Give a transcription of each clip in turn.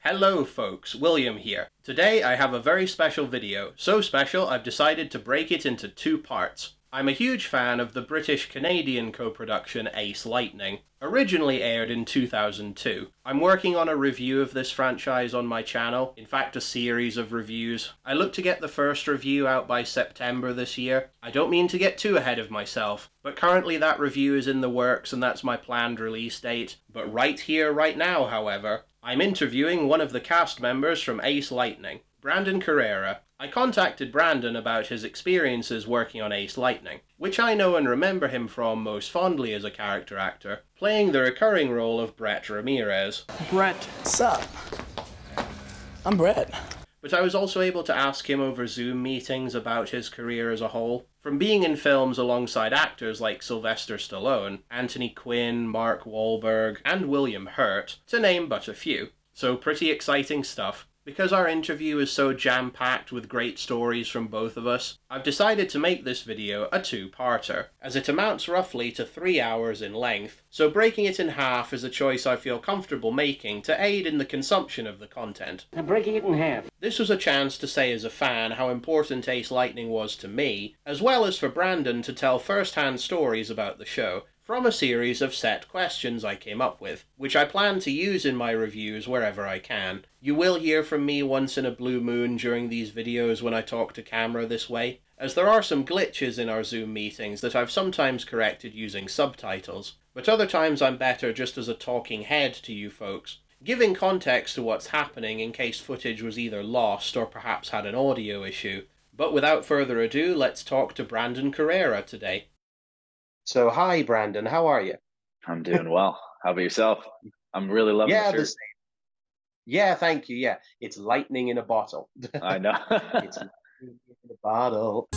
Hello folks, William here. Today I have a very special video, so special I've decided to break it into two parts. I'm a huge fan of the British-Canadian co-production Ace Lightning, originally aired in 2002. I'm working on a review of this franchise on my channel, in fact a series of reviews. I look to get the first review out by September this year. I don't mean to get too ahead of myself, but currently that review is in the works and that's my planned release date. But right here, right now, however, I'm interviewing one of the cast members from Ace Lightning, Brandon Carrera. I contacted Brandon about his experiences working on Ace Lightning, which I know and remember him from most fondly as a character actor, playing the recurring role of Brett Ramirez. Brett. What's up? I'm Brett. But I was also able to ask him over Zoom meetings about his career as a whole, from being in films alongside actors like Sylvester Stallone, Anthony Quinn, Mark Wahlberg, and William Hurt, to name but a few. So pretty exciting stuff. Because our interview is so jam-packed with great stories from both of us, I've decided to make this video a two-parter, as it amounts roughly to 3 hours in length, so breaking it in half is a choice I feel comfortable making to aid in the consumption of the content. I'm breaking it in half. This was a chance to say as a fan how important Ace Lightning was to me, as well as for Brandon to tell first-hand stories about the show, from a series of set questions I came up with, which I plan to use in my reviews wherever I can. You will hear from me once in a blue moon during these videos when I talk to camera this way, as there are some glitches in our Zoom meetings that I've sometimes corrected using subtitles, but other times I'm better just as a talking head to you folks, giving context to what's happening in case footage was either lost or perhaps had an audio issue. But without further ado, let's talk to Brandon Carrera today. So, hi, Brandon. How are you? I'm doing well. How about yourself? I'm really loving the shirt. Yeah, thank you. Yeah, it's lightning in a bottle. I know. It's lightning in a bottle.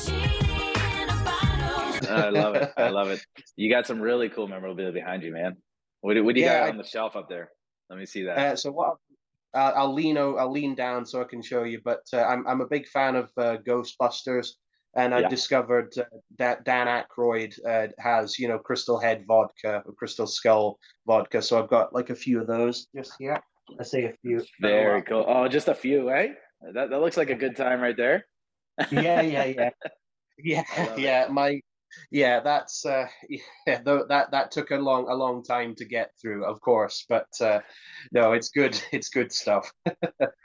I love it. I love it. You got some really cool memorabilia behind you, man. What do you got on the shelf up there? Let me see that. So what? I'll lean down so I can show you. But I'm a big fan of Ghostbusters. And I discovered that Dan Aykroyd has, Crystal Head vodka, or Crystal Skull vodka. So I've got like a few of those just here. I say a few. Very cool. Oh, just a few, eh? That looks like a good time right there. Yeah. That's that took a long time to get through, of course. But no, it's good. It's good stuff.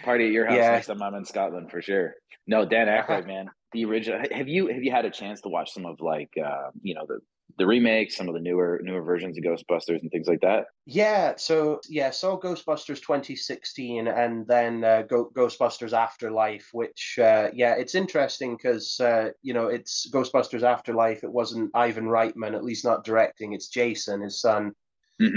Party at your house next time I'm in Scotland for sure. No, Dan Aykroyd, man. The original. Have you had a chance to watch some of the remakes, some of the newer versions of Ghostbusters and things like that? Yeah. So saw Ghostbusters 2016 and then Ghostbusters Afterlife, which it's interesting because it's Ghostbusters Afterlife. It wasn't Ivan Reitman, at least not directing. It's Jason, his son,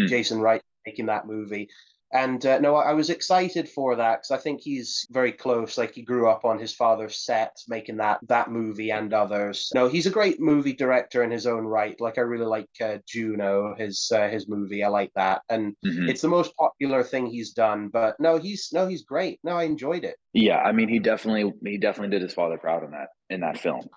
Jason Reitman, making that movie. And no, I was excited for that because I think he's very close. Like he grew up on his father's set making that movie and others. No, he's a great movie director in his own right. Like I really like Juno, his movie. I like that, and it's the most popular thing he's done. But no, he's great. No, I enjoyed it. Yeah, I mean, he definitely did his father proud in that film.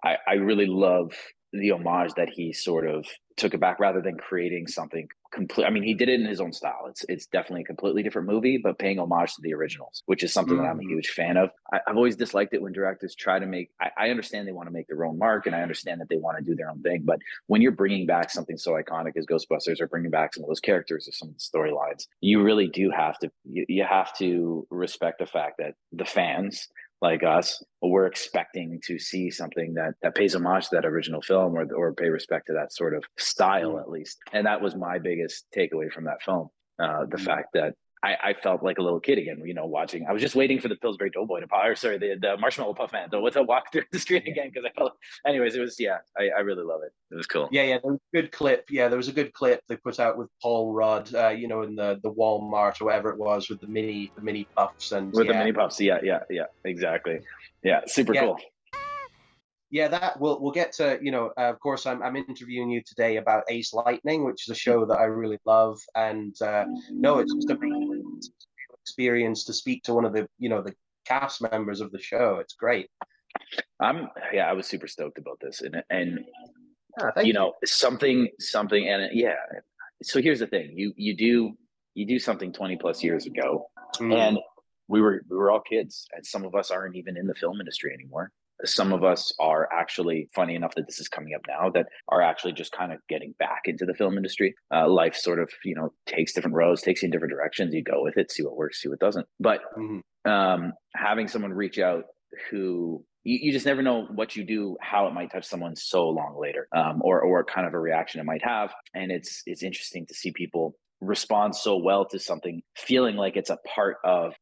I really love the homage that he sort of took it back rather than creating something complete. I mean, he did it in his own style. It's definitely a completely different movie, but paying homage to the originals, which is something that I'm a huge fan of. I've always disliked it when directors try to make, I understand they want to make their own mark and I understand that they want to do their own thing. But when you're bringing back something so iconic as Ghostbusters or bringing back some of those characters or some of the storylines, you really do have to, you have to respect the fact that the fans like us, we're expecting to see something that pays homage to that original film or pay respect to that sort of style at least. And that was my biggest takeaway from that film. The fact that I felt like a little kid again, watching. I was just waiting for the Pillsbury Doughboy the Marshmallow Puffman to walk through the screen again because I felt. Anyways, it was I really love it. It was cool. Yeah, there was a good clip. Yeah, there was a good clip they put out with Paul Rudd, in the Walmart or whatever it was with the mini puffs and the mini puffs. Yeah, exactly. Yeah, super cool. Yeah, that we'll get to. Of course, I'm interviewing you today about Ace Lightning, which is a show that I really love, and no, it's just a big experience to speak to one of the the cast members of the show. It's great. I was super stoked about this, and thank you. something, and so here's the thing: you do something 20 plus years ago, And we were all kids, and some of us aren't even in the film industry anymore. Some of us are actually, funny enough that this is coming up now, that are actually just kind of getting back into the film industry. Life sort of, takes different roads, takes you in different directions. You go with it, see what works, see what doesn't. But having someone reach out who you just never know what you do, how it might touch someone so long later, or what kind of a reaction it might have. And it's interesting to see people respond so well to something, feeling like it's a part of,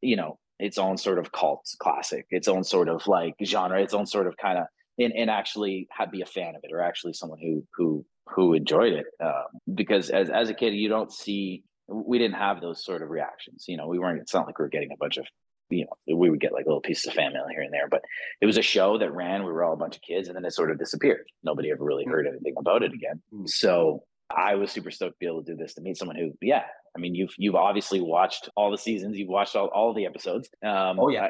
its own sort of cult classic, its own sort of like genre, its own sort of kind of, and actually be a fan of it, or actually someone who enjoyed it. Because as a kid, we didn't have those sort of reactions. We weren't. It's not like we were getting a bunch of, we would get like little pieces of fan mail here and there, but it was a show that ran. We were all a bunch of kids, and then it sort of disappeared. Nobody ever really heard anything about it again. So I was super stoked to be able to do this, to meet someone who, you've obviously watched all the seasons, you've watched all the episodes.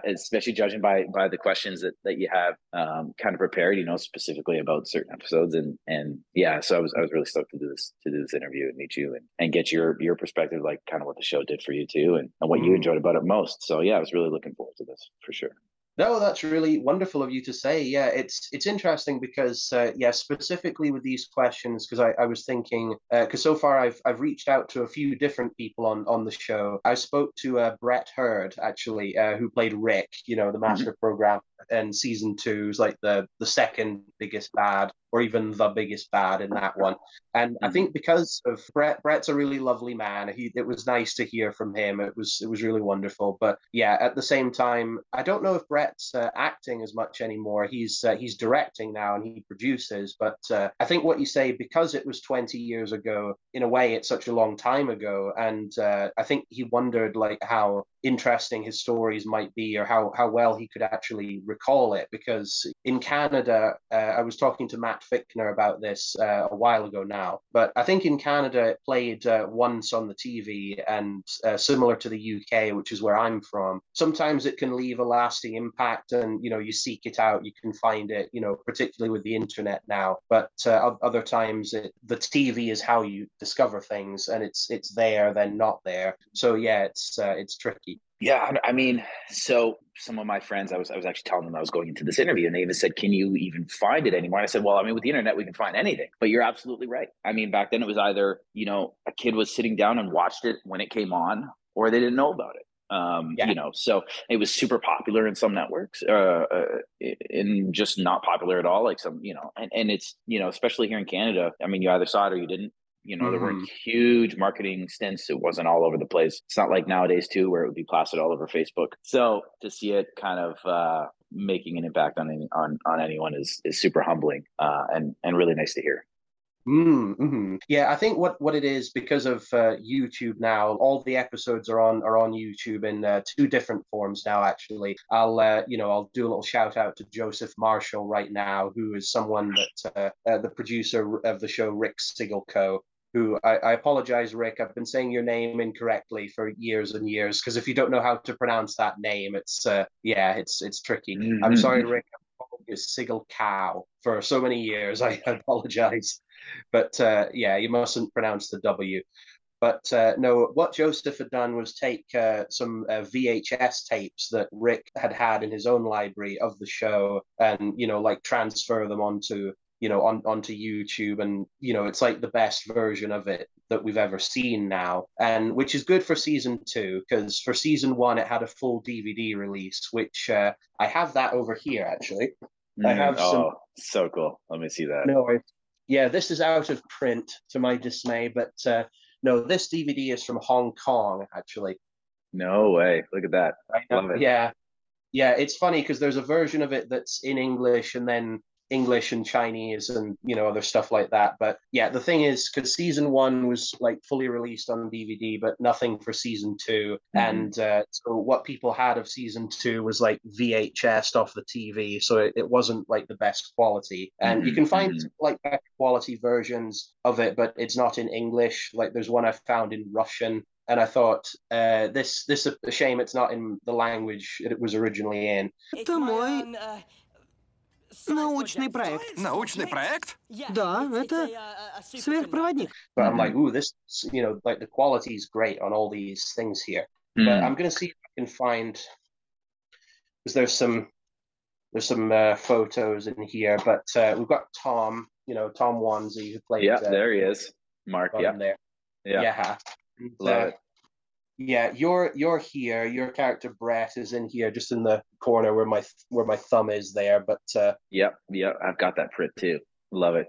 Especially judging by the questions that you have kind of prepared, specifically about certain episodes, and so I was really stoked to do this interview and meet you and get your perspective, like kind of what the show did for you too, and what you enjoyed about it most. So I was really looking forward to this for sure. No, that's really wonderful of you to say. Yeah, it's interesting because, specifically with these questions, because I was thinking, because so far I've reached out to a few different people on the show. I spoke to Brett Hurd, actually, who played Rick, the Master Program, and season 2 is like the second biggest bad, or even the biggest bad in that one. And I think because of Brett's a really lovely man. It was nice to hear from him. It was really wonderful. But at the same time, I don't know if Brett's acting as much anymore. He's directing now and he produces. But I think what you say, because it was 20 years ago, in a way, it's such a long time ago. And I think he wondered like how interesting his stories might be, or how well he could actually recall it. Because in Canada, I was talking to Matt Ficner about this a while ago now, but I think in Canada it played once on the TV, and similar to the UK, which is where I'm from, sometimes it can leave a lasting impact, and you seek it out, you can find it, particularly with the internet now. But other times the TV is how you discover things, and it's there then not there. So it's tricky. Yeah, I mean, so some of my friends, I was actually telling them I was going into this interview, and they even said, "Can you even find it anymore?" And I said, "Well, I mean, with the internet, we can find anything." But you're absolutely right. I mean, back then it was either a kid was sitting down and watched it when it came on, or they didn't know about it. So it was super popular in some networks, and just not popular at all. Like some, and it's especially here in Canada. I mean, you either saw it or you didn't. There weren't huge marketing stints. It wasn't all over the place. It's not like nowadays too, where it would be plastered all over Facebook. So to see it kind of making an impact on anyone is super humbling, and really nice to hear. Yeah, I think what it is, because of YouTube now, all the episodes are on YouTube in 2 different forms now. Actually, I'll do a little shout out to Joseph Marshall right now, who is someone that the producer of the show, Rick Siggelkow. Who I apologize, Rick. I've been saying your name incorrectly for years and years, because if you don't know how to pronounce that name, it's tricky. I'm sorry, Rick. I've called you Siggelkow for so many years. I apologize. But you mustn't pronounce the W. But no, what Joseph had done was take some VHS tapes that Rick had in his own library of the show, and transfer them onto YouTube, and it's like the best version of it that we've ever seen now, and which is good for season 2, because for season 1 it had a full DVD release, which I have that over here actually. I have so cool. Let me see that. No, this is out of print to my dismay, but no, this DVD is from Hong Kong actually. No way! Look at that. I love it. Yeah, it's funny because there's a version of it that's in English, and then English and Chinese, and other stuff like that. But the thing is, because season 1 was like fully released on DVD, but nothing for season 2, and so what people had of season 2 was like VHS off the TV, so it wasn't like the best quality. And you can find like better quality versions of it, but it's not in English. Like there's one I found in Russian, and I thought this a shame it's not in the language it was originally in. Это мой научный проект. Научный проект? Да, это сверхпроводник. But I'm like, ooh, this, like the quality is great on all these things here. But I'm going to see if I can find, because there's some photos in here, but we've got Tom, Tom Wanzi, who played. Yeah, there he is, Mark. Yeah, there. Yeah. And, Love it. Yeah, you're here. Your character Brett is in here, just in the corner where my thumb is there. But Yep, I've got that print too. Love it.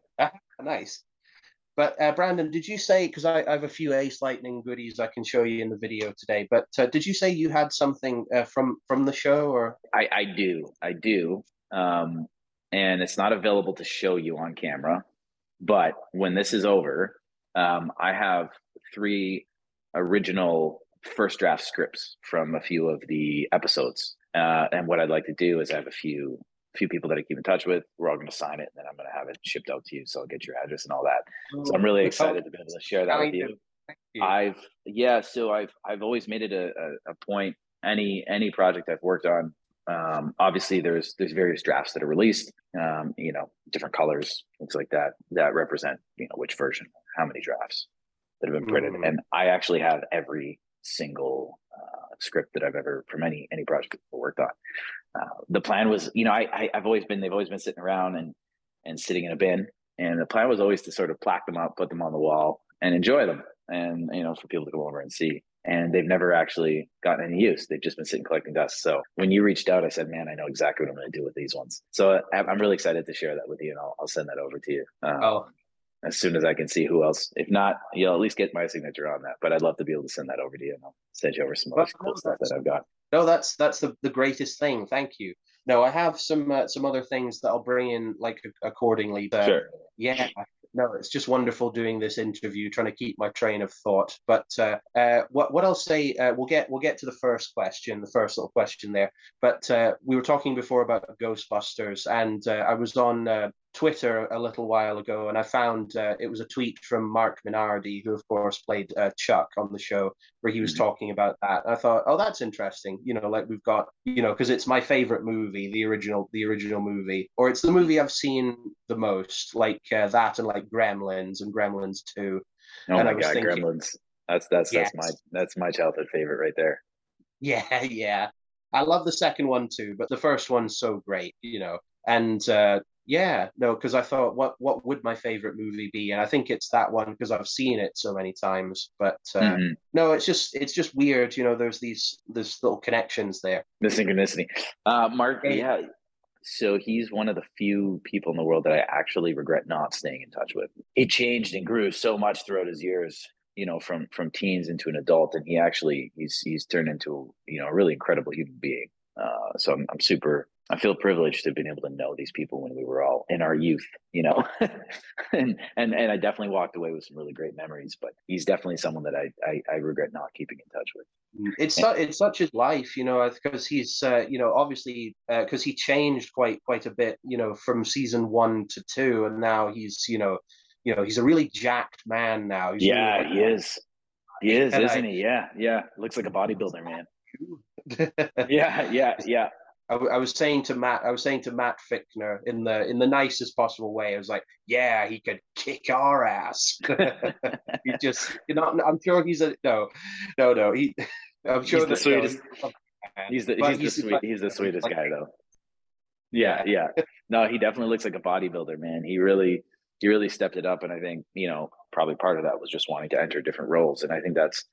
Nice. But Brandon, did you say, because I have a few Ace Lightning goodies I can show you in the video today, but did you say you had something from the show? Or I do. And it's not available to show you on camera, but when this is over, I have 3 original first draft scripts from a few of the episodes. And what I'd like to do is I have a few people that I keep in touch with. We're all going to sign it, and then I'm going to have it shipped out to you. So I'll get your address and all that. So I'm really excited to be able to share that with you. So I've always made it a point. Any project I've worked on, obviously there's various drafts that are released, different colors, things like that represent, which version, how many drafts that have been printed. And I actually have every single script that I've ever, from any project I've worked on. The plan was, they've always been sitting around and sitting in a bin. And the plan was always to sort of plaque them up, put them on the wall and enjoy them. And, for people to go over and see. And they've never actually gotten any use. They've just been sitting collecting dust. So when you reached out, I said, man, I know exactly what I'm going to do with these ones. So I'm really excited to share that with you, and I'll send that over to you. As soon as I can see who else. If not, you'll at least get my signature on that. But I'd love to be able to send that over to you, and I'll send you over some other cool stuff that I've got. No, that's the greatest thing. Thank you. No, I have some other things that I'll bring in accordingly. Sure. Yeah. No, it's just wonderful doing this interview, trying to keep my train of thought. But what I'll say, we'll get to the first little question there. But we were talking before about Ghostbusters, and I was on Twitter a little while ago, and I found it was a tweet from Mark Minardi, who of course played Chuck on the show, where he was talking about that. And I thought, oh, that's interesting. We've got, because it's my favorite movie, the original movie, or it's the movie I've seen the most, that and Gremlins and Gremlins 2. Oh my God, Gremlins. That's my childhood favorite right there. Yeah. I love the second one too, but the first one's so great, and because I thought, what would my favorite movie be? And I think it's that one because I've seen it so many times. But no, it's just weird, there's these little connections there. The synchronicity. Mark, yeah. So he's one of the few people in the world that I actually regret not staying in touch with. He changed and grew so much throughout his years, from teens into an adult, and he's turned into a really incredible human being. So I feel privileged to have been able to know these people when we were all in our youth, and I definitely walked away with some really great memories. But he's definitely someone that I regret not keeping in touch with. It's such his life, because he's obviously because he changed quite a bit, from season 1 to 2, and now he's he's a really jacked man now. He's he is, isn't he? Yeah, looks like a bodybuilder, man. Yeah. I was saying to Matt Ficner in the nicest possible way. I was like, yeah, he could kick our ass. He just, I'm sure he's no. I'm sure he's the sweetest. He's the sweetest guy though. Yeah. No, he definitely looks like a bodybuilder, man. He really stepped it up, and I think probably part of that was just wanting to enter different roles, and I think that's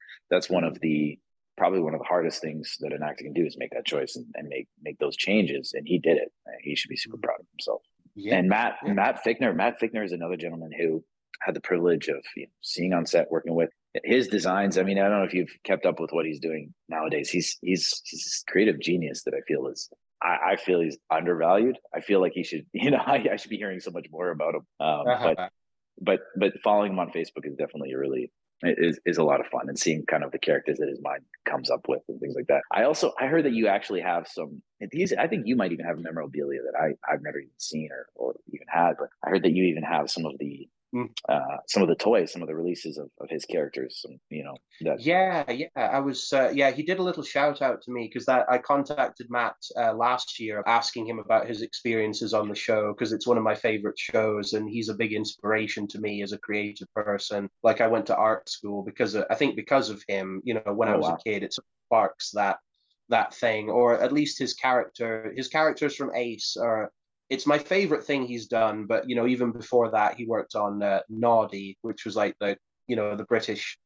probably one of the hardest things that an actor can do is make that choice and make those changes. And he did it. He should be super proud of himself. Yeah. And Matt Ficner is another gentleman who had the privilege of seeing on set, working with his designs. I mean, I don't know if you've kept up with what he's doing nowadays. He's this creative genius that I feel he's undervalued. I feel like he should, I should be hearing so much more about him. But following him on Facebook is definitely is a lot of fun, and seeing kind of the characters that his mind comes up with and things like that. I heard that you actually have I think you might even have memorabilia that I've never even seen or even had, but I heard that you even have some of the toys, some of the releases of his characters, I was he did a little shout out to me because I contacted Matt last year asking him about his experiences on the show, because it's one of my favorite shows and he's a big inspiration to me as a creative person. I went to art school because of him, when I was a kid. It sparks that that thing, or at least his character. His characters from Ace are. It's my favorite thing he's done, but even before that, he worked on Noddy, which was like the British,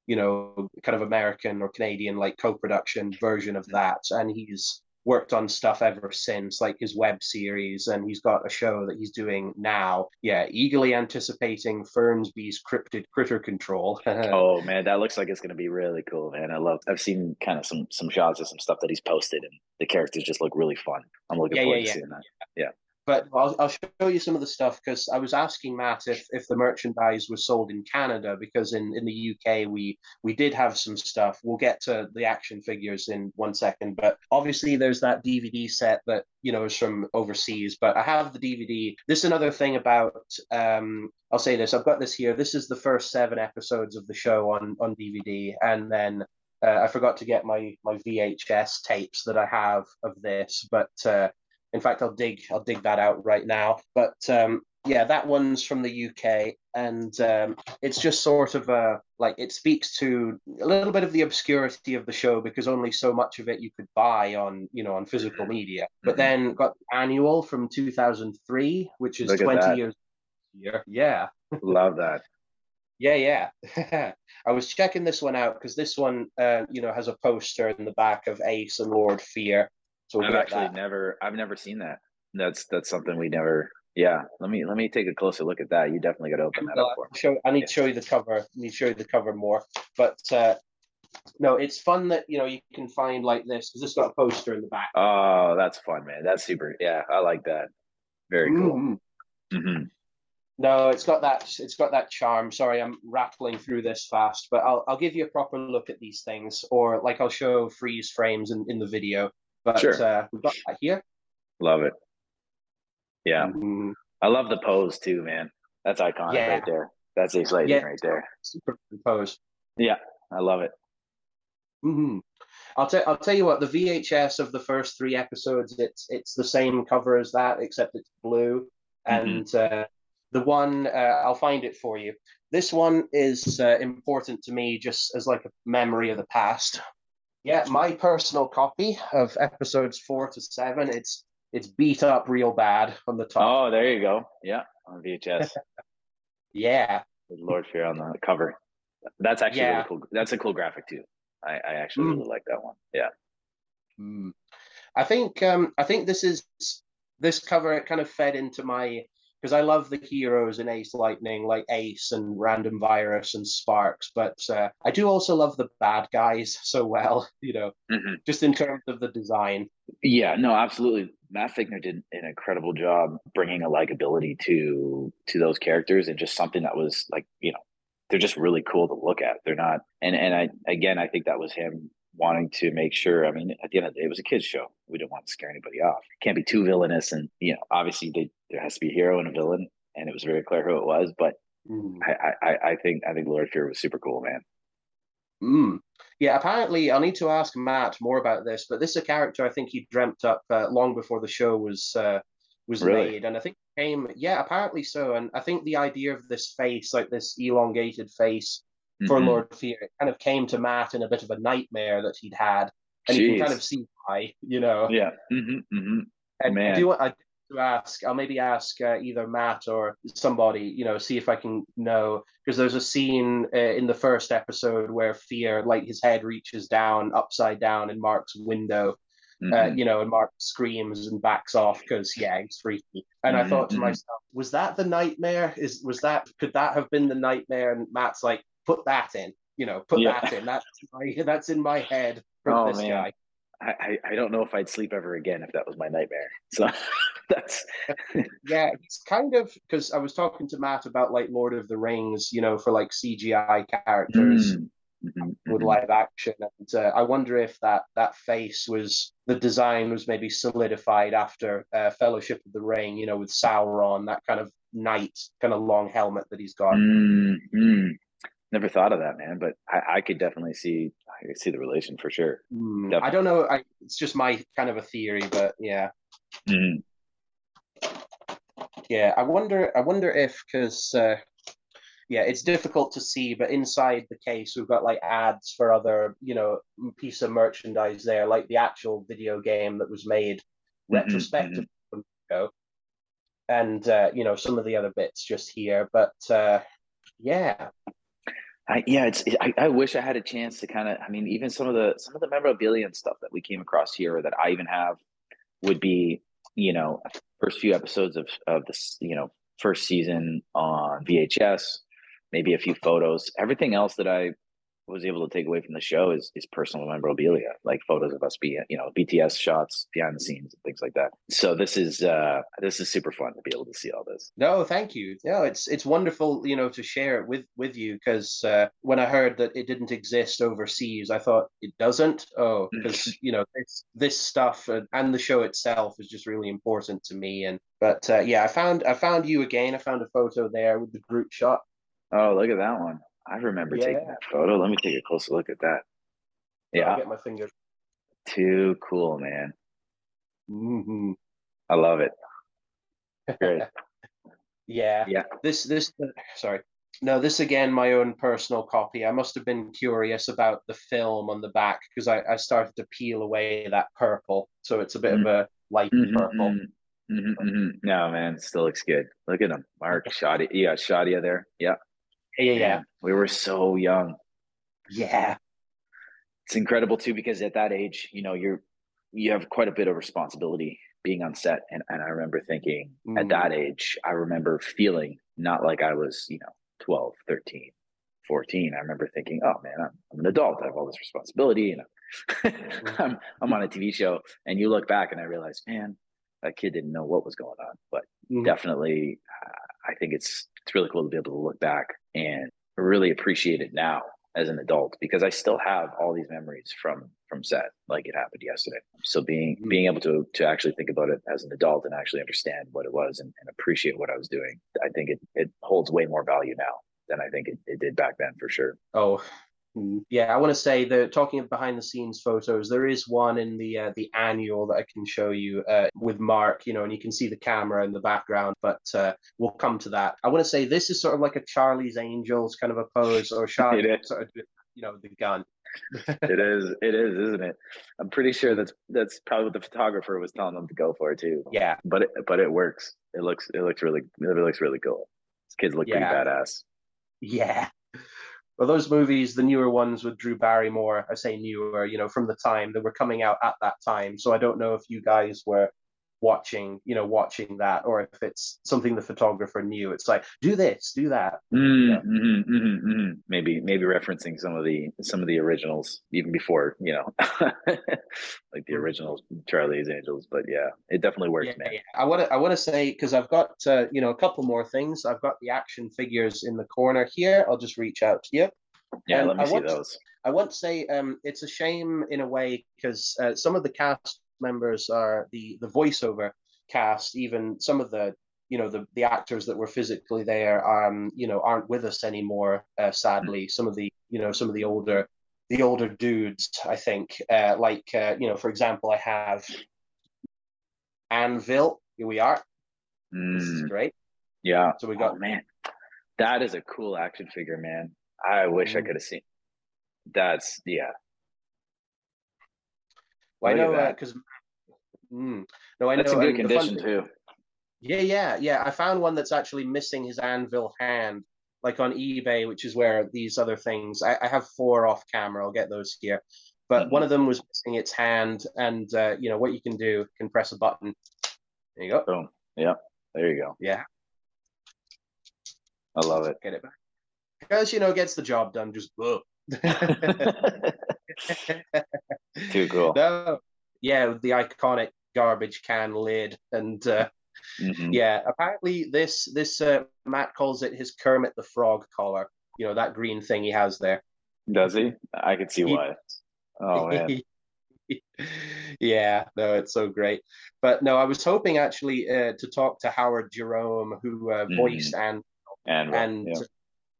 kind of American or Canadian like co-production version of that, and he's worked on stuff ever since, like his web series, and he's got a show that he's doing now. Yeah, eagerly anticipating Fernsby's cryptid critter control. Oh man, that looks like it's gonna be really cool, man. I've seen kind of some shots of some stuff that he's posted, and the characters just look really fun. I'm looking forward to seeing that. Yeah. But I'll show you some of the stuff, because I was asking Matt if the merchandise was sold in Canada, because in the UK we did have some stuff. We'll get to the action figures in 1 second, but obviously there's that DVD set that is from overseas. But I have the DVD. This is another thing about I'll say this. I've got this here. This is the first 7 episodes of the show on DVD, and then I forgot to get my VHS tapes that I have of this, but. In fact, I'll dig that out right now. But yeah, that one's from the UK, and it's just sort of it speaks to a little bit of the obscurity of the show, because only so much of it you could buy on on physical media. But then got the annual from 2003, which is 20 years here. Yeah, love that. Yeah. I was checking this one out, because this one has a poster in the back of Ace and Lord Fear. So I've never seen that. That's something we never. Yeah, let me take a closer look at that. You definitely got to open that up for me. I need to show you the cover. I need to show you the cover more. But no, it's fun that you can find like this, because it's got a poster in the back. Oh, that's fun, man. That's super. Yeah, I like that. Very cool. Mm-hmm. No, it's got that charm. Sorry, I'm rattling through this fast, but I'll give you a proper look at these things, or like I'll show freeze frames in the video. But sure. We've got that here. Love it. Yeah. I love the pose too, man. That's iconic right there. That's exciting right there. Super pose. Yeah, I love it. I'll tell you what, the VHS of the first 3 episodes, it's the same cover as that, except it's blue. And the one, I'll find it for you. This one is important to me, just as like a memory of the past. Yeah, my personal copy of episodes 4 to 7. It's beat up real bad on the top. Oh, there you go. Yeah, on VHS. Yeah. With Lord Fear on the cover. That's actually really cool. That's a cool graphic too. I actually really like that one. Yeah. I think this cover, it kind of fed into my, because I love the heroes in Ace Lightning, like Ace and Random Virus and Sparks, but I do also love the bad guys so well, just in terms of the design. Yeah, no, absolutely. Matt Ficner did an incredible job bringing a likability to those characters, and just something that was like, they're just really cool to look at. They're not, and I think that was him wanting to make sure. I mean, at the end of the day, it was a kid's show. We didn't want to scare anybody off. It can't be too villainous, and obviously there has to be a hero and a villain, and it was very clear who it was. But I think Lord Fear was super cool, man. Yeah, apparently I'll need to ask Matt more about this, but this is a character I think he dreamt up long before the show was really? made, and I think it came. Yeah, apparently so. And I think the idea of this face, like this elongated face, for Lord Fear, it kind of came to Matt in a bit of a nightmare that he'd had, and you can kind of see why, Yeah. And Man. I to ask, I'll maybe ask either Matt or somebody, see if I can know, because there's a scene in the first episode where Fear, like his head reaches down upside down in Mark's window, and Mark screams and backs off because he's freaky. And I thought to myself, was that the nightmare? Could that have been the nightmare? And Matt's like, put that in, that in. That's in my head from this guy. I don't know if I'd sleep ever again if that was my nightmare. So that's it's kind of, because I was talking to Matt about like Lord of the Rings, for like CGI characters with live action, and I wonder if that face the design was maybe solidified after Fellowship of the Ring, with Sauron, that kind of knight, kind of long helmet that he's got. Never thought of that, man, but I could definitely see the relation for sure. I don't know. It's just my kind of a theory, but yeah. Yeah, I wonder if, because yeah, it's difficult to see, but inside the case, we've got like ads for other, piece of merchandise there, like the actual video game that was made retrospective ago, and some of the other bits just here. But yeah, I wish I had a chance to kind of, I mean, even some of the memorabilia and stuff that we came across here, or that I even have, would be, first few episodes of this, first season on VHS, maybe a few photos. Everything else that I was able to take away from the show is personal memorabilia, like photos of us being, BTS shots behind the scenes and things like that. So this is super fun to be able to see all this. No, thank you. No, it's wonderful, to share it with you, because when I heard that it didn't exist overseas, I thought, it doesn't. Oh, because this stuff and the show itself is just really important to me. But I found you again. I found a photo there with the group shot. Oh, look at that one. I remember taking that photo. Let me take a closer look at that. Yeah, I'll get my fingers. Too cool, man. Mm-hmm. I love it. Great. Yeah. Sorry. No, this again, my own personal copy. I must have been curious about the film on the back, because I started to peel away that purple. So it's a bit of a light purple. No, man, it still looks good. Look at him. Mark, Shadia. You got Shadia there. Yeah. Yeah. We were so young. Yeah. It's incredible too, because at that age, you have quite a bit of responsibility being on set. And I remember thinking at that age, I remember feeling not like I was, 12, 13, 14. I remember thinking, oh man, I'm an adult. I have all this responsibility, I'm on a TV show. And you look back and I realize, man, that kid didn't know what was going on. But definitely, I think it's really cool to be able to look back and really appreciate it now as an adult, because I still have all these memories from set, like it happened yesterday. So being able to actually think about it as an adult and actually understand what it was and appreciate what I was doing, I think it holds way more value now than I think it did back then, for sure. Oh, yeah, I want to say that, talking of behind the scenes photos, there is one in the annual that I can show you with Mark, and you can see the camera in the background, but we'll come to that. I want to say this is sort of like a Charlie's Angels kind of a pose, or Charlie sort of, the gun. It is, isn't it? I'm pretty sure that's probably what the photographer was telling them to go for too. Yeah, but it works. It looks really cool. These kids look pretty badass. Yeah. Well, those movies, the newer ones with Drew Barrymore, I say newer, from the time they were coming out at that time. So I don't know if you guys were watching that, or if it's something the photographer knew. It's like, do this, do that. Maybe referencing some of the originals even before, like the original Charlie's Angels. But yeah, it definitely works, man. Yeah. I want to say, because I've got a couple more things. I've got the action figures in the corner here. I'll just reach out to you. Yeah, let me see those. I want to say it's a shame in a way, because some of the cast members are the voiceover cast. Even some of the the actors that were physically there aren't with us anymore, sadly. Some of the older dudes, I think, for example, I have Anvil. Here we are. This is great. Yeah. So we got, man, that is a cool action figure, man. I wish I could have seen. That's Well, I know, because no, I know that's in good condition too. Yeah. I found one that's actually missing his anvil hand, like on eBay, which is where these other things. I have 4 off camera. I'll get those here, but one of them was missing its hand, and what you can press a button. There you go. Boom. Yeah. There you go. Yeah. I love it. Get it back. Because gets the job done. Just whoa. Too cool. No, yeah, with the iconic garbage can lid, and apparently this Matt calls it his Kermit the Frog collar. That green thing he has there. Does he? I could see why. Oh man. Yeah, no, it's so great. But no, I was hoping actually to talk to Howard Jerome, who voiced Anvil.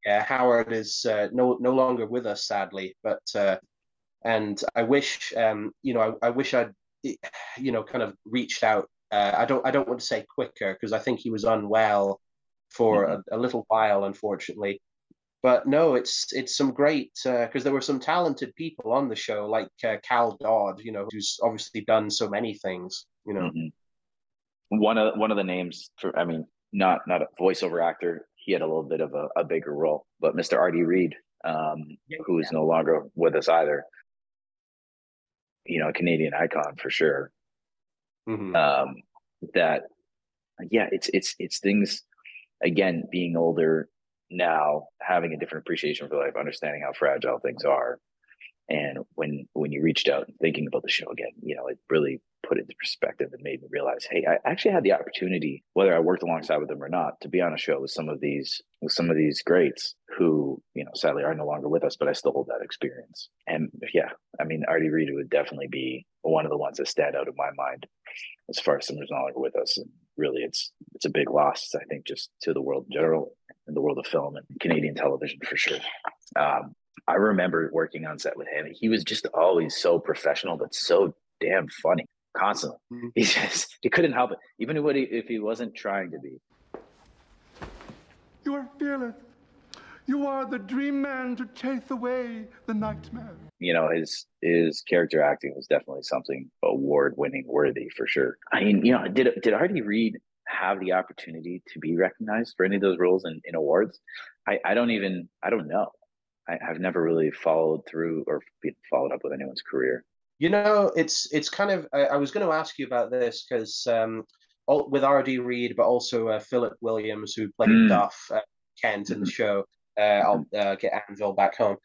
Howard is no longer with us, sadly. But and I wish I wish I'd kind of reached out. I don't want to say quicker, because I think he was unwell for a little while, unfortunately. But no, it's some great because there were some talented people on the show, like Cal Dodd, who's obviously done so many things. Mm-hmm. One of the names for, I mean, not a voiceover actor. He had a little bit of a bigger role, but Mr. R.D. Reid, who is no longer with us either. A Canadian icon for sure. Mm-hmm. That, yeah, it's things. Again, being older now, having a different appreciation for life, understanding how fragile things are, and when you reached out and thinking about the show again, it really put it into perspective and made me realize, hey, I actually had the opportunity, whether I worked alongside with them or not, to be on a show with some of these greats who, sadly are no longer with us, but I still hold that experience. And yeah, I mean, R.D. Reid would definitely be one of the ones that stand out in my mind as far as someone who's no longer with us. And really, it's a big loss, I think, just to the world in general, and the world of film and Canadian television for sure. I remember working on set with him. He was just always so professional, but so damn funny constantly. He couldn't help it, even if he wasn't trying to be. You are fearless. You are the dream man to chase away the nightmare. His character acting was definitely something award-winning worthy for sure. I mean, did R.D. Reid have the opportunity to be recognized for any of those roles in awards? I don't know. I've never really followed through or followed up with anyone's career. It's kind of, I was going to ask you about this because with R.D. Reid, but also Philip Williams, who played Duff, Kent in the show. I'll get Anvil back home.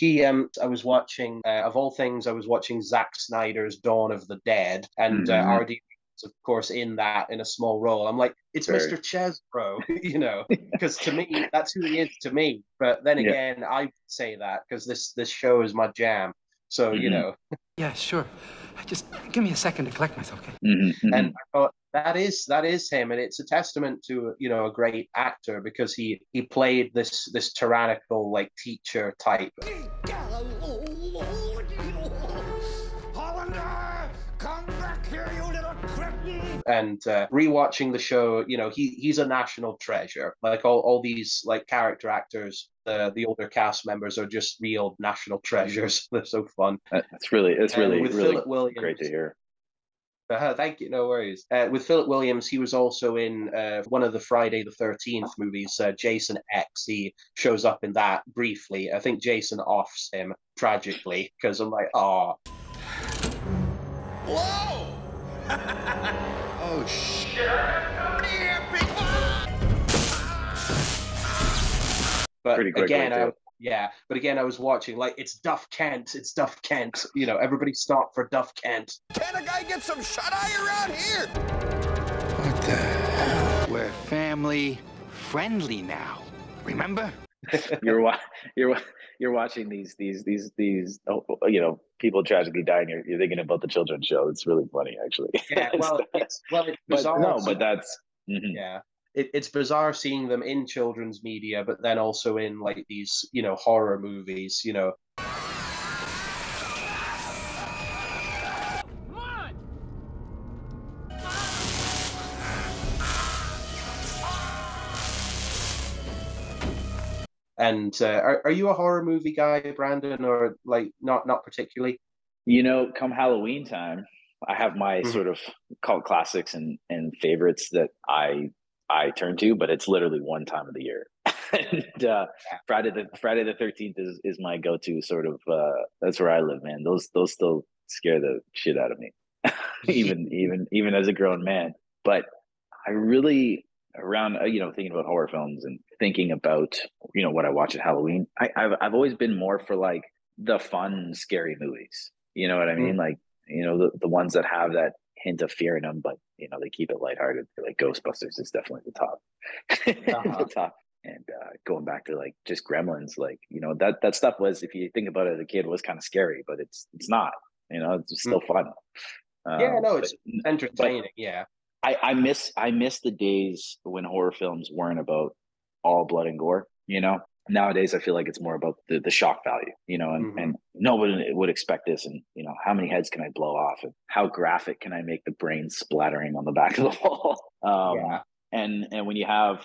I was watching, of all things, I was watching Zack Snyder's Dawn of the Dead, and R.D. of course, in a small role. I'm like, it's Mr. Cheseborough, because to me, that's who he is to me. But then again, I say that because this show is my jam. So, Yeah, sure. Just give me a second to collect myself, okay? And I thought that is him, and it's a testament to a great actor because he played this tyrannical like teacher type. And rewatching the show, he's a national treasure. Like all these like character actors, the older cast members are just real national treasures. They're so fun. It's really Philip Williams, great to hear. Thank you. No worries. With Philip Williams, he was also in one of the Friday the 13th movies, Jason X. He shows up in that briefly. I think Jason offs him tragically because I'm like, oh. Whoa! Oh, shit. But again, I was watching, like, it's Duff Kent. Everybody stop for Duff Kent. Can a guy get some shut-eye around here? What the hell? We're family friendly now. Remember? You're watching these people tragically dying. You're thinking about the children's show. It's really funny, actually. Yeah, it's bizarre. But that's yeah. It's bizarre seeing them in children's media, but then also in like these horror movies. And are you a horror movie guy, Brandon, or like not particularly? Come Halloween time, I have my sort of cult classics and favorites that I turn to, but it's literally one time of the year. And Friday the 13th is my go-to sort of. That's where I live, man. Those still scare the shit out of me, even as a grown man. But I really, around thinking about horror films and thinking about what I watch at Halloween, I've always been more for like the fun scary movies, you know what I mean, like the ones that have that hint of fear in them, but they keep it lighthearted. Like Ghostbusters is definitely the top. The top. And going back to like just Gremlins, like that stuff was, if you think about it as a kid, was kind of scary, but it's not, it's still fun. It's entertaining. I miss the days when horror films weren't about all blood and gore. Nowadays I feel like it's more about the shock value, and nobody would expect this, and how many heads can I blow off, and how graphic can I make the brain splattering on the back of the wall. And when you have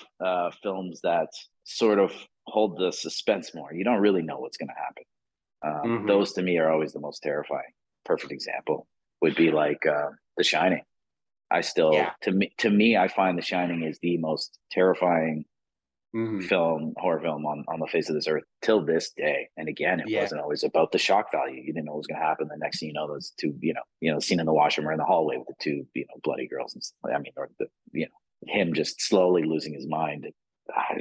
films that sort of hold the suspense more, you don't really know what's going to happen. Those to me are always the most terrifying. Perfect example would be like The Shining. I still, to me, I find The Shining is the most terrifying horror film on the face of this earth till this day. And again, it wasn't always about the shock value. You didn't know what was going to happen. The next thing you know, those two, the scene in the washroom or in the hallway with the two, bloody girls and stuff. I mean, or him just slowly losing his mind.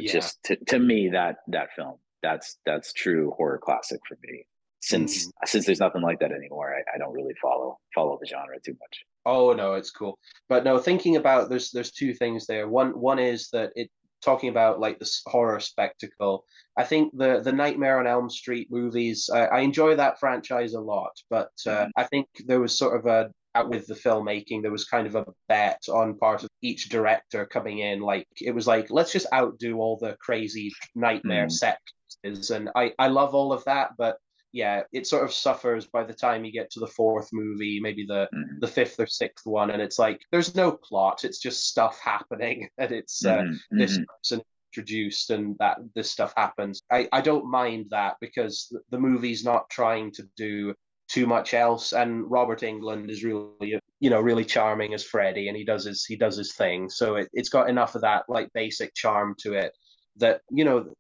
Just to me, that film, that's true horror classic for me. Since there's nothing like that anymore, I don't really follow the genre too much. Oh no, it's cool. But no, thinking about there's two things there. One is that it talking about like this horror spectacle. I think the Nightmare on Elm Street movies, I enjoy that franchise a lot, but I think there was sort of with the filmmaking, there was kind of a bet on part of each director coming in. Like it was like, let's just outdo all the crazy nightmare set pieces. And I love all of that, but yeah, it sort of suffers by the time you get to the fourth movie, maybe the fifth or sixth one, and it's like there's no plot; it's just stuff happening, and it's this person introduced, and that this stuff happens. I don't mind that because the movie's not trying to do too much else, and Robert Englund is really really charming as Freddy, and he does his thing, so it's got enough of that like basic charm to it. That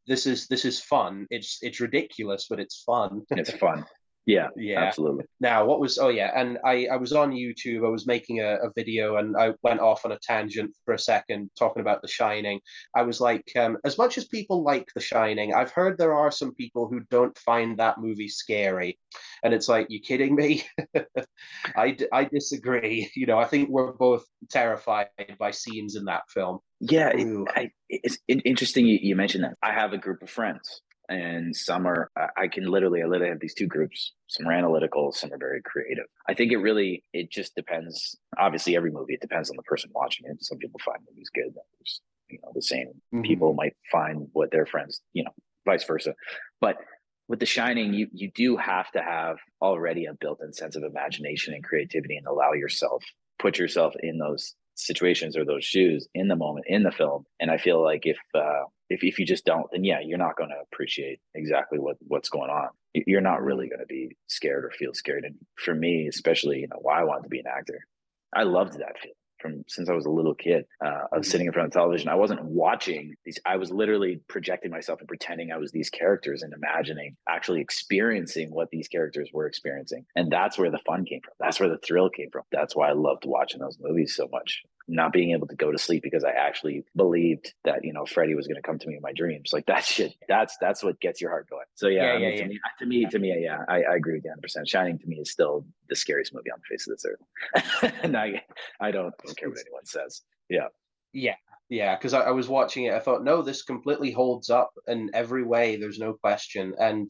this is fun. It's ridiculous, but it's fun. It's fun. Yeah, absolutely. Now, and I was on YouTube. I was making a video, and I went off on a tangent for a second talking about The Shining. I was like, as much as people like The Shining, I've heard there are some people who don't find that movie scary, and it's like, you kidding me? I disagree. I think we're both terrified by scenes in that film. Yeah, it's interesting you mentioned that. I have a group of friends, and some are, I literally have these two groups. Some are analytical, some are very creative. I think it just depends. Obviously, every movie, it depends on the person watching it. Some people find movies good. Others, the same people might find what their friends, vice versa. But with The Shining, you do have to have already a built-in sense of imagination and creativity, and put yourself in those situations or those shoes in the moment in the film. And I feel like if you just don't, then you're not going to appreciate exactly what's going on. You're not really going to be scared or feel scared. And for me, especially, why I wanted to be an actor, I loved that feeling since I was a little kid. I was sitting in front of television. I wasn't watching these. I was literally projecting myself and pretending I was these characters and imagining, actually experiencing what these characters were experiencing. And that's where the fun came from. That's where the thrill came from. That's why I loved watching those movies so much. Not being able to go to sleep because I actually believed that, Freddy was going to come to me in my dreams. Like that shit, that's what gets your heart going. So to me, I agree with you 100%. Shining to me is still the scariest movie on the face of this earth. And I don't care what anyone says. Yeah, because I was watching it. I thought, no, this completely holds up in every way. There's no question. And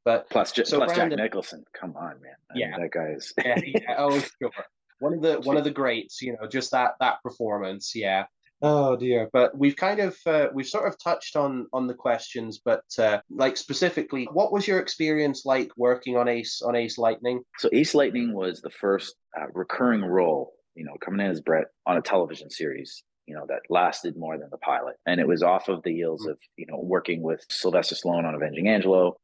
but plus Jack Nicholson. Come on, man. I mean, that guy is. Oh, sure. One of the greats. Just that performance. Yeah. Oh dear. But we've kind of we've sort of touched on the questions, but like specifically, what was your experience like working on Ace Lightning? So Ace Lightning was the first recurring role, coming in as Brett on a television series, that lasted more than the pilot. And it was off of the heels of, working with Sylvester Stallone on Avenging Angelo,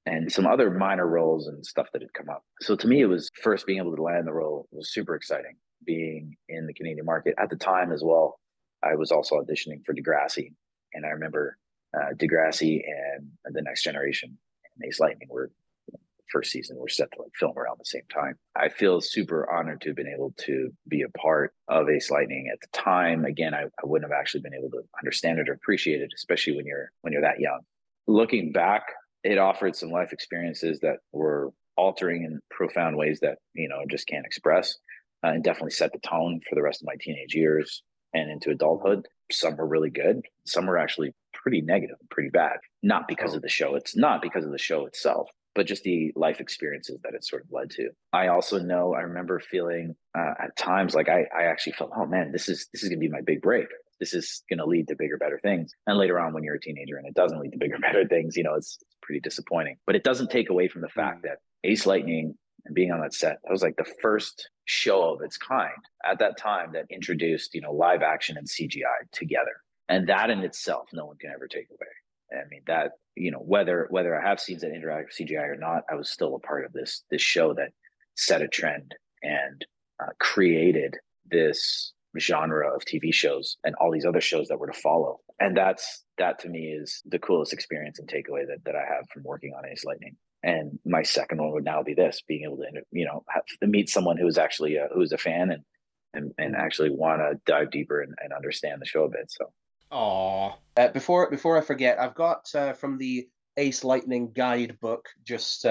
and some other minor roles and stuff that had come up. So to me, it was first being able to land the role was super exciting. Being in the Canadian market at the time as well, I was also auditioning for Degrassi. And I remember Degrassi and The Next Generation and Ace Lightning were, first season were set to film around the same time. I feel super honored to have been able to be a part of Ace Lightning at the time. Again, I wouldn't have actually been able to understand it or appreciate it, especially when you're that young. Looking back, it offered some life experiences that were altering in profound ways that, just can't express, and definitely set the tone for the rest of my teenage years and into adulthood. Some were really good. Some were actually pretty negative, pretty bad. Not because of the show. It's not because of the show itself, but just the life experiences that it sort of led to. I also know, I remember feeling at times like I actually felt, oh man, this is going to be my big break. This is going to lead to bigger, better things. And later on, when you're a teenager and it doesn't lead to bigger, better things, it's pretty disappointing. But it doesn't take away from the fact that Ace Lightning and being on that set. That was like the first show of its kind at that time that introduced, live action and CGI together. And that in itself, no one can ever take away. I mean, that, whether I have scenes that interact with CGI or not, I was still a part of this show that set a trend and created this genre of TV shows and all these other shows that were to follow. And that to me is the coolest experience and takeaway that I have from working on Ace Lightning. And my second one would now be this, being able to, have to meet someone who's actually who's a fan and actually want to dive deeper and understand the show a bit. So. Aw. Before I forget, I've got from the Ace Lightning guidebook just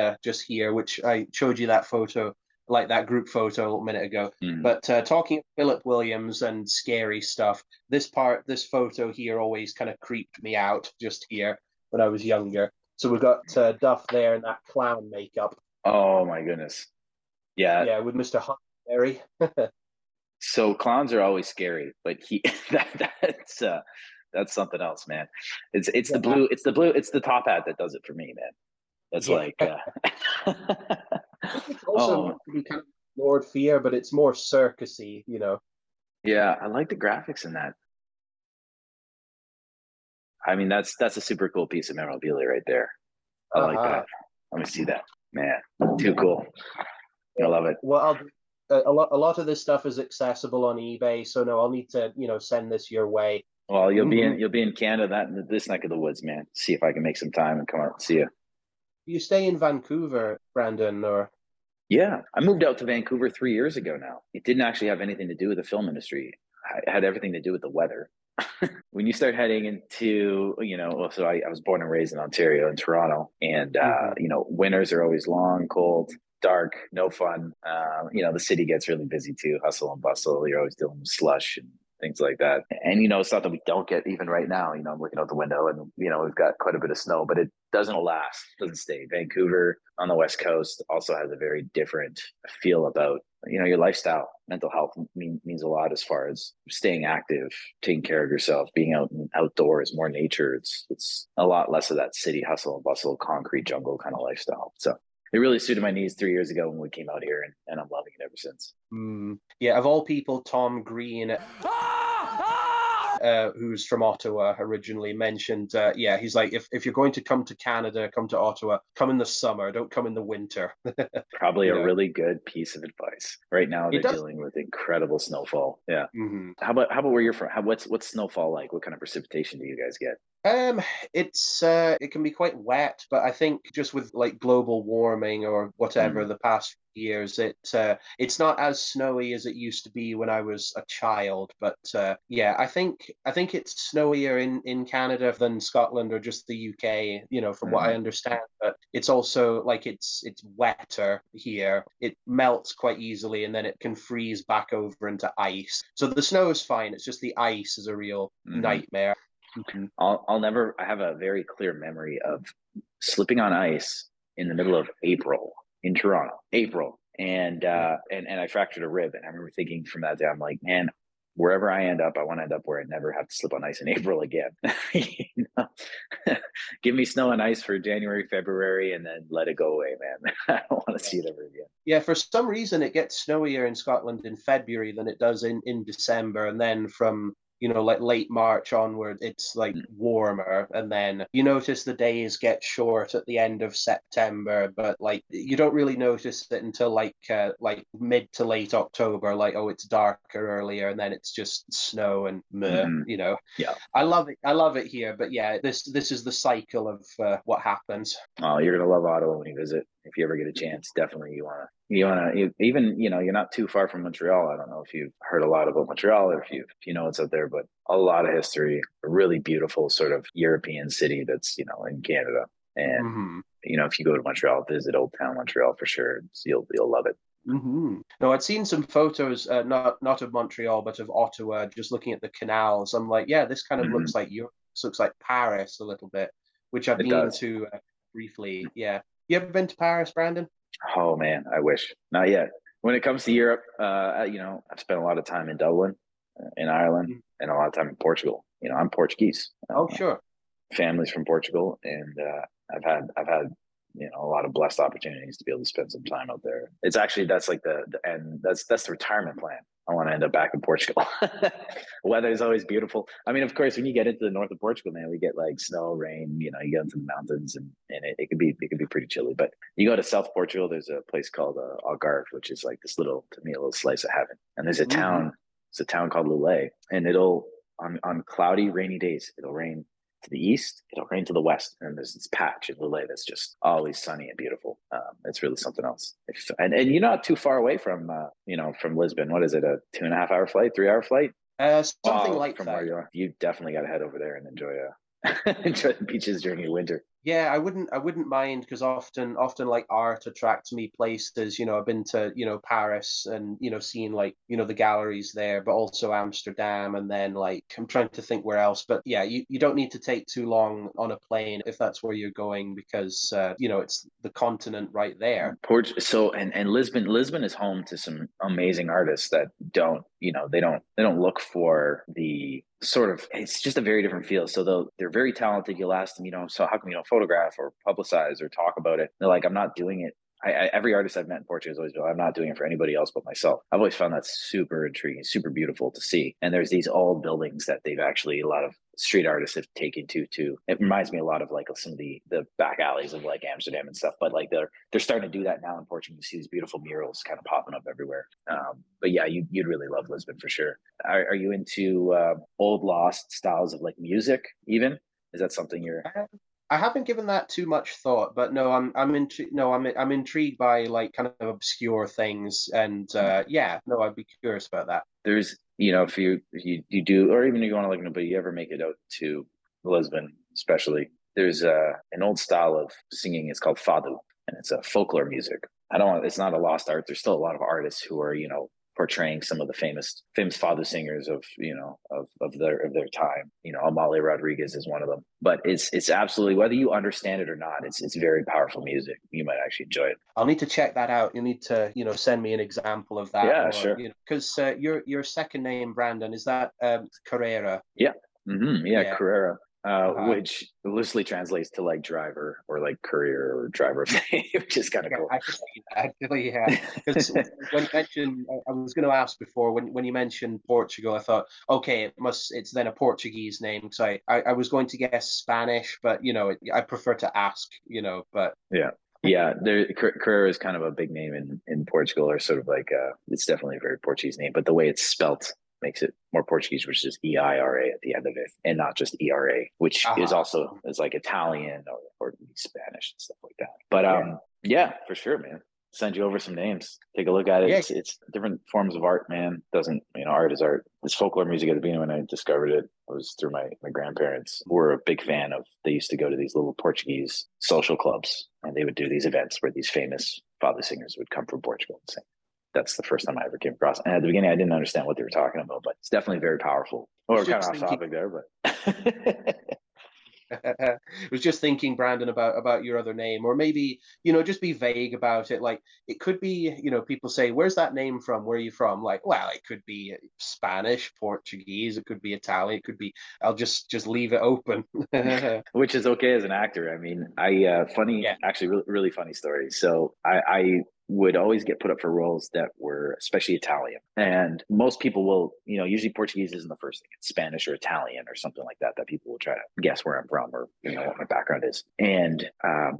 here, which I showed you that photo, like that group photo a little minute ago. Mm. But talking of Philip Williams and scary stuff, this photo here always kind of creeped me out just here when I was younger. So we've got Duff there in that clown makeup. Oh my goodness. Yeah. Yeah, with Mr. Huckleberry. So clowns are always scary, but that's something else, man. It's the top hat that does it for me, man. That's It's also meant to be kind of Lord Fear, but it's more circusy, Yeah, I like the graphics in that. I mean, that's a super cool piece of memorabilia right there. I like that. Let me see that, man. Too cool. I love it. Well, a lot of this stuff is accessible on eBay, so no, I'll need to send this your way. Well, you'll be in Canada, this neck of the woods, man. See if I can make some time and come out and see you. You stay in Vancouver, Brandon, or? Yeah, I moved out to Vancouver 3 years ago now. It didn't actually have anything to do with the film industry. It had everything to do with the weather. When you start heading into, so I was born and raised in Ontario, in Toronto, and, winters are always long, cold, dark, no fun. The city gets really busy too, hustle and bustle. You're always dealing with slush and things like that. And, it's not that we don't get, even right now, I'm looking out the window and, we've got quite a bit of snow, but it doesn't last, doesn't stay. Vancouver on the West Coast also has a very different feel about, your lifestyle. Mental health means a lot as far as staying active, taking care of yourself, being out and outdoors, more nature. It's a lot less of that city hustle and bustle, concrete jungle kind of lifestyle. So it really suited my needs 3 years ago when we came out here, and I'm loving it ever since. Yeah, of all people, Tom Green, who's from Ottawa originally, mentioned, he's like, if you're going to come to Canada, come to Ottawa, come in the summer, don't come in the winter. Probably a really good piece of advice. Right now, they're dealing with incredible snowfall. Yeah. Mm-hmm. How about where you're from? What's snowfall like? What kind of precipitation do you guys get? It can be quite wet, but I think just with like global warming or whatever the past years, it's not as snowy as it used to be when I was a child. But I think it's snowier in Canada than Scotland or just the UK, from what I understand. But it's also like it's wetter here. It melts quite easily, and then it can freeze back over into ice. So the snow is fine. It's just the ice is a real nightmare. I have a very clear memory of slipping on ice in the middle of April in Toronto, and I fractured a rib. And I remember thinking from that day, I'm like, man, wherever I end up, I want to end up where I never have to slip on ice in April again. Give me snow and ice for January, February, and then let it go away, man. I don't want to see it ever again. Yeah, for some reason, it gets snowier in Scotland in February than it does in December. And then from like late March onward, it's like warmer, and then you notice the days get short at the end of September, but like you don't really notice it until like mid to late October, like, oh, it's darker earlier, and then it's just snow and Yeah, I love it here, but yeah, this is the cycle of what happens. Oh, you're gonna love Ottawa when you visit. If you ever get a chance, definitely you wanna even, you're not too far from Montreal. I don't know if you've heard a lot about Montreal or if you know what's out there, but a lot of history, a really beautiful sort of European city that's, in Canada. And, if you go to Montreal, visit Old Town Montreal for sure. You'll love it. No, I'd seen some photos, not of Montreal, but of Ottawa, just looking at the canals. I'm like, yeah, this kind of looks like Europe. This looks like Paris a little bit, which I've been to briefly. Yeah. You ever been to Paris, Brandon? Oh man, I wish. Not yet. When it comes to Europe, I've spent a lot of time in Dublin, in Ireland, and a lot of time in Portugal. I'm Portuguese. Oh, sure. Family's from Portugal, and I've had a lot of blessed opportunities to be able to spend some time out there. It's actually, that's like the end. That's the retirement plan. I want to end up back in Portugal. Weather is always beautiful. I mean, of course, when you get into the north of Portugal, man, we get like snow, rain. You get into the mountains, and it could be pretty chilly. But you go to South Portugal, there's a place called Algarve, which is like this little, to me, a little slice of heaven. And there's a town. It's a town called Lille, and it'll on cloudy, rainy days, it'll rain to the east, it'll rain to the west, and there's this patch in Lille that's just always sunny and beautiful. It's really something else. And you're not too far away from from Lisbon. What is it, a 2.5 hour flight, 3 hour flight? Something like from that. where you are. You definitely got to head over there and enjoy enjoy the beaches during your winter. Yeah, I wouldn't mind, because often like art attracts me places. I've been to Paris and seeing like the galleries there, but also Amsterdam, and then like I'm trying to think where else. But yeah, you don't need to take too long on a plane if that's where you're going, because it's the continent right there. So and Lisbon is home to some amazing artists that don't they don't look for the sort of, it's just a very different feel. So they're very talented. You'll ask them, so how come you don't photograph or publicize or talk about it? They're like, I'm not doing it. Every artist I've met in Portugal has always been, I'm not doing it for anybody else but myself. I've always found that super intriguing, super beautiful to see. And there's these old buildings that they've actually, a lot of street artists have taken to. It reminds me a lot of like some of the back alleys of like Amsterdam and stuff. But like they're starting to do that now in Portugal. You see these beautiful murals kind of popping up everywhere. But yeah, you'd really love Lisbon for sure. Are you into old lost styles of like music even? Is that something you're... I haven't given that too much thought, but no, I'm intrigued by like kind of obscure things, and I'd be curious about that. There's if you do, or even if you want to look, but you ever make it out to Lisbon, especially, there's an old style of singing. It's called fado, and it's a folklore music. It's not a lost art. There's still a lot of artists who are portraying some of the famous fado singers of their time. Amalia Rodriguez is one of them. But it's absolutely, whether you understand it or not, it's very powerful music. You might actually enjoy it. I'll need to check that out. You need to send me an example of that. Yeah, sure. Because your second name, Brandon, is that Carrera? Yeah. Mm-hmm. Yeah, Carrera. Which loosely translates to like driver or like courier or driver of fame, which is kind of cool. I can see that, actually, yeah. Because when you mentioned, I was going to ask before, when you mentioned Portugal, I thought, okay, it's then a Portuguese name. So I was going to guess Spanish, but I prefer to ask, but yeah. Yeah, Carrera is kind of a big name in Portugal, or sort of like it's definitely a very Portuguese name, but the way it's spelt makes it more Portuguese, which is EIRA at the end of it, and not just ERA, which is like Italian or Spanish and stuff like that. But yeah, for sure, man. Send you over some names. Take a look at it. Yeah. It's different forms of art, man. Art is art. This folklore music at the beginning, when I discovered it, was through my grandparents, who were a big fan of. They used to go to these little Portuguese social clubs, and they would do these events where these famous fado singers would come from Portugal and sing. That's the first time I ever came across. And at the beginning, I didn't understand what they were talking about, but it's definitely very powerful. We're kind of off topic there, but I was just thinking, Brandon, about your other name, or maybe just be vague about it. Like it could be, people say, "Where's that name from? Where are you from?" Like, well, it could be Spanish, Portuguese, it could be Italian, it could be. I'll just leave it open, which is okay as an actor. I mean, actually, really, really funny story. So I would always get put up for roles that were especially Italian. And most people will, usually Portuguese isn't the first thing. It's Spanish or Italian or something like that people will try to guess where I'm from or, what my background is. And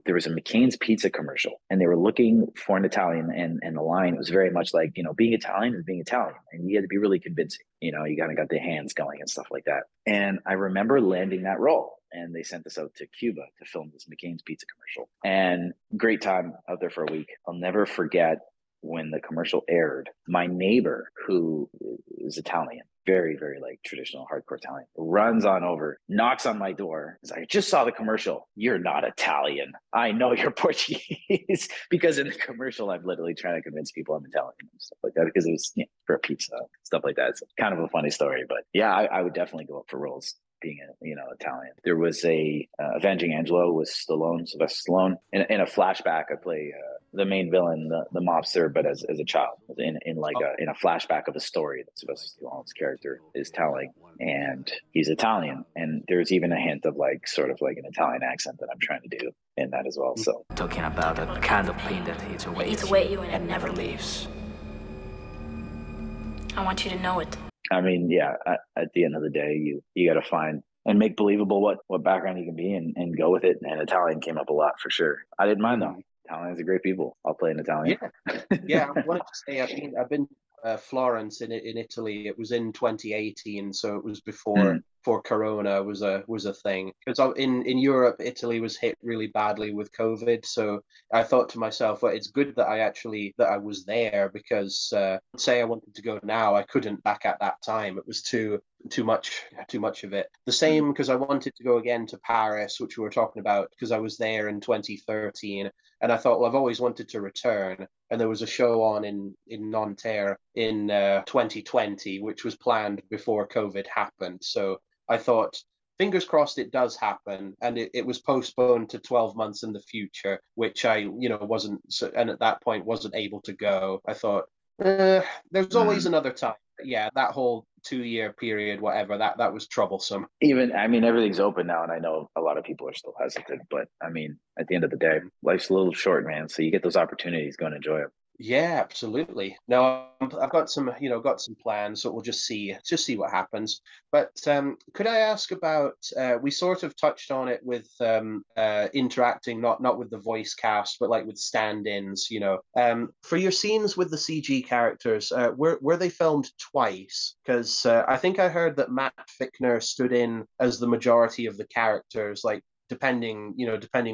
there was a McCain's pizza commercial, and they were looking for an Italian, and the line was very much like, being Italian is being Italian. And you had to be really convincing. You kind of got the hands going and stuff like that. And I remember landing that role. And they sent us out to Cuba to film this McCain's pizza commercial. And great time out there for a week. I'll never forget when the commercial aired. My neighbor, who is Italian, very, very like traditional hardcore Italian, runs on over, knocks on my door. He's like, "I just saw the commercial. You're not Italian. I know you're Portuguese." Because in the commercial, I'm literally trying to convince people I'm Italian and stuff like that, because it was for a pizza, stuff like that. It's kind of a funny story, but yeah, I would definitely go up for roles being Italian. There was a Avenging Angelo with Sylvester Stallone. In a flashback, I play the main villain, the mobster, but as a child, in a flashback of a story that Sylvester Stallone's character is telling, and he's Italian, and there's even a hint of sort of an Italian accent that I'm trying to do in that as well. So talking about a kind of pain that eats away you and never leaves. I want you to know it. I mean, yeah, at the end of the day, you got to find and make believable what background you can be and go with it. And Italian came up a lot for sure. I didn't mind though. Italians are great people. I'll play an Italian. Yeah. I wanted to say I've been Florence in Italy. It was in 2018, so it was before Corona was a thing. Because in Europe, Italy was hit really badly with COVID. So I thought to myself, well, it's good that I was there, because say I wanted to go now, I couldn't back at that time. It was too much of it. The same because I wanted to go again to Paris, which we were talking about, because I was there in 2013. And I thought, well, I've always wanted to return. And there was a show on in Nanterre in 2020, which was planned before COVID happened. So I thought, fingers crossed it does happen. And it was postponed to 12 months in the future, which I, wasn't, and at that point wasn't able to go. I thought, there's always another time. Yeah, that whole 2-year period, whatever, that was troublesome. Everything's open now, and I know a lot of people are still hesitant, but at the end of the day, life's a little short, man. So you get those opportunities, go and enjoy them. Yeah, absolutely. No, I've got some plans, so we'll just see what happens. But could I ask about? We sort of touched on it with interacting, not with the voice cast, but with stand-ins. For your scenes with the CG characters, were they filmed twice? Because I think I heard that Matt Ficner stood in as the majority of the characters, depending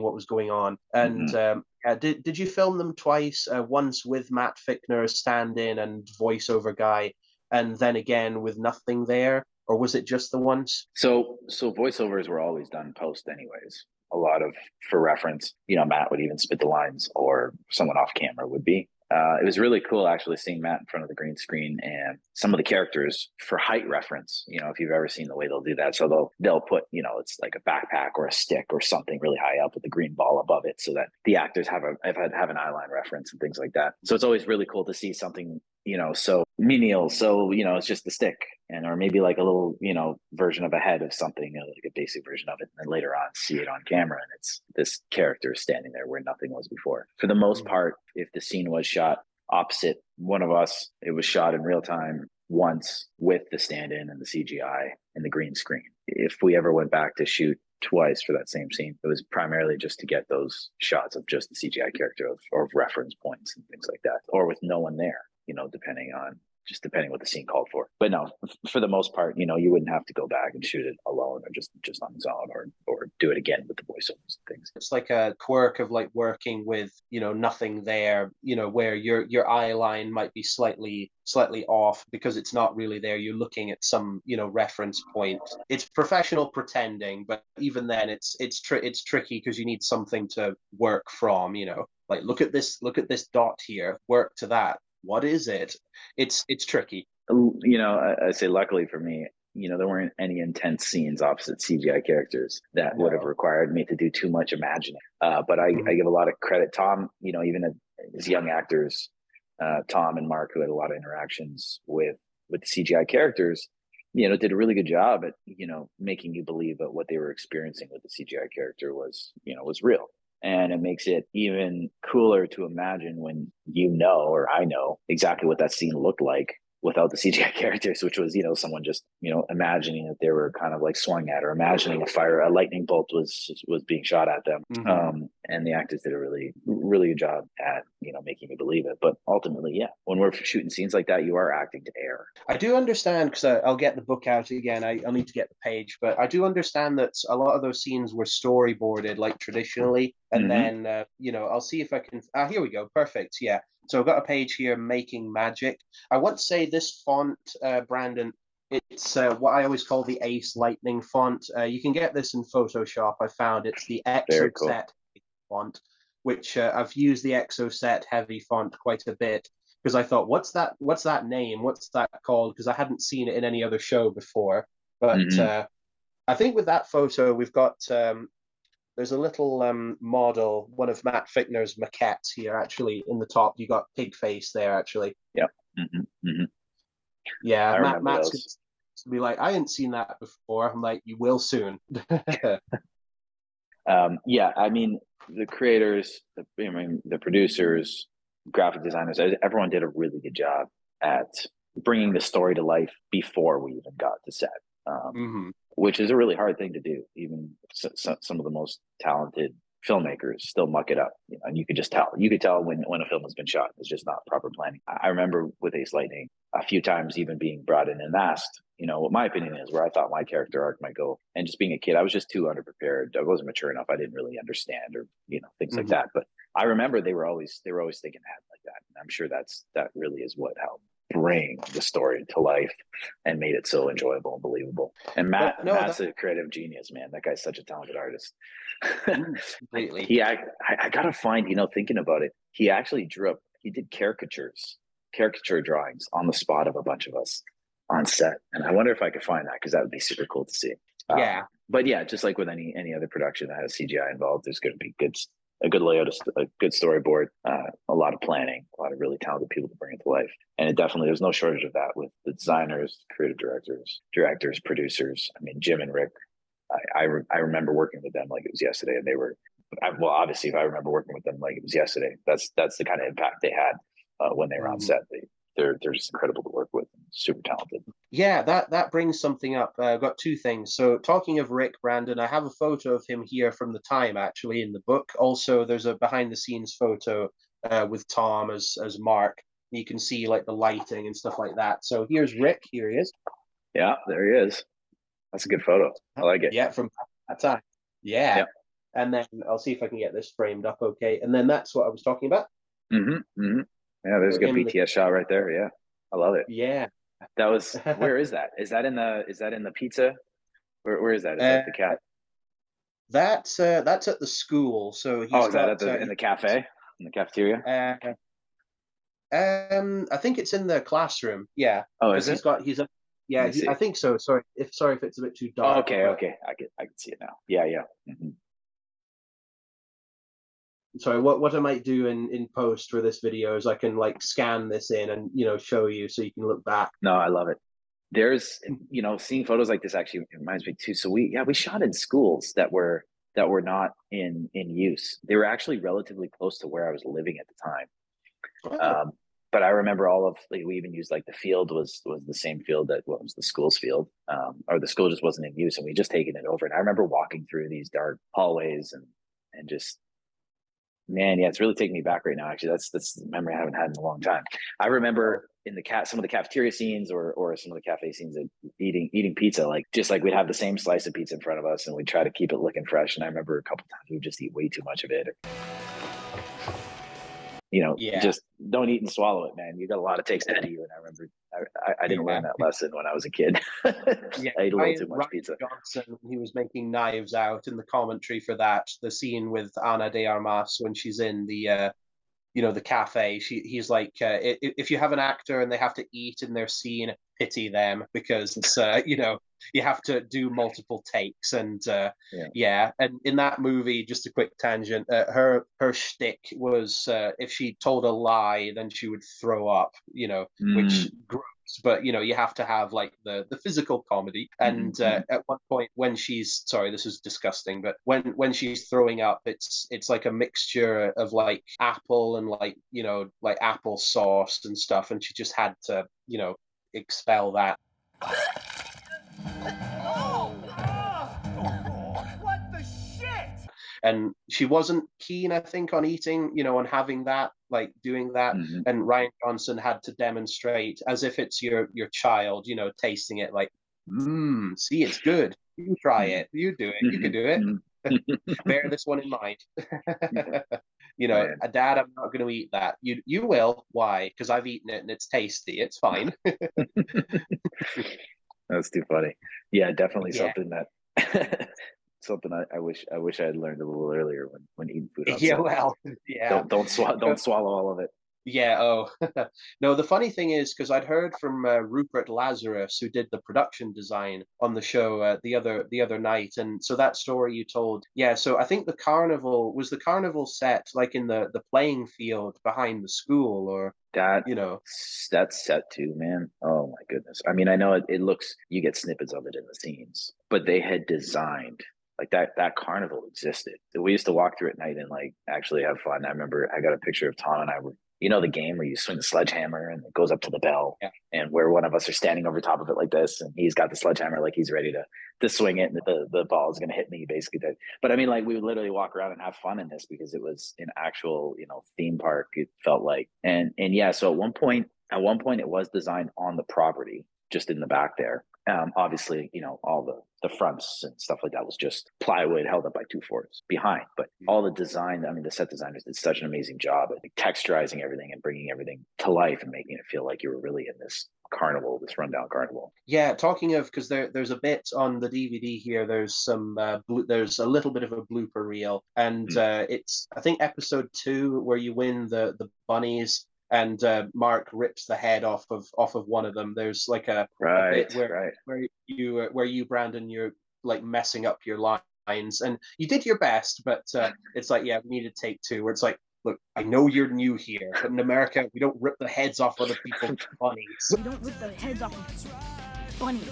what was going on. And did you film them twice? Once with Matt Ficner as stand-in and voiceover guy, and then again with nothing there, or was it just the once? So voiceovers were always done post, anyways. A lot of, for reference, Matt would even spit the lines, or someone off camera would be. It was really cool actually seeing Matt in front of the green screen, and some of the characters for height reference, if you've ever seen the way they'll do that. So they'll put, it's like a backpack or a stick or something really high up with the green ball above it, so that the actors have an eyeline reference and things like that. So it's always really cool to see something, so menial. So, it's just the stick, or maybe a little, version of a head of something, like a basic version of it. And then later on see it on camera, and it's this character standing there where nothing was before. For the most part, if the scene was shot opposite one of us, it was shot in real time once with the stand-in and the CGI and the green screen. If we ever went back to shoot twice for that same scene, it was primarily just to get those shots of just the CGI character or reference points and things like that, or with no one there, depending what the scene called for. But no, for the most part, you wouldn't have to go back and shoot it alone, or just on its own, or do it again with the voiceovers and things. It's like a quirk of working with, nothing there, where your eye line might be slightly off because it's not really there. You're looking at some, reference point. It's professional pretending, but even then it's tricky because you need something to work from, look at this dot here, work to that. What is it? It's tricky. I say luckily for me, there weren't any intense scenes opposite CGI characters that would have required me to do too much imagining. But I give a lot of credit. Tom, even as young actors, Tom and Mark, who had a lot of interactions with the CGI characters, did a really good job at, making you believe that what they were experiencing with the CGI character was real. And it makes it even cooler to imagine when or I know exactly what that scene looked like without the CGI characters, which was, someone just, imagining that they were kind of swung at, or imagining a lightning bolt was being shot at them. And the actors did a really, really good job at, making me believe it. But ultimately, yeah, when we're shooting scenes like that, you are acting to air. I do understand, because I'll get the book out again. I'll need to get the page, but I do understand that a lot of those scenes were storyboarded traditionally. And then, I'll see if I can, here we go. Perfect. Yeah. So I've got a page here, Making Magic. I want to say this font, Brandon, it's what I always call the Ace Lightning font. You can get this in Photoshop. I found it's the Exoset font, which I've used the Exoset heavy font quite a bit, because I thought, what's that name? What's that called? Because I hadn't seen it in any other show before. But I think with that photo, we've got there's a little model, one of Matt Ficner's maquettes here, actually, in the top. You got pig face there, actually. Yep. Mm-hmm. Mm-hmm. Yeah, Matt's gonna be like, I hadn't seen that before. I'm like, you will soon. Yeah, I mean, the creators, the producers, graphic designers, everyone did a really good job at bringing the story to life before we even got to set. Which is a really hard thing to do. Even some of the most talented filmmakers still muck it up, and you could just tell. You could tell when a film has been shot. It's just not proper planning. I remember with Ace Lightning a few times even being brought in and asked, what my opinion is, where I thought my character arc might go. And just being a kid, I was just too underprepared. I wasn't mature enough. I didn't really understand, or things like that. But I remember they were always thinking ahead like that. And I'm sure that really is what helped bring the story to life and made it so enjoyable and believable. And Matt's a creative genius, man. That guy's such a talented artist. Completely. I gotta find, thinking about it, he actually he did caricature drawings on the spot of a bunch of us on set. And I wonder if I could find that, because that would be super cool to see. Yeah. But yeah, just like with any other production that has CGI involved, there's going to be a good layout, a good storyboard, a lot of planning, a lot of really talented people to bring it to life. And there's no shortage of that with the designers, creative directors, producers. I mean, Jim and Rick, I remember working with them like it was yesterday, and they were, well, obviously, if I remember working with them like it was yesterday, that's the kind of impact they had when they were on set. They're just incredible to work with, super talented. Yeah, that brings something up. I've got two things. So talking of Rick, Brandon, I have a photo of him here from the time, actually, in the book. Also, there's a behind-the-scenes photo with Tom as Mark. You can see like the lighting and stuff like that. So here's Rick. Here he is. Yeah, there he is. That's a good photo. I like it. Yeah, from that time. Yeah. Yep. And then I'll see if I can get this framed up okay. And then that's what I was talking about. Mm-hmm. Mm-hmm. Yeah, there's a good BTS shot right there. Yeah, I love it. Yeah, that was. Where is that? Is that in the pizza? Where is that? Is that the cat? That's at the school. So he's is that in the cafe, in the cafeteria? I think it's in the classroom. Yeah. Oh, is it? I think so. Sorry if it's a bit too dark. Oh, okay. I can see it now. Yeah. Mm-hmm. Sorry, what I might do in post for this video is I can like scan this in and show you so you can look back. No, I love it. There's seeing photos like this actually reminds me too. So we shot in schools that were not in use. They were actually relatively close to where I was living at the time. Oh. But I remember we even used like the field was the same field that was the school's field, or the school just wasn't in use, and we just taken it over. And I remember walking through these dark hallways and just. Man, yeah, it's really taking me back right now. Actually, that's a memory I haven't had in a long time. I remember in some of the cafeteria scenes or some of the cafe scenes, eating pizza. Like we'd have the same slice of pizza in front of us, and we'd try to keep it looking fresh. And I remember a couple times we'd just eat way too much of it. Just don't eat and swallow it, man. You got a lot of takes out of you. And I remember I didn't learn that lesson when I was a kid. I ate a little too much pizza. Johnson, he was making Knives Out in the commentary for that, the scene with Ana de Armas when she's in the the cafe. He's like, if you have an actor and they have to eat in their scene, pity them, because you have to do multiple takes. And and in that movie, just a quick tangent, her shtick was if she told a lie, then she would throw up, which gross. But you have to have like the physical comedy. And at one point when she's this is disgusting, but when she's throwing up, it's like a mixture of like apple and like like apple sauce and stuff, and she just had to expel that. What the shit? And she wasn't keen, I think, on eating, on having that, like doing that. Mm-hmm. And Rian Johnson had to demonstrate as if it's your child, tasting it like, see, it's good. You try it. You do it. You can do it. Bear this one in mind. Dad, I'm not going to eat that. You will. Why? Because I've eaten it and it's tasty. It's fine. That's too funny. Yeah, definitely something that something I wish I had learned a little earlier when eating food outside. Yeah, well, yeah. Don't swallow all of it. Yeah, oh. No, the funny thing is, because I'd heard from Rupert Lazarus, who did the production design on the show the other night, and so that story you told, yeah. So I think the carnival set like in the playing field behind the school, or That you know. that's set too, man. Oh my goodness. I mean, I know it looks, you get snippets of it in the scenes, but they had designed like that carnival existed. We used to walk through at night and like actually have fun. I remember I got a picture of Tom and I were, you know, the game where you swing the sledgehammer and it goes up to the bell, Yeah. and where one of us are standing over top of it like this, and he's got the sledgehammer like he's ready to swing it, and the ball is going to hit me basically. But I mean, like we would literally walk around and have fun in this because it was an actual, you know, theme park. It felt like, and yeah. So at one point it was designed on the property, just in the back there. Obviously, you know, all the fronts and stuff like that was just plywood held up by two forts behind. But all the design, I mean, the set designers did such an amazing job at texturizing everything and bringing everything to life and making it feel like you were really in this carnival, this rundown carnival. Yeah, talking of, because there's a bit on the DVD here. There's some there's a little bit of a blooper reel, and it's I think episode 2 where you win the bunnies, and Mark rips the head off of one of them. There's like a bit where you Brandon, you're like messing up your lines, and you did your best, but it's like, yeah, we need to take 2 where it's like, look, I know you're new here, but in America we don't rip the heads off other people's bunnies. We don't rip the heads off of bunnies.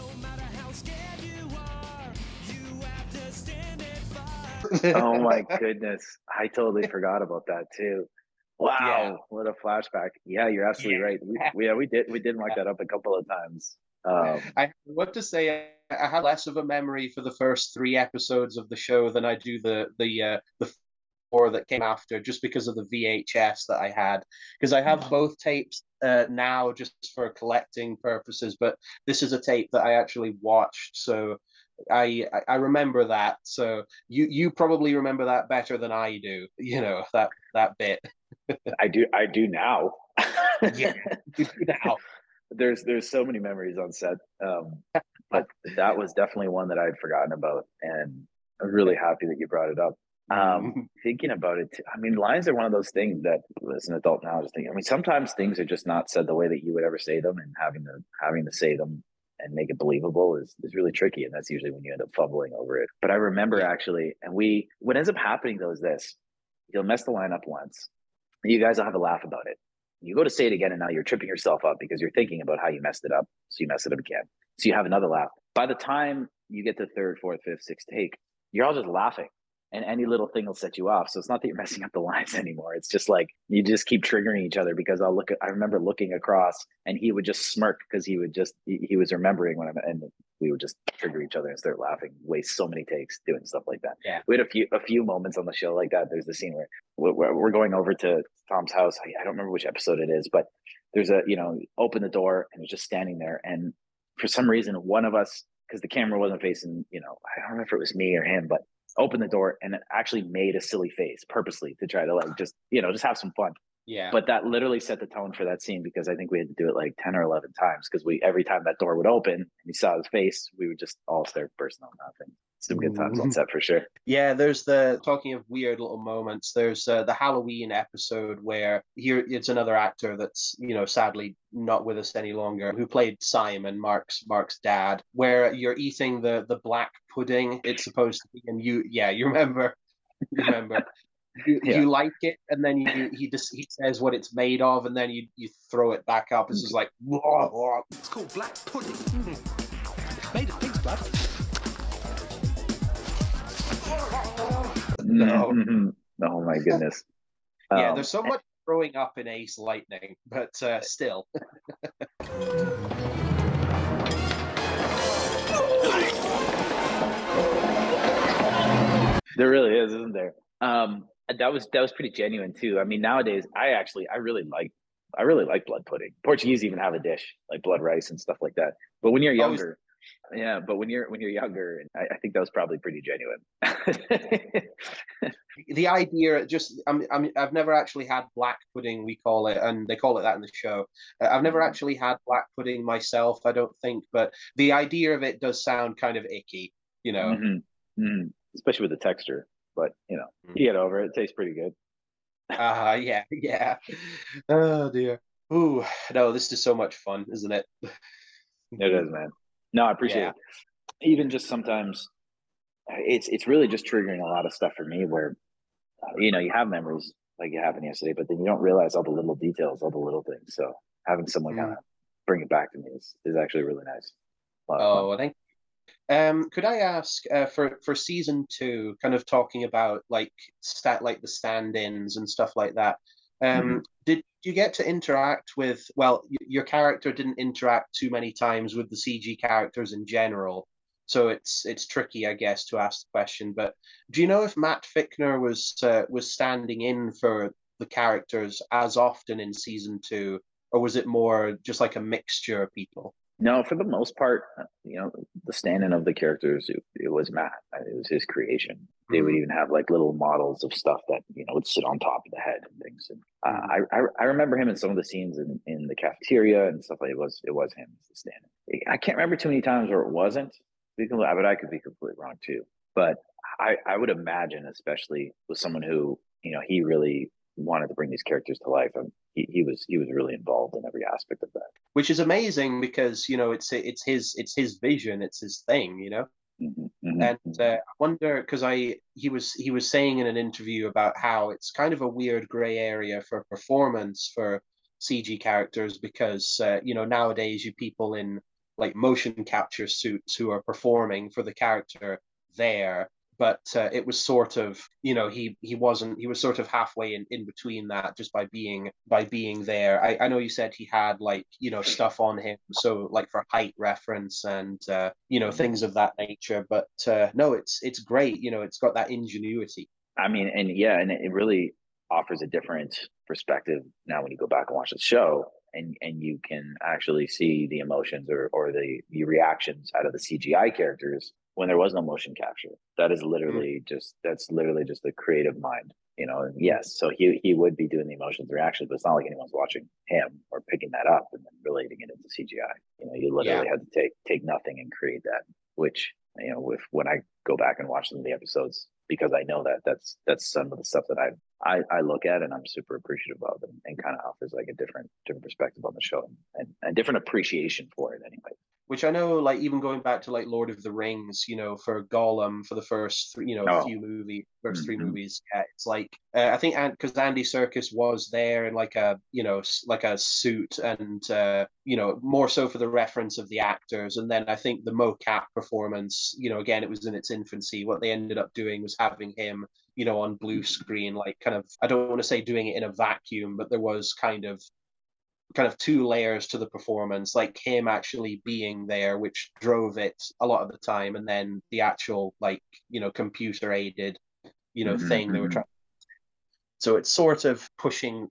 Oh my goodness, I totally forgot about that too. Wow, yeah. What a flashback. Yeah, you're absolutely right. We did mark that up a couple of times. I what to say, I had less of a memory for the first 3 episodes of the show than I do the 4 that came after, just because of the VHS that I had, because I have both tapes now just for collecting purposes, but this is a tape that I actually watched, so I remember that. So you probably remember that better than I do, you know, that bit. I do now. Yeah, you do now. There's so many memories on set, but that was definitely one that I had forgotten about, and I'm really happy that you brought it up. Thinking about it, I mean, lines are one of those things that, as an adult now, just think. I mean, sometimes things are just not said the way that you would ever say them, and having to say them and make it believable is really tricky, and that's usually when you end up fumbling over it. But I remember actually, and what ends up happening though is this: you'll mess the line up once, and you guys will have a laugh about it. You go to say it again, and now you're tripping yourself up because you're thinking about how you messed it up, so you mess it up again. So you have another laugh. By the time you get to 3rd, 4th, 5th, 6th take, you're all just laughing, and any little thing will set you off. So it's not that you're messing up the lines anymore. It's just like you just keep triggering each other, because I remember looking across, and he would just smirk because he was remembering and we would just trigger each other and start laughing, waste so many takes doing stuff like that. Yeah. We had a few moments on the show like that. There's the scene where we're going over to Tom's house. I don't remember which episode it is, but there's open the door, and he's just standing there. And for some reason, one of us, because the camera wasn't facing, I don't remember if it was me or him, but opened the door and it actually made a silly face purposely to try to like just have some fun. Yeah. But that literally set the tone for that scene, because I think we had to do it like 10 or 11 times, because every time that door would open and you saw his face, we would just all start bursting on laughing. Some good times on set for sure. Yeah, there's talking of weird little moments, there's the Halloween episode where it's another actor that's, sadly not with us any longer, who played Simon, Mark's dad, where you're eating the black pudding it's supposed to be, and you remember. You like it, and then he says what it's made of, and then you throw it back up. It's just like, whoa, whoa. It's called black pudding. Made of pig's blood. No. Oh my goodness. Yeah, there's so much growing up in Ace Lightning, but still. There really is, isn't there? That was pretty genuine too. I mean, nowadays I really like blood pudding. Portuguese even have a dish like blood rice and stuff like that. But when you're younger, when you're younger, I think that was probably pretty genuine. The idea, I've never actually had black pudding, we call it, and they call it that in the show. I've never actually had black pudding myself, I don't think, but the idea of it does sound kind of icky, Especially with the texture. But you get over it. It tastes pretty good. Yeah, yeah. Oh dear. Ooh, no, this is so much fun, isn't it? It is, man. No, I appreciate Yeah. it. Even just sometimes, it's really just triggering a lot of stuff for me where you have memories like it happened yesterday, but then you don't realize all the little details, all the little things. So having someone kind Mm. of bring it back to me is actually really nice. A lot of fun. Oh, I think. Could I ask for season two, kind of talking about like the stand-ins and stuff like that? Mhm. Did you get to interact with? Well, your character didn't interact too many times with the CG characters in general, so it's tricky, I guess, to ask the question. But do you know if Matt Ficner was standing in for the characters as often in season two, or was it more just like a mixture of people? No, for the most part, the stand-in of the characters, it was Matt. It was his creation. They would Mm, even have like little models of stuff that would sit on top of the head and things. And mm. I remember him in some of the scenes in the cafeteria and stuff like it was him as the stand-in. I can't remember too many times where it wasn't, but I could be completely wrong too. But I would imagine, especially with someone who he really wanted to bring these characters to life. He was really involved in every aspect of that. Which is amazing because it's his vision, it's his thing, Mm-hmm, mm-hmm, and I wonder because he was saying in an interview about how it's kind of a weird gray area for performance for CG characters because nowadays you people in like motion capture suits who are performing for the character there, but it was sort of he was sort of halfway in between that just by being there. I know you said he had like stuff on him, so like for height reference and things of that nature, but no, it's great. It's got that ingenuity. I mean, and yeah, and it really offers a different perspective now when you go back and watch the show, and you can actually see the emotions or the reactions out of the CGI characters when there was no motion capture. Mm. That's literally just a creative mind. And yes, so he would be doing the emotions reactions, but it's not like anyone's watching him or picking that up and then relating it into CGI. You Yeah. literally had to take nothing and create that, which with when I go back and watch some of the episodes, because I know that's some of the stuff that I look at and I'm super appreciative of, and kind of offers like a different perspective on the show, and a different appreciation for it anyway. Which I know, like even going back to like Lord of the Rings, for Gollum for the first Oh, few movies, first three mm-hmm. movies, yeah, it's like I think because Andy Serkis was there in like a like a suit and more so for the reference of the actors, and then I think the mocap performance, again it was in its infancy. What they ended up doing was having him on blue screen, like kind of I don't want to say doing it in a vacuum, but there was kind of two layers to the performance, like him actually being there, which drove it a lot of the time, and then the actual like computer aided Mm-hmm, thing they were mm-hmm, trying. So it's sort of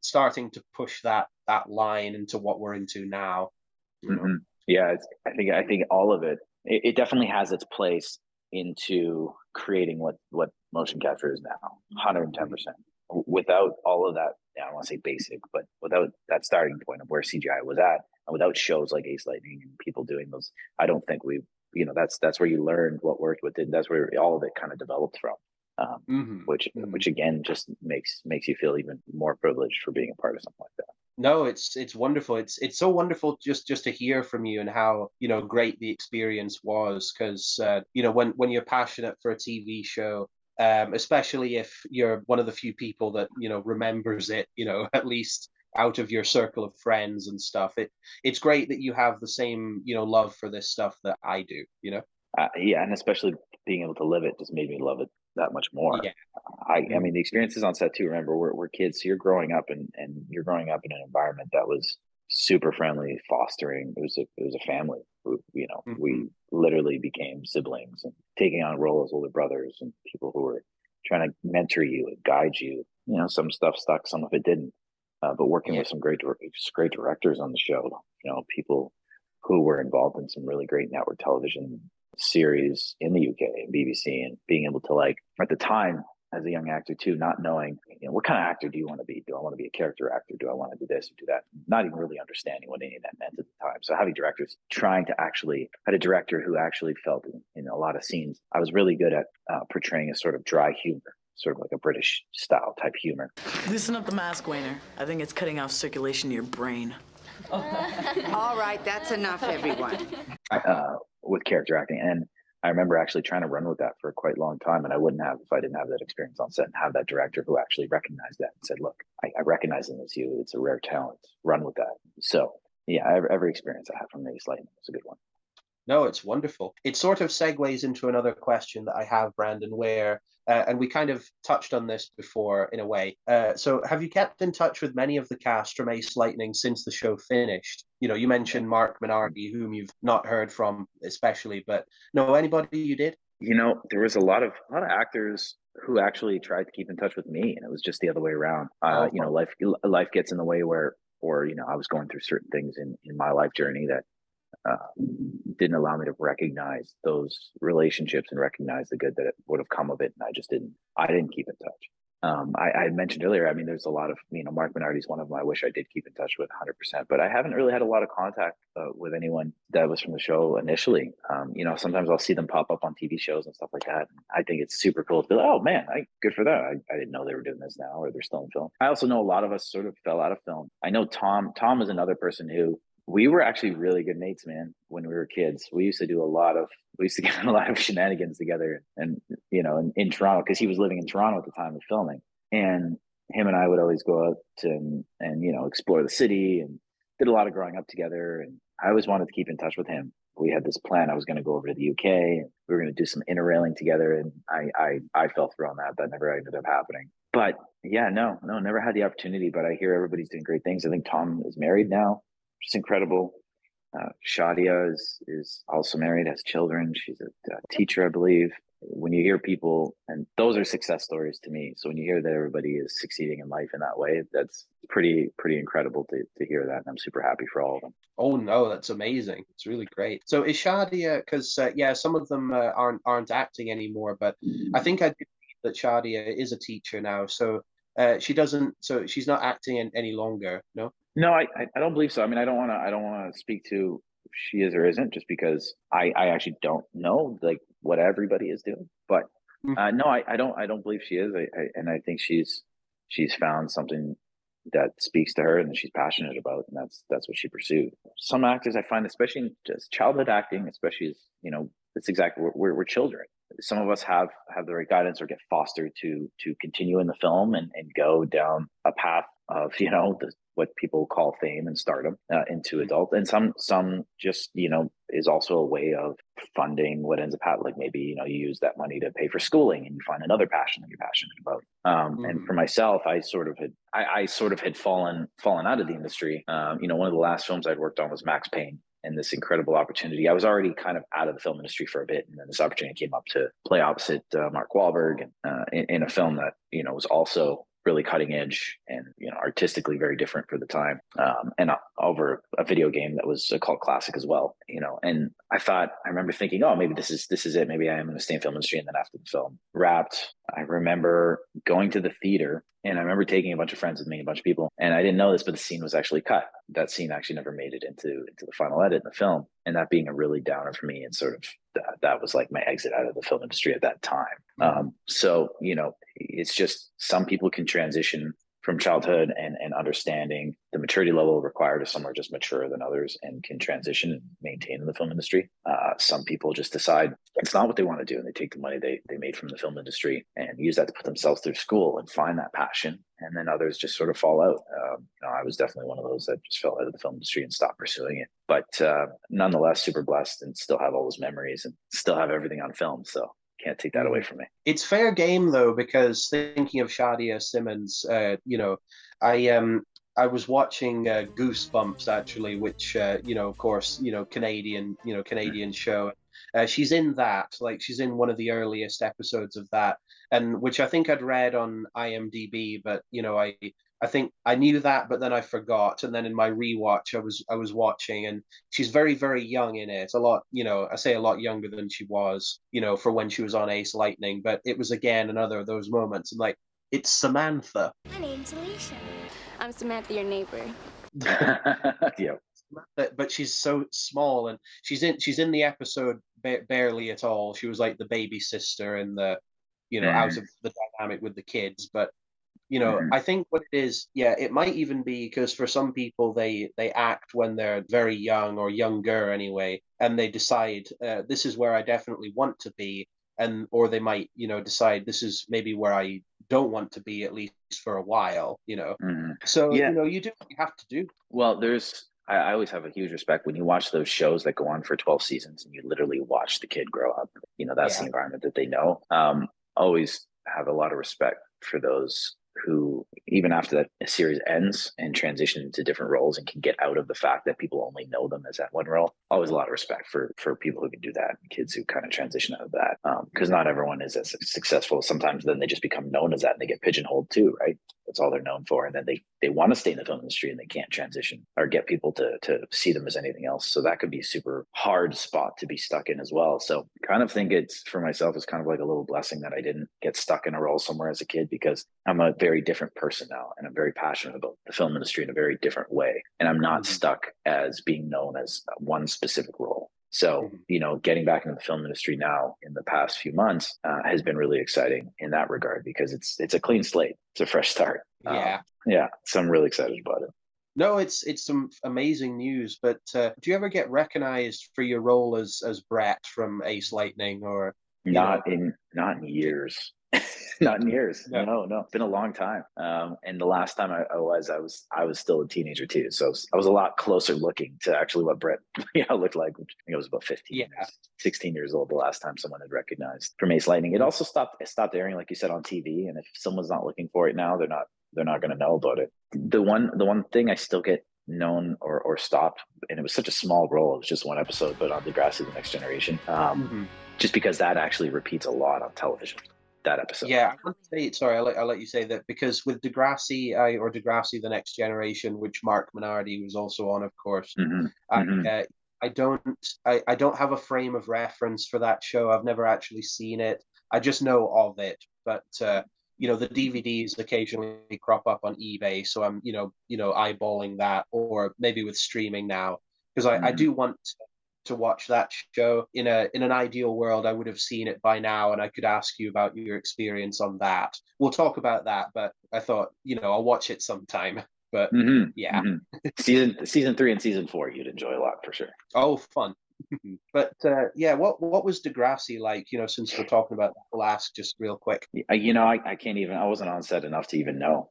starting to push that line into what we're into now. You know. mm-hmm. Yeah, I think all of it definitely has its place into creating what motion capture is now, 110%. Without all of that, I don't want to say basic, but without that starting point of where CGI was at, and without shows like Ace Lightning and people doing those, I don't think that's where you learned what worked, what didn't. That's where all of it kind of developed from. Um, Mm-hmm. Mm-hmm. which again just makes you feel even more privileged for being a part of something like that. No, it's wonderful. It's so wonderful just to hear from you and how great the experience was because when you're passionate for a TV show, especially if you're one of the few people that remembers it, at least out of your circle of friends and stuff. It's great that you have the same love for this stuff that I do. Yeah, and especially being able to live it just made me love it that much more. Yeah. I mean, the experiences on set too. Remember, we're kids, so you're growing up, and you're growing up in an environment that was super friendly, fostering. It was a family. Mm-hmm. We literally became siblings and taking on roles as older brothers and people who were trying to mentor you and guide you. Some stuff stuck, some of it didn't. But working Yeah. with some great directors on the show, people who were involved in some really great network television series in the UK and BBC, and being able to, like, at the time as a young actor too, not knowing what kind of actor do you want to be? Do I want to be a character actor? Do I want to do this or do that? Not even really understanding what any of that meant at the time. So having directors trying to actually had a director who actually felt in a lot of scenes I was really good at portraying a sort of dry humor sort of like a British style type humor. Loosen up the mask, Wayner. I think it's cutting off circulation to your brain. All right, that's enough, everyone. With character acting. And I remember actually trying to run with that for a quite long time, and I wouldn't have if I didn't have that experience on set and have that director who actually recognized that and said, look, I recognize it as you. It's a rare talent. Run with that. So, yeah, every experience I had from Ace Lightning was a good one. No, it's wonderful. It sort of segues into another question that I have, Brandon, where, and we kind of touched on this before in a way. So have you kept in touch with many of the cast from Ace Lightning since the show finished? You know, you mentioned Mark Minardi, whom you've not heard from especially, but no, anybody you did? You know, there was a lot of actors who actually tried to keep in touch with me, and it was just the other way around. You know, life gets in the way or you know, I was going through certain things in my life journey that didn't allow me to recognize those relationships and recognize the good that would have come of it. And I didn't keep in touch. I mentioned earlier, I mean, there's a lot of, you know, Mark Minardi's one of them I wish I did keep in touch with 100%, but I haven't really had a lot of contact with anyone that was from the show initially. You know, sometimes I'll see them pop up on TV shows and stuff like that. I think it's super cool to be like, oh man, good for them. I didn't know they were doing this now, or they're still in film. I also know a lot of us sort of fell out of film. I know Tom is another person who, we were actually really good mates, man, when we were kids. We used to get a lot of shenanigans together, and you know, in Toronto, because he was living in Toronto at the time of filming, and him and I would always go out and you know, explore the city, and did a lot of growing up together. And I always wanted to keep in touch with him. We had this plan. I was going to go over to the UK, and we were going to do some interrailing together, and I fell through on that. That never ended up happening. But yeah, no, never had the opportunity. But I hear everybody's doing great things. I think Tom is married now. Just incredible. Shadia is also married, has children. She's a teacher, I believe. When you hear people, and those are success stories to me. So when you hear that everybody is succeeding in life in that way, that's pretty incredible to hear that. And I'm super happy for all of them. Oh no, that's amazing. It's really great. So is Shadia, because yeah, some of them aren't acting anymore, but I think I did read that Shadia is a teacher now. So she's not acting any longer, no? No, I don't believe so. I mean, I don't want to speak to if she is or isn't, just because I actually don't know like what everybody is doing. But no, I don't believe she is. And I think she's found something that speaks to her and that she's passionate about, and that's what she pursued. Some actors I find, especially in just childhood acting, especially as, you know, it's exactly we're children. Some of us have the right guidance or get fostered to continue in the film and go down a path of, you know, what people call fame and stardom into adult. And some just, you know, is also a way of funding what ends up happening. Like maybe, you know, you use that money to pay for schooling and you find another passion that you're passionate about. And for myself, I sort of had fallen out of the industry. You know, one of the last films I'd worked on was Max Payne. And this incredible opportunity. I was already kind of out of the film industry for a bit, and then this opportunity came up to play opposite Mark Wahlberg, and in a film that, you know, was also really cutting edge and, you know, artistically very different for the time, and over a video game that was a cult classic as well, you know. And I remember thinking, oh, maybe this is it. Maybe I am going to stay in film industry. And then after the film wrapped, I remember going to the theater, and I remember taking a bunch of friends with me, a bunch of people, and I didn't know this, but the scene was actually cut. That scene actually never made it into the final edit in the film, and that being a really downer for me, and sort of that was like my exit out of the film industry at that time. So, you know, it's just some people can transition from childhood and understanding the maturity level required of some are just maturer than others and can transition and maintain in the film industry. Some people just decide it's not what they want to do, and they take the money they made from the film industry and use that to put themselves through school and find that passion. And then others just sort of fall out. You know, I was definitely one of those that just fell out of the film industry and stopped pursuing it. But nonetheless, super blessed and still have all those memories and still have everything on film. So can't take that away from me. It's fair game though, because thinking of Shadia Simmons, you know, I was watching Goosebumps actually, which you know, of course, you know, Canadian show. She's in that, like she's in one of the earliest episodes of that, and which I think I'd read on IMDb, but you know, I think I knew that, but then I forgot. And then in my rewatch, I was watching, and she's very, very young in it. A lot, you know, I say a lot younger than she was, you know, for when she was on Ace Lightning. But it was again another of those moments, and like, it's Samantha. My name's Alicia. I'm Samantha, your neighbor. Yeah. But she's so small, and she's in the episode barely at all. She was like the baby sister in the, out of the dynamic with the kids. But I think what it is, it might even be because for some people they act when they're very young or younger anyway, and they decide this is where I definitely want to be, or they might decide this is maybe where I don't want to be, at least for a while. So you do what you have to do. Well, I always have a huge respect when you watch those shows that go on for 12 seasons and you literally watch the kid grow up. That's the environment that they know. Always have a lot of respect for those who, even after that series ends and transition into different roles and can get out of the fact that people only know them as that one role. Always a lot of respect for people who can do that, kids who kind of transition out of that, because not everyone is as successful. Sometimes then they just become known as that and they get pigeonholed too, right? That's all they're known for, and then they want to stay in the film industry and they can't transition or get people to see them as anything else. So that could be a super hard spot to be stuck in as well. So kind of think it's, for myself, it's kind of like a little blessing that I didn't get stuck in a role somewhere as a kid, because I'm a very different person now and I'm very passionate about the film industry in a very different way, and I'm not stuck as being known as one specific role. So, getting back into the film industry now in the past few months has been really exciting in that regard, because it's a clean slate. It's a fresh start. So I'm really excited about it. No, it's some amazing news. But do you ever get recognized for your role as Brett from Ace Lightning, or not in years? Not in years. No. It's been a long time. And the last time I was still a teenager too. So I was a lot closer looking to actually what Brett looked like. I think I was about 15, 16 years old the last time someone had recognized from Ace Lightning. It also stopped airing, like you said, on TV. And if someone's not looking for it now, they're not going to know about it. The one thing I still get known or stopped, and it was such a small role, it was just one episode, but on Degrassi: The Next Generation, just because that actually repeats a lot on television. That episode. Yeah, I want to say, sorry, I'll let you say that, because with Degrassi, Degrassi: The Next Generation, which Mark Minardi was also on, of course, I don't have a frame of reference for that show. I've never actually seen it. I just know of it, but the DVDs occasionally crop up on eBay, so I'm eyeballing that, or maybe with streaming now, because I do want to watch that show. In an ideal world, I would have seen it by now, and I could ask you about your experience on that. We'll talk about that, but I thought, I'll watch it sometime. But season 3 and season 4, you'd enjoy a lot for sure. Oh, fun. But what was Degrassi like? Since we're talking about that, we'll ask just real quick. I can't even. I wasn't on set enough to even know.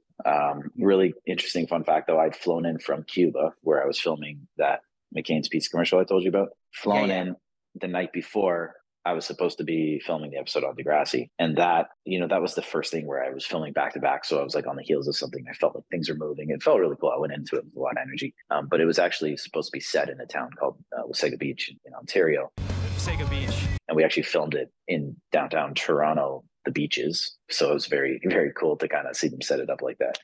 Really interesting fun fact though. I'd flown in from Cuba, where I was filming that McCain's pizza commercial I told you about. Flown in the night before I was supposed to be filming the episode on Degrassi, and that was the first thing where I was filming back to back. So I was like on the heels of something. I felt like things were moving. It felt really cool. I went into it with a lot of energy. But it was actually supposed to be set in a town called Wasaga Beach in Ontario. Wasaga Beach. And we actually filmed it in downtown Toronto, the beaches. So it was very, very cool to kind of see them set it up like that.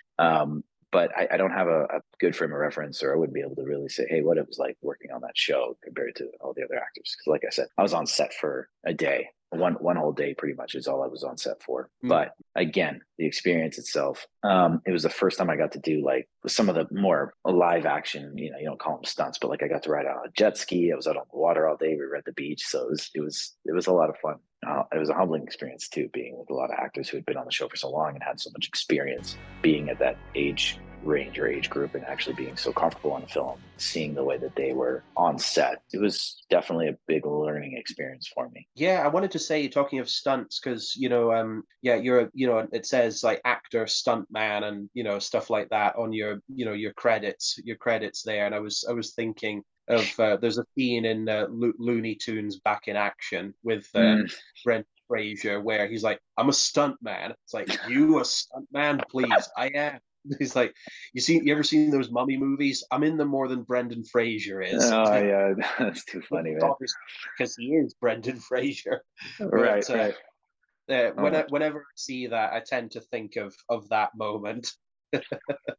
But I don't have a good frame of reference, or I wouldn't be able to really say, hey, what it was like working on that show compared to all the other actors. Because like I said, I was on set for a day. One whole day pretty much is all I was on set for. But again, the experience itself, it was the first time I got to do like some of the more live action, you don't call them stunts, but like I got to ride on a jet ski. I was out on the water all day. We were at the beach. So it was a lot of fun. It was a humbling experience too, being with a lot of actors who had been on the show for so long and had so much experience, being at that age range or age group and actually being so comfortable on film, seeing the way that they were on set. It was definitely a big learning experience for me. Yeah, I wanted to say, talking of stunts, because you're it says like actor, stuntman, and stuff like that on your your credits there, and I was thinking of there's a scene in Looney Tunes Back in Action with Brendan Fraser where he's like, I'm a stuntman. It's like, you a stuntman, please? I am. He's like, you ever seen those mummy movies? I'm in them more than Brendan Fraser is. Oh yeah, that's too funny, man. Because he is Brendan Fraser. Right, but, whenever I see that, I tend to think of that moment.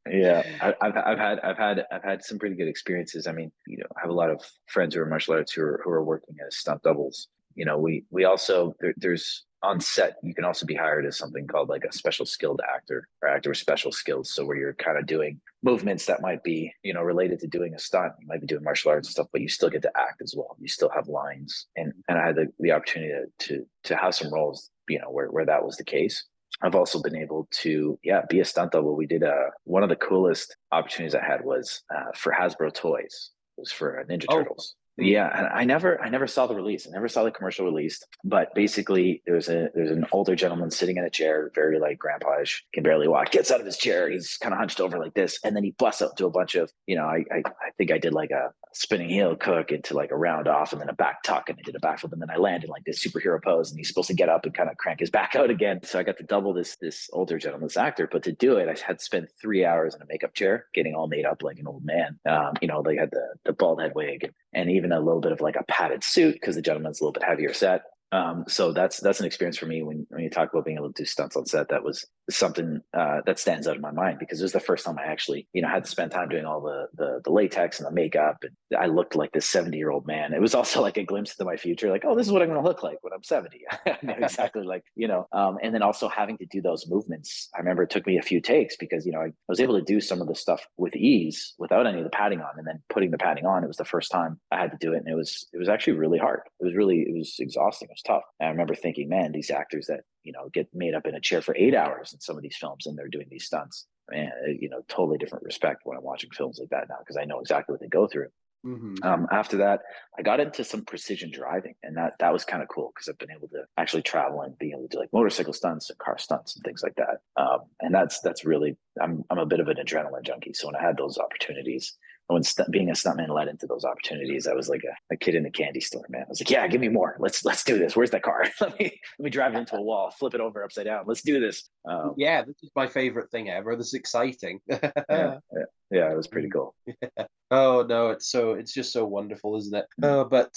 Yeah, I've had some pretty good experiences. I mean, I have a lot of friends who are martial arts who are working as stunt doubles. We also there's on set, you can also be hired as something called like a special skilled actor, or actor with special skills. So where you're kind of doing movements that might be, related to doing a stunt. You might be doing martial arts and stuff, but you still get to act as well. You still have lines. And I had the opportunity to have some roles where that was the case. I've also been able to, be a stunt double. We did one of the coolest opportunities I had was for Hasbro Toys. It was for Ninja Turtles. Yeah, and I never saw the release. I never saw the commercial released. But basically, there's an older gentleman sitting in a chair, very like grandpa-ish, can barely walk. Gets out of his chair. He's kind of hunched over like this, and then he busts up to a bunch of, I think I did like a spinning heel cook into like a round off, and then a back tuck, and I did a backflip, and then I landed like this superhero pose, and he's supposed to get up and kind of crank his back out again. So I got to double this older gentleman, this actor. But to do it, I had to spend 3 hours in a makeup chair, getting all made up like an old man. They had the bald head wig and even a little bit of like a padded suit because the gentleman's a little bit heavier set. So that's an experience for me when you talk about being able to do stunts on set. That was something that stands out in my mind because it was the first time I actually, had to spend time doing all the latex and the makeup, and I looked like this 70-year-old man. It was also like a glimpse into my future, like, oh, this is what I'm going to look like when I'm 70. I knew exactly and then also having to do those movements. I remember it took me a few takes because, I was able to do some of the stuff with ease without any of the padding on, and then putting the padding on. It was the first time I had to do it. And it was actually really hard. It was exhausting. It was tough. And I remember thinking, man, these actors that, get made up in a chair for 8 hours in some of these films and they're doing these stunts, man, totally different respect when I'm watching films like that now because I know exactly what they go through. Mm-hmm. After that, I got into some precision driving, and that was kind of cool because I've been able to actually travel and being able to do like motorcycle stunts and car stunts and things like that. And that's really, I'm a bit of an adrenaline junkie. So when I had those opportunities, when being a stuntman led into those opportunities, I was like a kid in a candy store, man. I was like, yeah, give me more. Let's do this. Where's that car? let me drive it into a wall, flip it over upside down. Let's do this. Yeah, this is my favorite thing ever. This is exciting. Yeah, it was pretty cool. Yeah. Oh no, it's just so wonderful, isn't it? Oh, but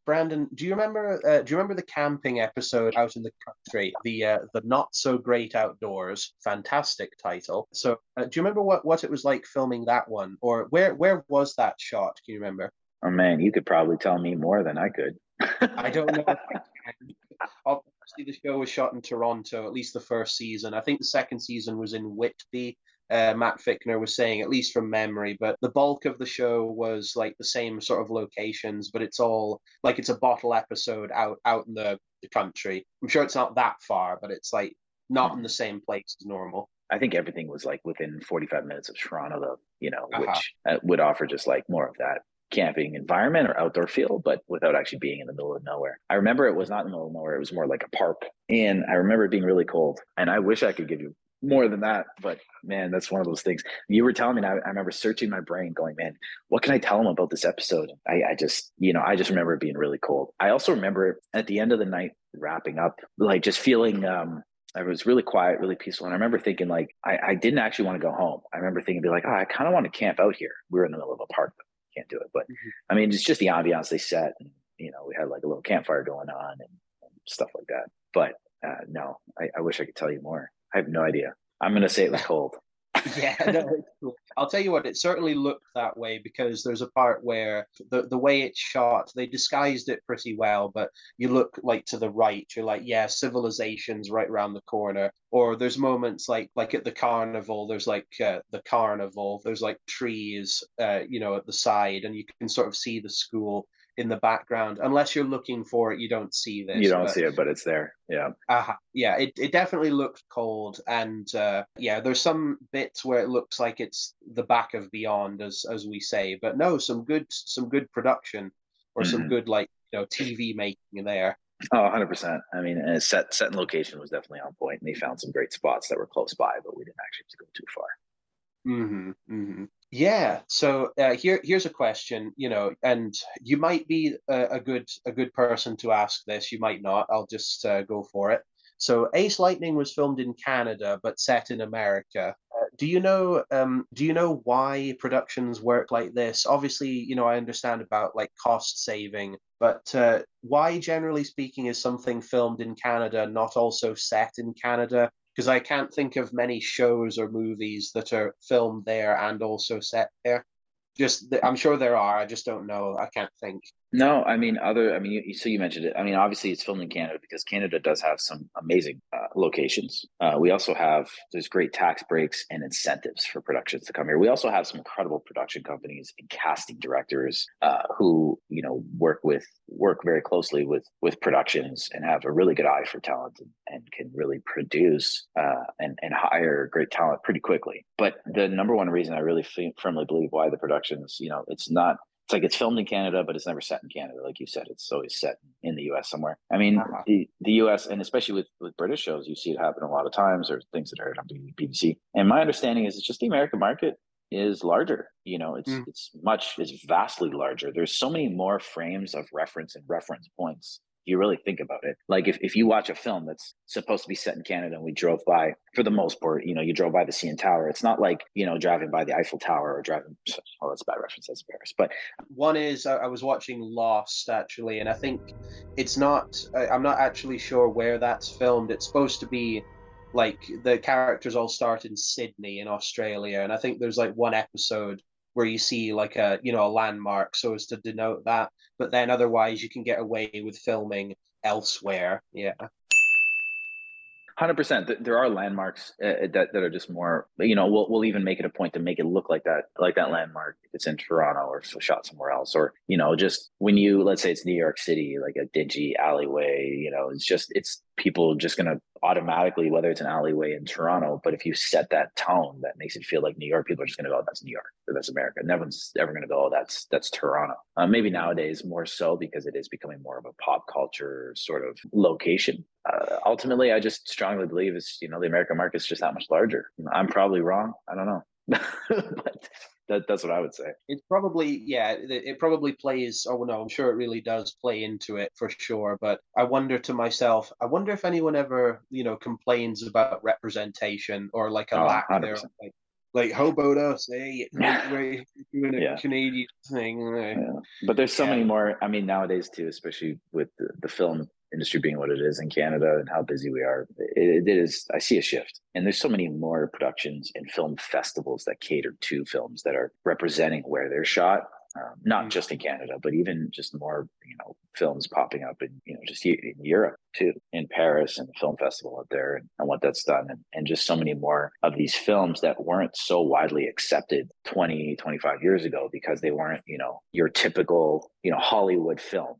Brandon, do you remember the camping episode out in the country, the Not So Great Outdoors? Fantastic title. So, do you remember what it was like filming that one, or where was that shot? Can you remember? Oh man, you could probably tell me more than I could. I don't know. Obviously, the show was shot in Toronto, at least the first season. I think the second season was in Whitby. Matt Ficner was saying, at least from memory, but the bulk of the show was like the same sort of locations, but it's all like it's a bottle episode out in the country. I'm sure it's not that far, but it's like not in the same place as normal. I think everything was like within 45 minutes of Toronto, though, which would offer just like more of that camping environment or outdoor feel, but without actually being in the middle of nowhere. I remember it was not in the middle of nowhere. It was more like a park. And I remember it being really cold. And I wish I could give you more than that, but man, that's one of those things. You were telling me, and I remember searching my brain going, man, what can I tell him about this episode? I just remember it being really cold. I also remember at the end of the night wrapping up, like just feeling, I was really quiet, really peaceful. And I remember thinking like, I didn't actually want to go home. I remember thinking, be like, I kind of want to camp out here. We were in the middle of a park, but can't do it. But I mean, it's just the ambiance they set. And, we had like a little campfire going on and stuff like that. But no, I wish I could tell you more. I have no idea. I'm going to say it was cold. Yeah, no, it's cool. I'll tell you what, it certainly looked that way because there's a part where the way it's shot, they disguised it pretty well, but you look like to the right, you're like, yeah, civilization's right around the corner. Or there's moments like at the carnival, there's like there's like trees, at the side, and you can sort of see the school in the background. Unless you're looking for it, you don't see this. You don't see it, but it's there. Yeah. Yeah, it definitely looked cold, and there's some bits where it looks like it's the back of Beyond, as we say. But no, some good production or some good TV making there. Oh, 100%. I mean, set and location was definitely on point, and they found some great spots that were close by, but we didn't actually have to go too far. Mm-hmm. Mm-hmm. Yeah. So here's a question, and you might be a good person to ask this. You might not. I'll just go for it. So Ace Lightning was filmed in Canada, but set in America. Do you know why productions work like this? Obviously, I understand about like cost saving, but why, generally speaking, is something filmed in Canada not also set in Canada? Because I can't think of many shows or movies that are filmed there and also set there. I'm sure there are. I just don't know. I can't think. No, I mean, so you mentioned it. I mean, obviously it's filmed in Canada because Canada does have some amazing locations. We also have, there's great tax breaks and incentives for productions to come here. We also have some incredible production companies and casting directors who, you know, work very closely with productions and have a really good eye for talent and can really produce and hire great talent pretty quickly. But the number one reason I really firmly believe why the productions, you know, it's like it's filmed in Canada, but it's never set in Canada. Like you said, it's always set in the US somewhere. I mean, the US, and especially with British shows, you see it happen a lot of times, or things that are on BBC. And my understanding is it's just the American market is larger. You know, it's vastly larger. There's so many more frames of reference and reference points. You really think about it. Like if you watch a film that's supposed to be set in Canada and we drove by, for the most part, you know, you drove by the CN Tower. It's not like, you know, driving by the Eiffel Tower or driving, oh, that's a bad reference, that's Paris. But one is, I was watching Lost actually, and I think it's not, I'm not actually sure where that's filmed. It's supposed to be like the characters all start in Sydney in Australia. And I think there's like one episode where you see like a landmark so as to denote that. But then otherwise you can get away with filming elsewhere. Yeah. 100%. There are landmarks that are just more, you know, we'll even make it a point to make it look like that landmark if it's in Toronto or shot somewhere else. Or, you know, just when you, let's say it's New York City, like a dingy alleyway, you know, it's people just going to automatically, whether it's an alleyway in Toronto, but if you set that tone that makes it feel like New York, people are just going to go, oh, that's New York, or that's America. No one's ever going to go, oh, that's Toronto. Maybe nowadays more so because it is becoming more of a pop culture sort of location. Ultimately, I just strongly believe it's, you know, the American market's just that much larger. I'm probably wrong. I don't know. But that's what I would say. It's probably, yeah, it probably plays, oh no, I'm sure it really does play into it for sure. But I wonder to myself, I wonder if anyone ever, you know, complains about representation or like a lack 100%. there. Like, how about us, eh? We're doing a Canadian thing. Yeah. But there's so many more, I mean, nowadays too, especially with the film industry being what it is in Canada and how busy we are, it is, I see a shift. And there's so many more productions and film festivals that cater to films that are representing where they're shot, not just in Canada, but even just more, you know, films popping up in, you know, just in Europe too, in Paris and the film festival out there and what that's done. And just so many more of these films that weren't so widely accepted 20, 25 years ago because they weren't, you know, your typical, you know, Hollywood film.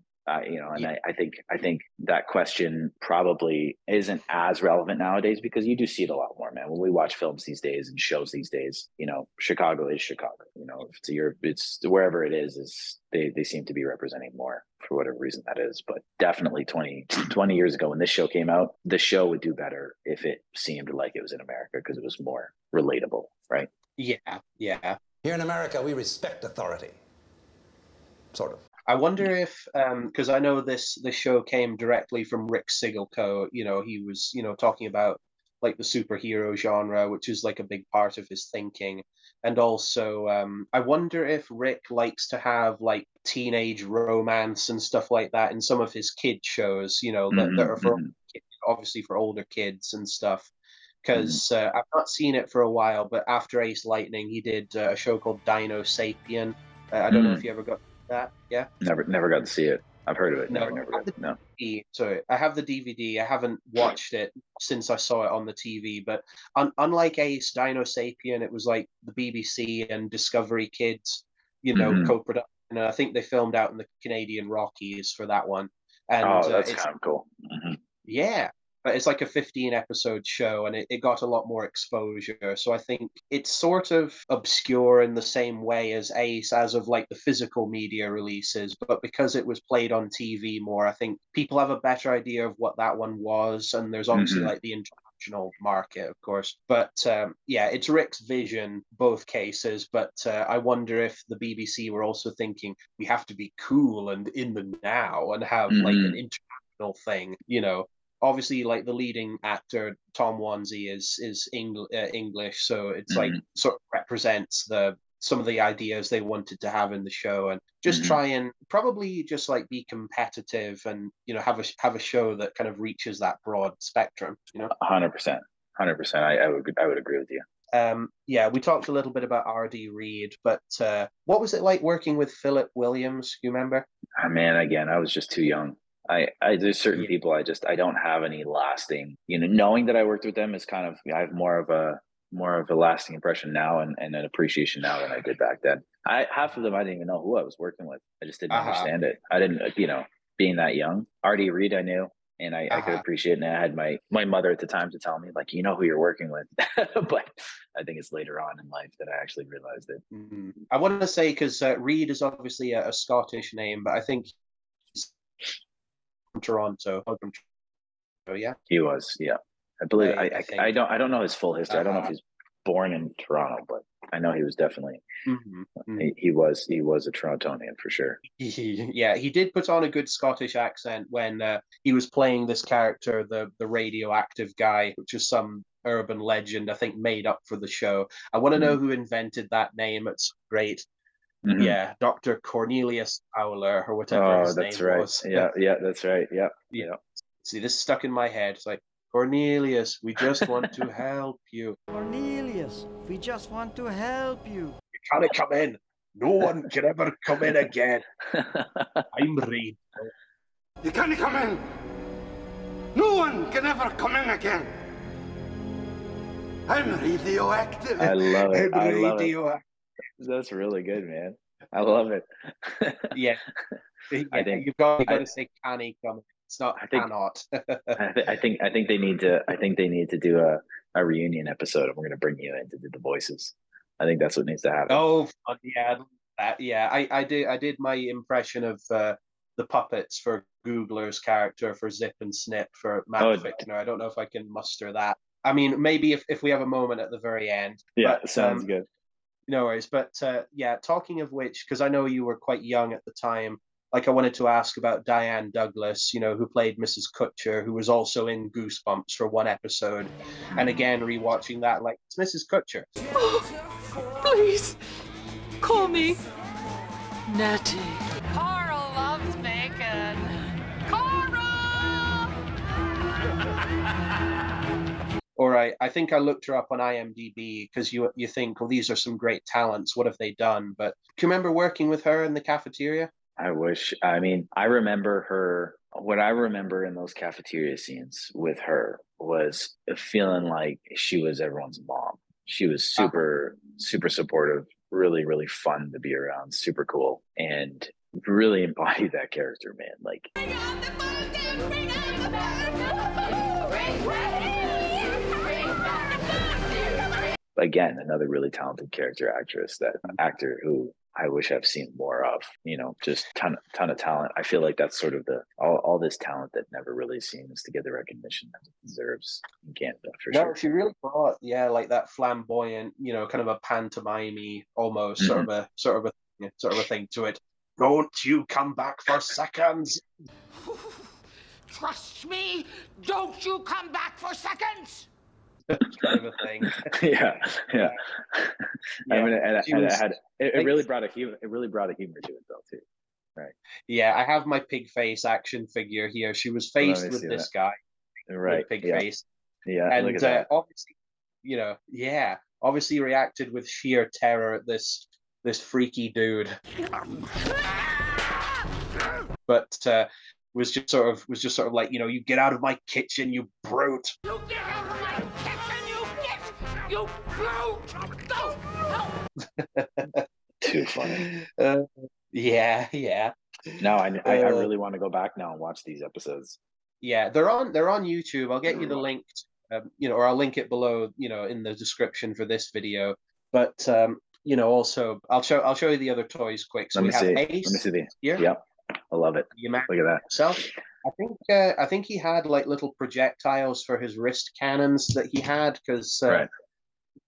You know, and I think that question probably isn't as relevant nowadays because you do see it a lot more, man. When we watch films these days and shows these days, you know, Chicago is Chicago. You know, if it's Europe, it's wherever it is they seem to be representing more for whatever reason that is. But definitely 20 years ago when this show came out, the show would do better if it seemed like it was in America because it was more relatable, right? Yeah. Here in America, we respect authority. Sort of. I wonder if, because I know this show came directly from Rick Siggelkow. You know, he was, you know, talking about like the superhero genre, which is like a big part of his thinking. And also, I wonder if Rick likes to have like teenage romance and stuff like that in some of his kid shows, you know, that are for obviously for older kids and stuff. Because I've not seen it for a while, but after Ace Lightning, he did a show called DinoSapien. I don't know if you ever got that. Yeah, never got to see it. I've heard of it. Never got it. No. Sorry, I have the DVD. I haven't watched it since I saw it on the TV. But unlike Ace, DinoSapien, it was like the BBC and Discovery Kids, you know, co-production. And I think they filmed out in the Canadian Rockies for that one. And that's kind of cool. Yeah. But it's like a 15-episode show, and it got a lot more exposure. So I think it's sort of obscure in the same way as Ace, as of like the physical media releases. But because it was played on TV more, I think people have a better idea of what that one was. And there's obviously like the international market, of course. But yeah, it's Rick's vision, both cases. But I wonder if the BBC were also thinking we have to be cool and in the now and have like an international thing, you know. Obviously, like the leading actor Tom Wanzi is English, so it's like sort of represents some of the ideas they wanted to have in the show, and just try and probably just like be competitive and, you know, have a show that kind of reaches that broad spectrum. You know, 100%. I would agree with you. Yeah, we talked a little bit about R.D. Reid, but what was it like working with Philip Williams? You remember? Man, again, I was just too young. There's certain people I don't have any lasting, knowing that I worked with them is kind of, I have more of a lasting impression now and an appreciation now than I did back then. Half of them, I didn't even know who I was working with. I just didn't understand it. I didn't, being that young. Reid, I knew, and I could appreciate it. And I had my mother at the time to tell me, like, you know who you're working with. But I think it's later on in life that I actually realized it. Mm-hmm. I want to say, because Reid is obviously a Scottish name, but I think he's from Toronto. Yeah. He was, yeah. I believe I don't know his full history. I don't know if he's born in Toronto, but I know he was definitely he was a Torontonian for sure. He did put on a good Scottish accent when he was playing this character, the Radioactive Guy, which is some urban legend I think made up for the show. I want to know who invented that name. It's great. Mm-hmm. Yeah, Dr. Cornelius Fowler or whatever his name was. Yeah, that's right. Yeah. See, this is stuck in my head. It's like, Cornelius, we just want to help you. Cornelius, we just want to help you. You can't come in. No one can ever come in again. I'm Reid. You can't come in. No one can ever come in again. I'm radioactive. I love it. I love it. That's really good, man. I love it. Yeah. I think you've got to say, can he come in? It's not. Cannot. I think they need to do a reunion episode, and we're going to bring you in to do the voices. I think that's what needs to happen. Oh, yeah. I did my impression of the puppets for Googler's character, for Zip and Snip, for Matt Ficner. I don't know if I can muster that. I mean, maybe if we have a moment at the very end. Yeah, but, sounds good. No worries. But talking of which, because I know you were quite young at the time. Like, I wanted to ask about Diane Douglass, who played Mrs. Kutcher, who was also in Goosebumps for one episode. And again, rewatching that, like, it's Mrs. Kutcher. Oh, please, call me Nettie. Carl loves bacon. Carl! All right, I think I looked her up on IMDb because you think, well, these are some great talents. What have they done? But do you remember working with her in the cafeteria? I wish. I mean, I remember her. What I remember in those cafeteria scenes with her was feeling like she was everyone's mom. She was super supportive, really, really fun to be around, super cool, and really embodied that character, man. Like, again, another really talented actor who I wish I've seen more of, just ton of talent. I feel like that's sort of all this talent that never really seems to get the recognition that it deserves in Canada, for sure. No, she really brought, like that flamboyant, kind of a pantomime almost sort of a thing to it. Don't you come back for seconds. Trust me, don't you come back for seconds. Kind of a thing. Yeah. I mean, it really brought a humor. It really brought a humor to it, though, too. Right. Yeah, I have my pig face action figure here. She was faced with this guy, right? Pig face. Yeah, and look at that. Obviously, obviously reacted with sheer terror at this freaky dude. But was just sort of like, you get out of my kitchen, you brute. You get out of my kitchen, you brute! Go! Too funny. Yeah. No, I really want to go back now and watch these episodes. Yeah, they're on YouTube. I'll get you the link, or I'll link it below, in the description for this video. But also I'll show you the other toys quick. So we have Ace. Let me see here. Yep. I love it. Look at that. So I think he had like little projectiles for his wrist cannons that he had because the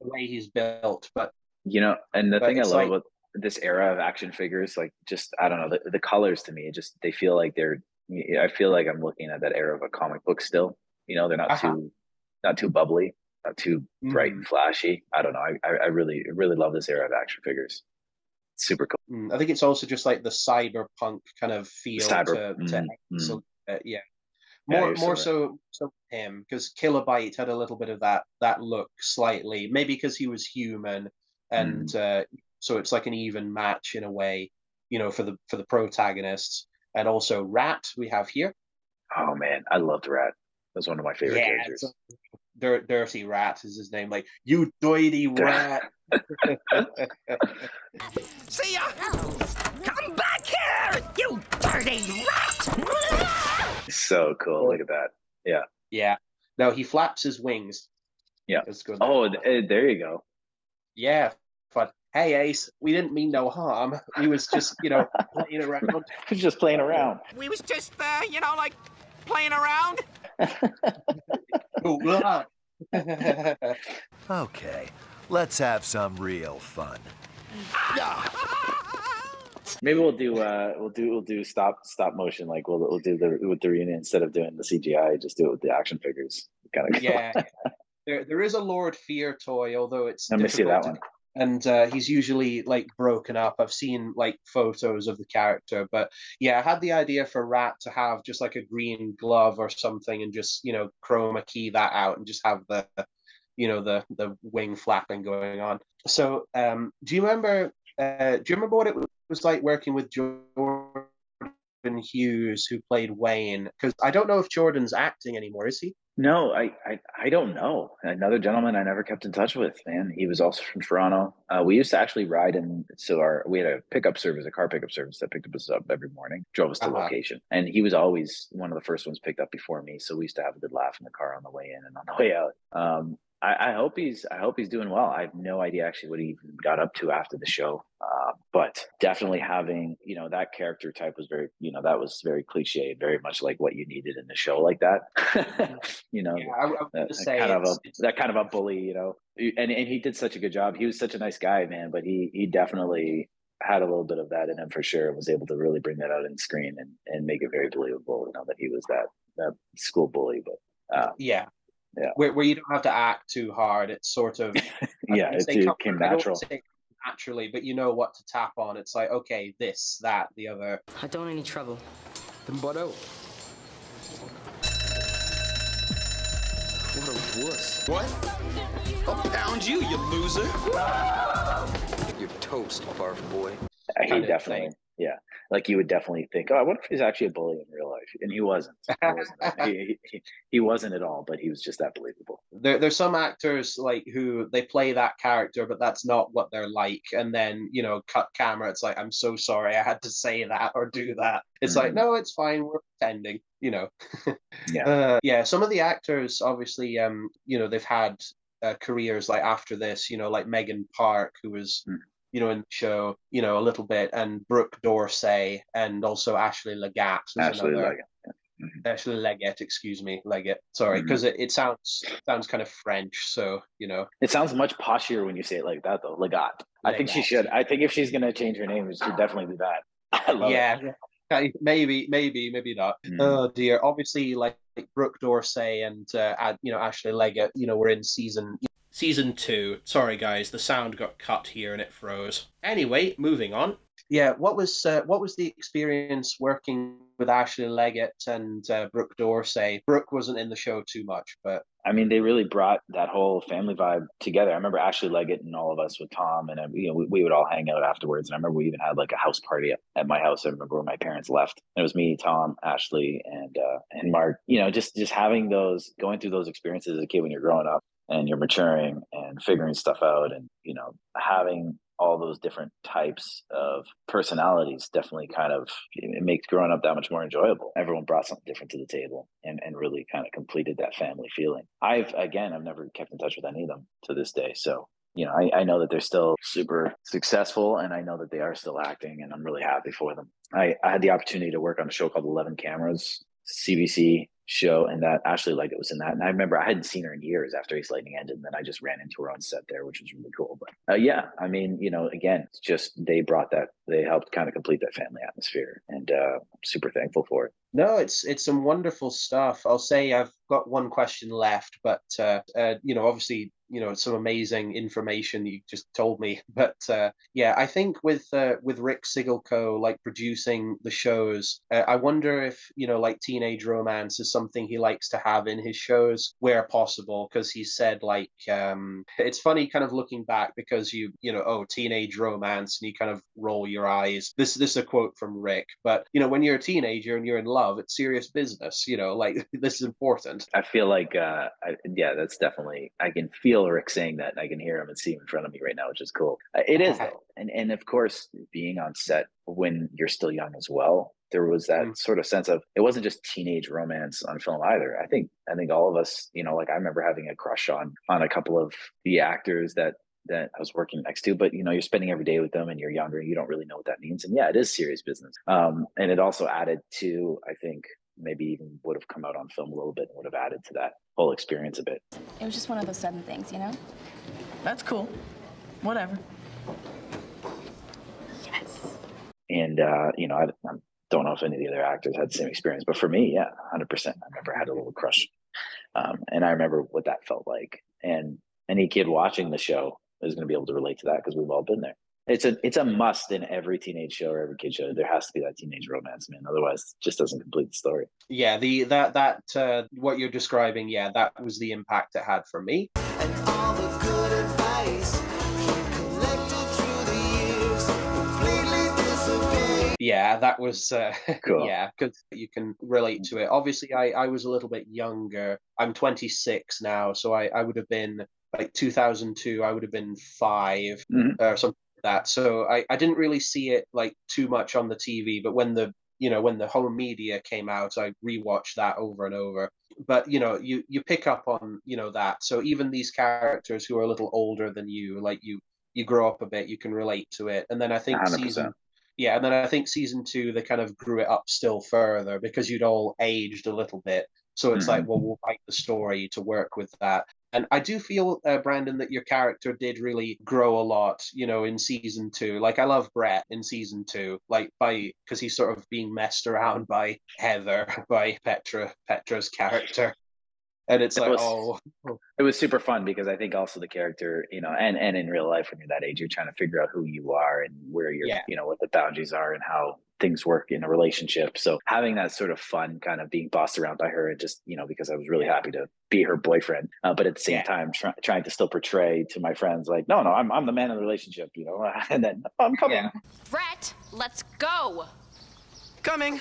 way he's built. But and the thing I love about this era of action figures, like, just, I don't know, the colors to me, they feel like I feel like I'm looking at that era of a comic book still. They're not too bubbly, not too bright and flashy. I don't know. I really, really love this era of action figures. Super cool. I think it's also just like the cyberpunk kind of feel more so him, because Kilobyte had a little bit of that look slightly, maybe because he was human, and so it's like an even match in a way, for the protagonists. And also Rat we have here. Oh man, I loved Rat. That's one of my favorite characters. Dirty Rat is his name. Like, you dirty rat. See ya! Come back here, you dirty rat! So cool. Look at that. Yeah. Yeah. No, he flaps his wings. Yeah. It's good. Oh, there you go. Yeah. But hey, Ace, we didn't mean no harm. We was just, playing around. We was just playing around. We was just, like, playing around. Okay, let's have some real fun. Maybe we'll do stop motion. Like we'll do with the reunion instead of doing the CGI. Just do it with the action figures. Kind of. Yeah. There is a Lord Fear toy, although it's. Let me see that one. And he's usually like broken up. I've seen like photos of the character, but yeah, I had the idea for Rat to have just like a green glove or something, and just chroma key that out, and just have the wing flapping going on. So, do you remember what it was like working with Jordan Hughes, who played Wayne? Because I don't know if Jordan's acting anymore. Is he? No, I don't know. Another gentleman I never kept in touch with, man. He was also from Toronto. We used to actually ride in. So we had a pickup service, a car pickup service that picked us up every morning, drove us to location. And he was always one of the first ones picked up before me. So we used to have a good laugh in the car on the way in and on the way out. I hope he's doing well. I have no idea actually what he even got up to after the show. But definitely having, that character type was very, that was very cliche, very much like what you needed in a show like that. That kind of a bully, and he did such a good job. He was such a nice guy, man, but he definitely had a little bit of that in him for sure, and was able to really bring that out in screen and make it very believable, that he was that school bully. But yeah. Yeah, where you don't have to act too hard. It's sort of it came natural. Naturally, but you know what to tap on. It's like, okay, this, that, the other. I don't want any trouble. Then butt out. What a wuss. What? I'll pound you, you loser. You're toast, barf boy. He definitely. Yeah, like you would definitely think, oh, I wonder if he's actually a bully in real life, and he wasn't. He wasn't at all, but he was just that believable. There's some actors like who they play that character, but that's not what they're like. And then cut camera. It's like, I'm so sorry, I had to say that or do that. It's like, no, it's fine. We're pretending. Yeah. Some of the actors, obviously, they've had careers like after this. Like Megan Park, who was. In the show, a little bit, and Brooke D'Orsay, and also Ashley Leggat. Ashley Leggat, excuse me, Leggat. Sorry, because it sounds kind of French, so It sounds much poshier when you say it like that, though. Leggat. I think she should. I think if she's gonna change her name, it should definitely be that. I love it. Maybe not. Oh dear. Obviously, like Brooke D'Orsay and Ashley Leggat, we're in Season 2. Sorry, guys, the sound got cut here and it froze. Anyway, moving on. Yeah, what was the experience working with Ashley Leggat and Brooke D'Orsay? Brooke wasn't in the show too much, but I mean, they really brought that whole family vibe together. I remember Ashley Leggat and all of us with Tom, and we would all hang out afterwards. And I remember we even had like a house party at my house. I remember when my parents left. And it was me, Tom, Ashley, and Mark. Just having going through those experiences as a kid when you're growing up. And you're maturing and figuring stuff out, and having all those different types of personalities definitely it makes growing up that much more enjoyable. Everyone brought something different to the table and really kind of completed that family feeling. I've never kept in touch with any of them to this day, so I know that they're still super successful, and I know that they are still acting, and I'm really happy for them. I had the opportunity to work on a show called 11 Cameras, CBC show, and that Ashley Leggat was in that. And I remember I hadn't seen her in years after Ace Lightning ended, and then I just ran into her on set there, which was really cool. But again, it's just they helped kind of complete that family atmosphere, and I'm super thankful for it. No, it's some wonderful stuff. I'll say I've got one question left, but obviously some amazing information you just told me. But yeah, I think with Rick Siggelkow like producing the shows, I wonder if like teenage romance is something he likes to have in his shows where possible, because he said like it's funny kind of looking back, because teenage romance and you kind of roll your eyes. This is a quote from Rick, but when you're a teenager and you're in love, it's serious business. Like this is important. I feel like that's definitely, I can feel Rick saying that, and I can hear him and see him in front of me right now, which is cool. It is though, and of course, being on set when you're still young as well, there was that sort of sense of, it wasn't just teenage romance on film either. I think all of us, like I remember having a crush on a couple of the actors that I was working next to, but you're spending every day with them and you're younger and you don't really know what that means. And yeah, it is serious business. And it also added to, I think, maybe even would have come out on film a little bit and would have added to that whole experience a bit. It was just one of those sudden things, That's cool. Whatever. Yes. And, I don't know if any of the other actors had the same experience, but for me, yeah, 100%. I remember I had a little crush. And I remember what that felt like. And any kid watching the show is going to be able to relate to that, because we've all been there. It's a must in every teenage show or every kid show. There has to be that teenage romance, man. Otherwise, it just doesn't complete the story. Yeah, that what you're describing, yeah, that was the impact it had for me. And all the good advice he collected through the years completely disappeared. Yeah, that was cool. Yeah, because you can relate to it. Obviously, I was a little bit younger. I'm 26 now, so I would have been like 2002. I would have been 5 or something. That, so I didn't really see it like too much on the TV, but when the home media came out, I rewatched that over and over. But you pick up on that. So even these characters who are a little older than you, like you grow up a bit, you can relate to it. And then I think 100%. season 2 they kind of grew it up still further, because you'd all aged a little bit. So it's like, well, we'll write the story to work with that. And I do feel, Brandon, that your character did really grow a lot, in season 2. Like, I love Brett in season 2, because he's sort of being messed around by Heather, by Petra's character. And it's it was super fun, because I think also the character, and in real life, when you're that age, you're trying to figure out who you are and where you're, what the boundaries are and how things work in a relationship. So having that sort of fun kind of being bossed around by her, and just, because I was really happy to be her boyfriend, but at the same time, trying to still portray to my friends, like, no, I'm the man in the relationship, and then I'm coming. Yeah. Brett, let's go. Coming.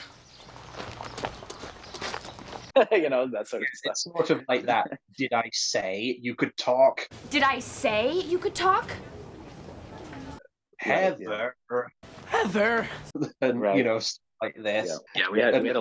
That sort of stuff. It's sort of like that. Did I say you could talk? Did I say you could talk? Heather. And, right. Like this. Yeah, we had a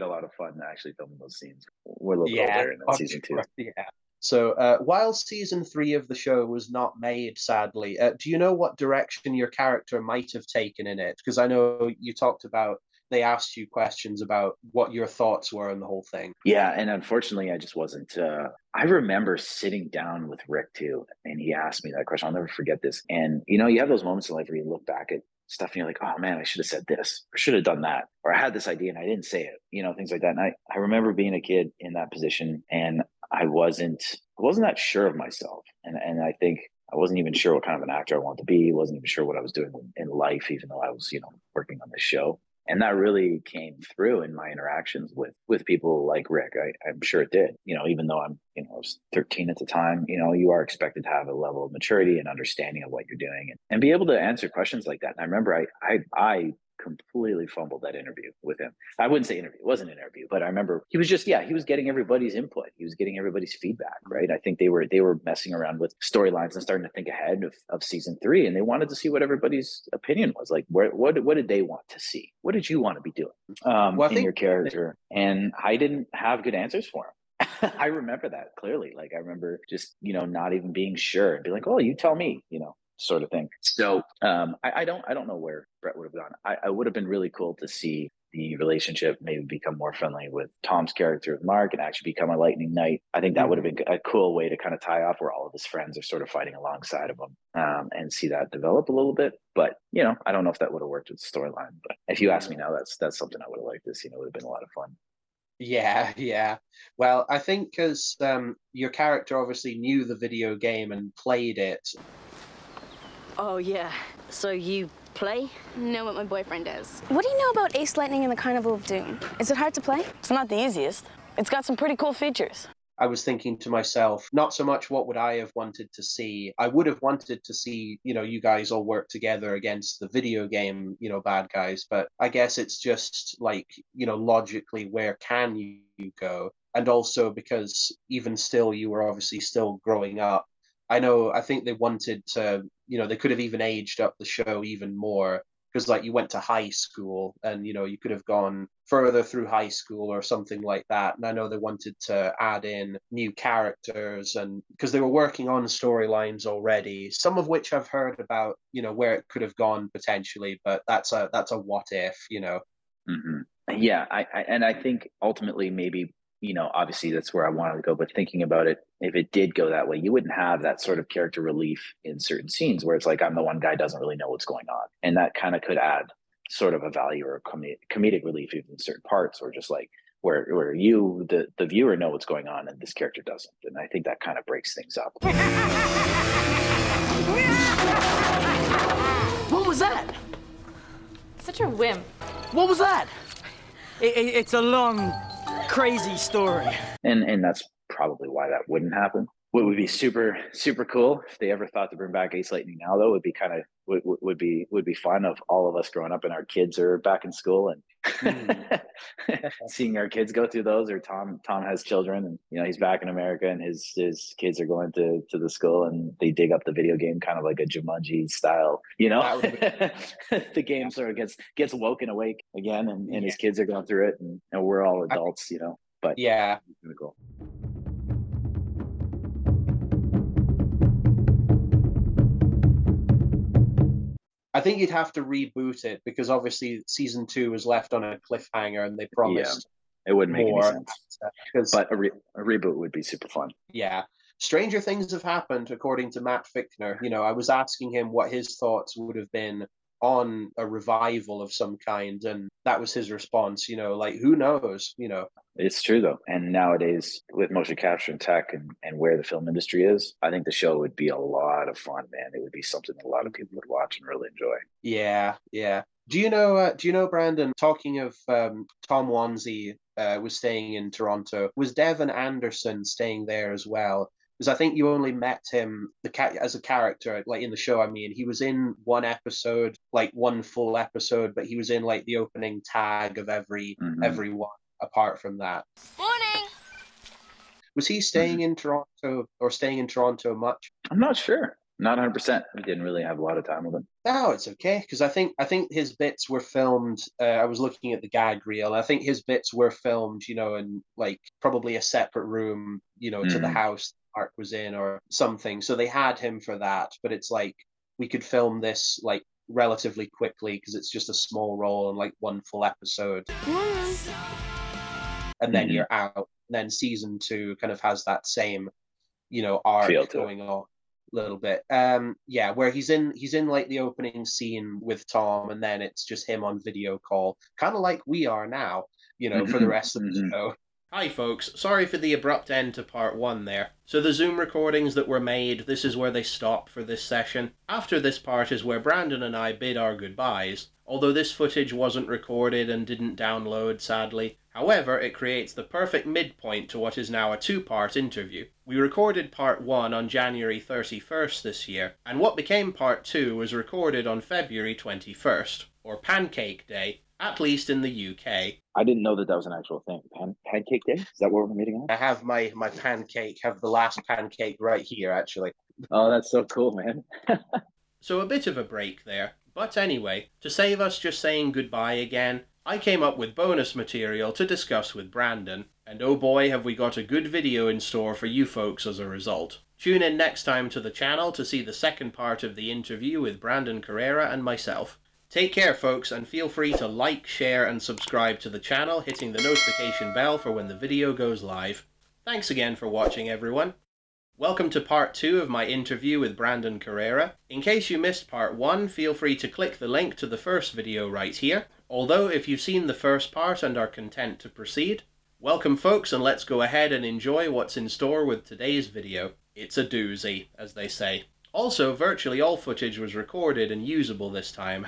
lot of fun actually filming those scenes. We're a little bit older in season 2. Yeah. So while season 3 of the show was not made, sadly, do you know what direction your character might have taken in it? Because I know you talked about, they asked you questions about what your thoughts were on the whole thing. Yeah, and unfortunately, I just wasn't. I remember sitting down with Rick too, and he asked me that question. I'll never forget this. And you have those moments in life where you look back at stuff and you're like, oh man, I should have said this, or should have done that, or I had this idea and I didn't say it. Things like that. And I remember being a kid in that position, and I wasn't that sure of myself, and I think I wasn't even sure what kind of an actor I wanted to be. Wasn't even sure what I was doing in life, even though I was working on this show. And that really came through in my interactions with people like Rick. I'm sure it did. Even though I was 13 at the time, you are expected to have a level of maturity and understanding of what you're doing and be able to answer questions like that. And I remember I completely fumbled that interview with him. I wouldn't say interview, it wasn't an interview, but I remember he was getting everybody's input. He was getting everybody's feedback, right? I think they were messing around with storylines and starting to think ahead of season 3, and they wanted to see what everybody's opinion was. Like, what did they want to see? What did you want to be doing in your character? And I didn't have good answers for him. I remember that clearly. Like, I remember just, not even being sure and be like, oh, you tell me, sort of thing. So I don't know where Brett would have gone. I would have been really cool to see the relationship maybe become more friendly with Tom's character with Mark and actually become a lightning knight. I think that would have been a cool way to kind of tie off where all of his friends are sort of fighting alongside of him, and see that develop a little bit. But, I don't know if that would have worked with the storyline. But if you ask me now, that's something I would have liked to see. It would have been a lot of fun. Yeah, yeah. Well, I think because your character obviously knew the video game and played it. Oh, yeah. So you play? Know what my boyfriend does. What do you know about Ace Lightning and the Carnival of Doom? Is it hard to play? It's not the easiest. It's got some pretty cool features. I was thinking to myself, not so much what would I have wanted to see. I would have wanted to see, you guys all work together against the video game, bad guys. But I guess it's just like, logically, where can you go? And also because even still, you were obviously still growing up. I think they wanted to, they could have even aged up the show even more. Because like you went to high school and you could have gone further through high school or something like that. And I know they wanted to add in new characters, and because they were working on storylines already, some of which I've heard about, where it could have gone potentially, but that's a what if. Mm-hmm. Yeah, I think ultimately maybe, obviously that's where I wanted to go, but thinking about it, if it did go that way, you wouldn't have that sort of character relief in certain scenes where it's like, I'm the one guy doesn't really know what's going on. And that kind of could add sort of a value or a comedic relief even in certain parts, or just like where you, the viewer, know what's going on and this character doesn't. And I think that kind of breaks things up. What was that? Such a whim. What was that? It's a long, crazy story. And that's probably why that wouldn't happen. What would be super, super cool if they ever thought to bring back Ace Lightning now, though, would be kind of would be fun of all of us growing up and our kids are back in school and seeing our kids go through those. Or Tom has children and he's back in America and his kids are going to the school and they dig up the video game, kind of like a Jumanji style. The game sort of gets woken awake again, and his kids are going through it, and we're all adults, But yeah, it's really cool. I think you'd have to reboot it because obviously season 2 was left on a cliffhanger and they promised it wouldn't make more. any sense. But a reboot would be super fun. Yeah. Stranger things have happened, according to Matt Ficner. I was asking him what his thoughts would have been on a revival of some kind, and that was his response. Like, who knows? It's true though, and nowadays with motion capture and tech and where the film industry is, I think the show would be a lot of fun, man. It would be something that a lot of people would watch and really enjoy. Yeah. Do you know, Brandon, talking of Tom Wanzi was staying in Toronto, was Devon Anderson staying there as well? Because I think you only met him as a character, like in the show. I mean, he was in one episode, like one full episode, but he was in like the opening tag of everyone apart from that. Morning! Was he staying in Toronto or staying in Toronto much? I'm not sure. Not 100%. We didn't really have a lot of time with him. No, it's okay, because I think his bits were filmed. I was looking at the gag reel. I think his bits were filmed, in like probably a separate room, to the house Mark was in or something. So they had him for that. But it's like we could film this like relatively quickly because it's just a small role and like one full episode. And then you're out. And then season 2 kind of has that same, arc going on. Little bit where he's in like the opening scene with Tom, and then it's just him on video call, kind of like we are now, for the rest of the show. Hi folks, sorry for the abrupt end to part 1 there. So the Zoom recordings that were made, this is where they stop for this session. After this part is where Brandon and I bid our goodbyes, although this footage wasn't recorded and didn't download, sadly. However, it creates the perfect midpoint to what is now a 2-part interview. We recorded part 1 on January 31st this year, and what became part 2 was recorded on February 21st, or Pancake Day, at least in the UK. I didn't know that was an actual thing. Pancake Day? Is that what we're meeting on? I have my pancake, have the last pancake right here, actually. Oh, that's so cool, man. So a bit of a break there. But anyway, to save us just saying goodbye again, I came up with bonus material to discuss with Brandon, and oh boy have we got a good video in store for you folks as a result. Tune in next time to the channel to see the second part of the interview with Brandon Carrera and myself. Take care folks, and feel free to like, share and subscribe to the channel, hitting the notification bell for when the video goes live. Thanks again for watching everyone. Welcome to part 2 of my interview with Brandon Carrera. In case you missed part 1, feel free to click the link to the first video right here. Although if you've seen the first part and are content to proceed, Welcome folks, and let's go ahead and enjoy what's in store with today's video. It's a doozy, as they say. Also, virtually all footage was recorded and usable this time.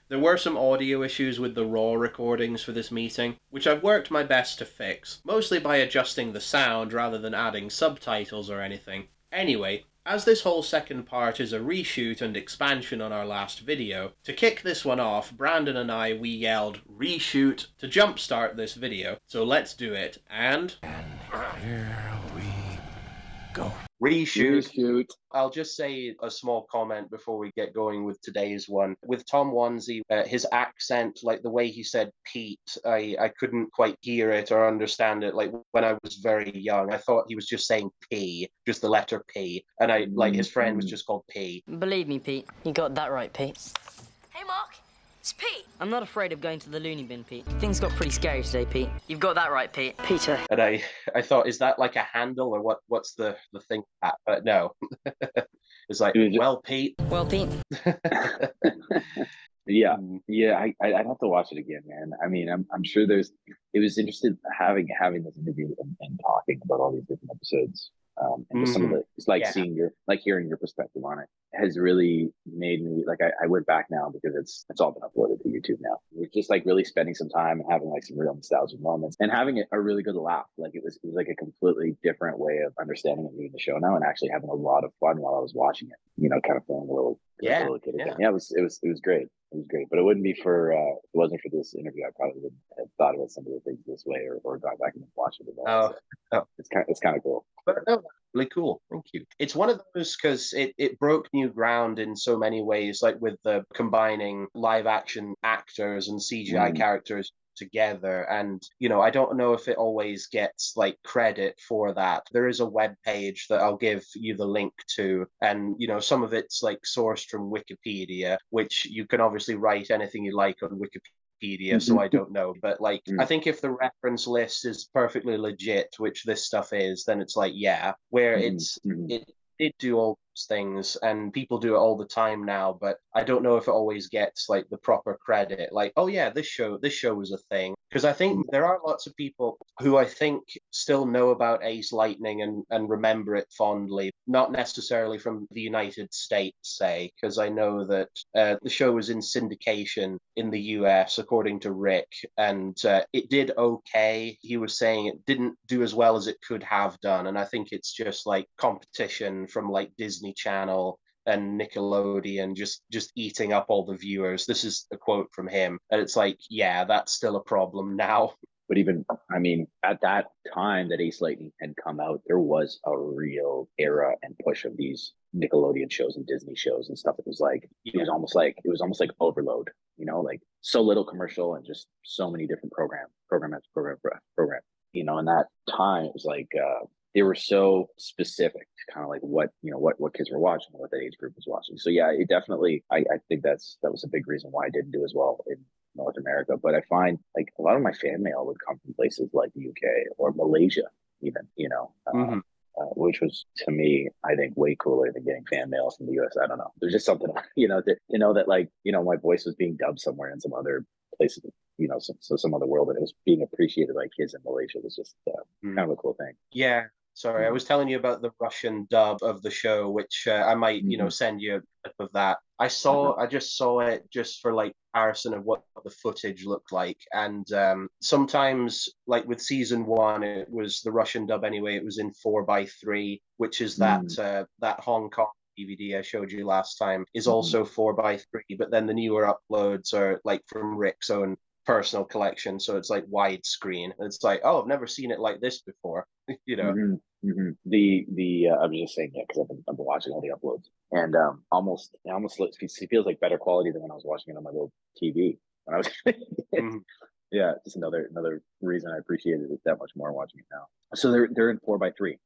There were some audio issues with the raw recordings for this meeting, which I've worked my best to fix, mostly by adjusting the sound rather than adding subtitles or anything. Anyway, as this whole second part is a reshoot and expansion on our last video, to kick this one off, Brandon and we yelled reshoot to jumpstart this video. So let's do it, and here we go. Reshoot. I'll just say a small comment before we get going with today's one. With Tom Wanzi, his accent, like the way he said Pete, I couldn't quite hear it or understand it. Like when I was very young, I thought he was just saying P, just the letter P. And like his friend was just called P. Believe me, Pete. You got that right, Pete. Hey, Mark. It's Pete. I'm not afraid of going to the loony bin, Pete. Things got pretty scary today, Pete. You've got that right, Pete. Peter. And I thought, is that like a handle or what's the thing? But no. It's like, well, Pete. Well, Pete. Yeah, I'd have to watch it again, man. I mean, I'm sure it was interesting having this interview and talking about all these different episodes. And just some of it's like seeing hearing your perspective on it has really made me like, I went back now because it's all been uploaded to YouTube now. We're just like really spending some time and having like some real nostalgic moments and having a really good laugh. Like it was like a completely different way of understanding and viewing the show now, and actually having a lot of fun while I was watching it. You know, kind of feeling a little kid again. Yeah, it was great. It was great, but it wouldn't be for if it wasn't for this interview, I probably wouldn't have thought about some of the things this way or gone back and watched it. So it's kind of cool. But no, really cool. Thank you. It's one of those because it broke new ground in so many ways, like with the combining live action actors and CGI characters together. And you know, I don't know if it always gets like credit for that. There is a web page that I'll give you the link to, and you know, some of it's like sourced from Wikipedia, which you can obviously write anything you like on Wikipedia, so I don't know, but like I think if the reference list is perfectly legit, which this stuff is, then it's like where it did do all those things and people do it all the time now, but I don't know if it always gets like the proper credit, like, oh yeah, this show was a thing. Because I think there are lots of people who I think still know about Ace Lightning and remember it fondly, not necessarily from the United States, say, because I know that the show was in syndication in the US, according to Rick, and it did okay. He was saying it didn't do as well as it could have done, and I think it's just like competition from like Disney Channel and Nickelodeon just eating up all the viewers. This is a quote from him, and it's like, yeah, that's still a problem now. But even, I mean, at that time that Ace Lightning had come out, there was a real era and push of these Nickelodeon shows and Disney shows and stuff. It was like it was almost like overload, you know, like so little commercial and just so many different program. You know, in that time it was like they were so specific to kind of like what kids were watching, what that age group was watching. So yeah, it definitely, I think that was a big reason why I didn't do as well in North America. But I find like a lot of my fan mail would come from places like the UK or Malaysia even, you know, which was to me, I think, way cooler than getting fan mail from the US. I don't know. There's just something, you know, that, you know, that like, you know, my voice was being dubbed somewhere in some other places, you know, some other world, and it was being appreciated by kids in Malaysia. It was just kind of a cool thing. Yeah. Sorry, I was telling you about the Russian dub of the show, which I might, you know, send you a clip of that. I just saw it just for like comparison of what the footage looked like. And sometimes, like with season 1, it was the Russian dub anyway. It was in 4:3, which is that Hong Kong DVD I showed you last time is also 4:3. But then the newer uploads are like from Rick's own personal collection, so it's like widescreen. It's like, oh, I've never seen it like this before. You know. I was just saying, yeah, because I've been watching all the uploads, and it feels like better quality than when I was watching it on my little TV when I was yeah, just another reason I appreciated it that much more watching it now. So they're in 4:3.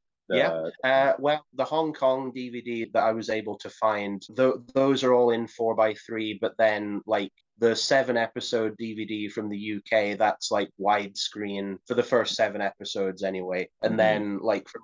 Well, the Hong Kong DVD that I was able to find, those are all in 4:3, but then like the 7-episode DVD from the UK, that's like widescreen for the first 7 episodes anyway. And then like from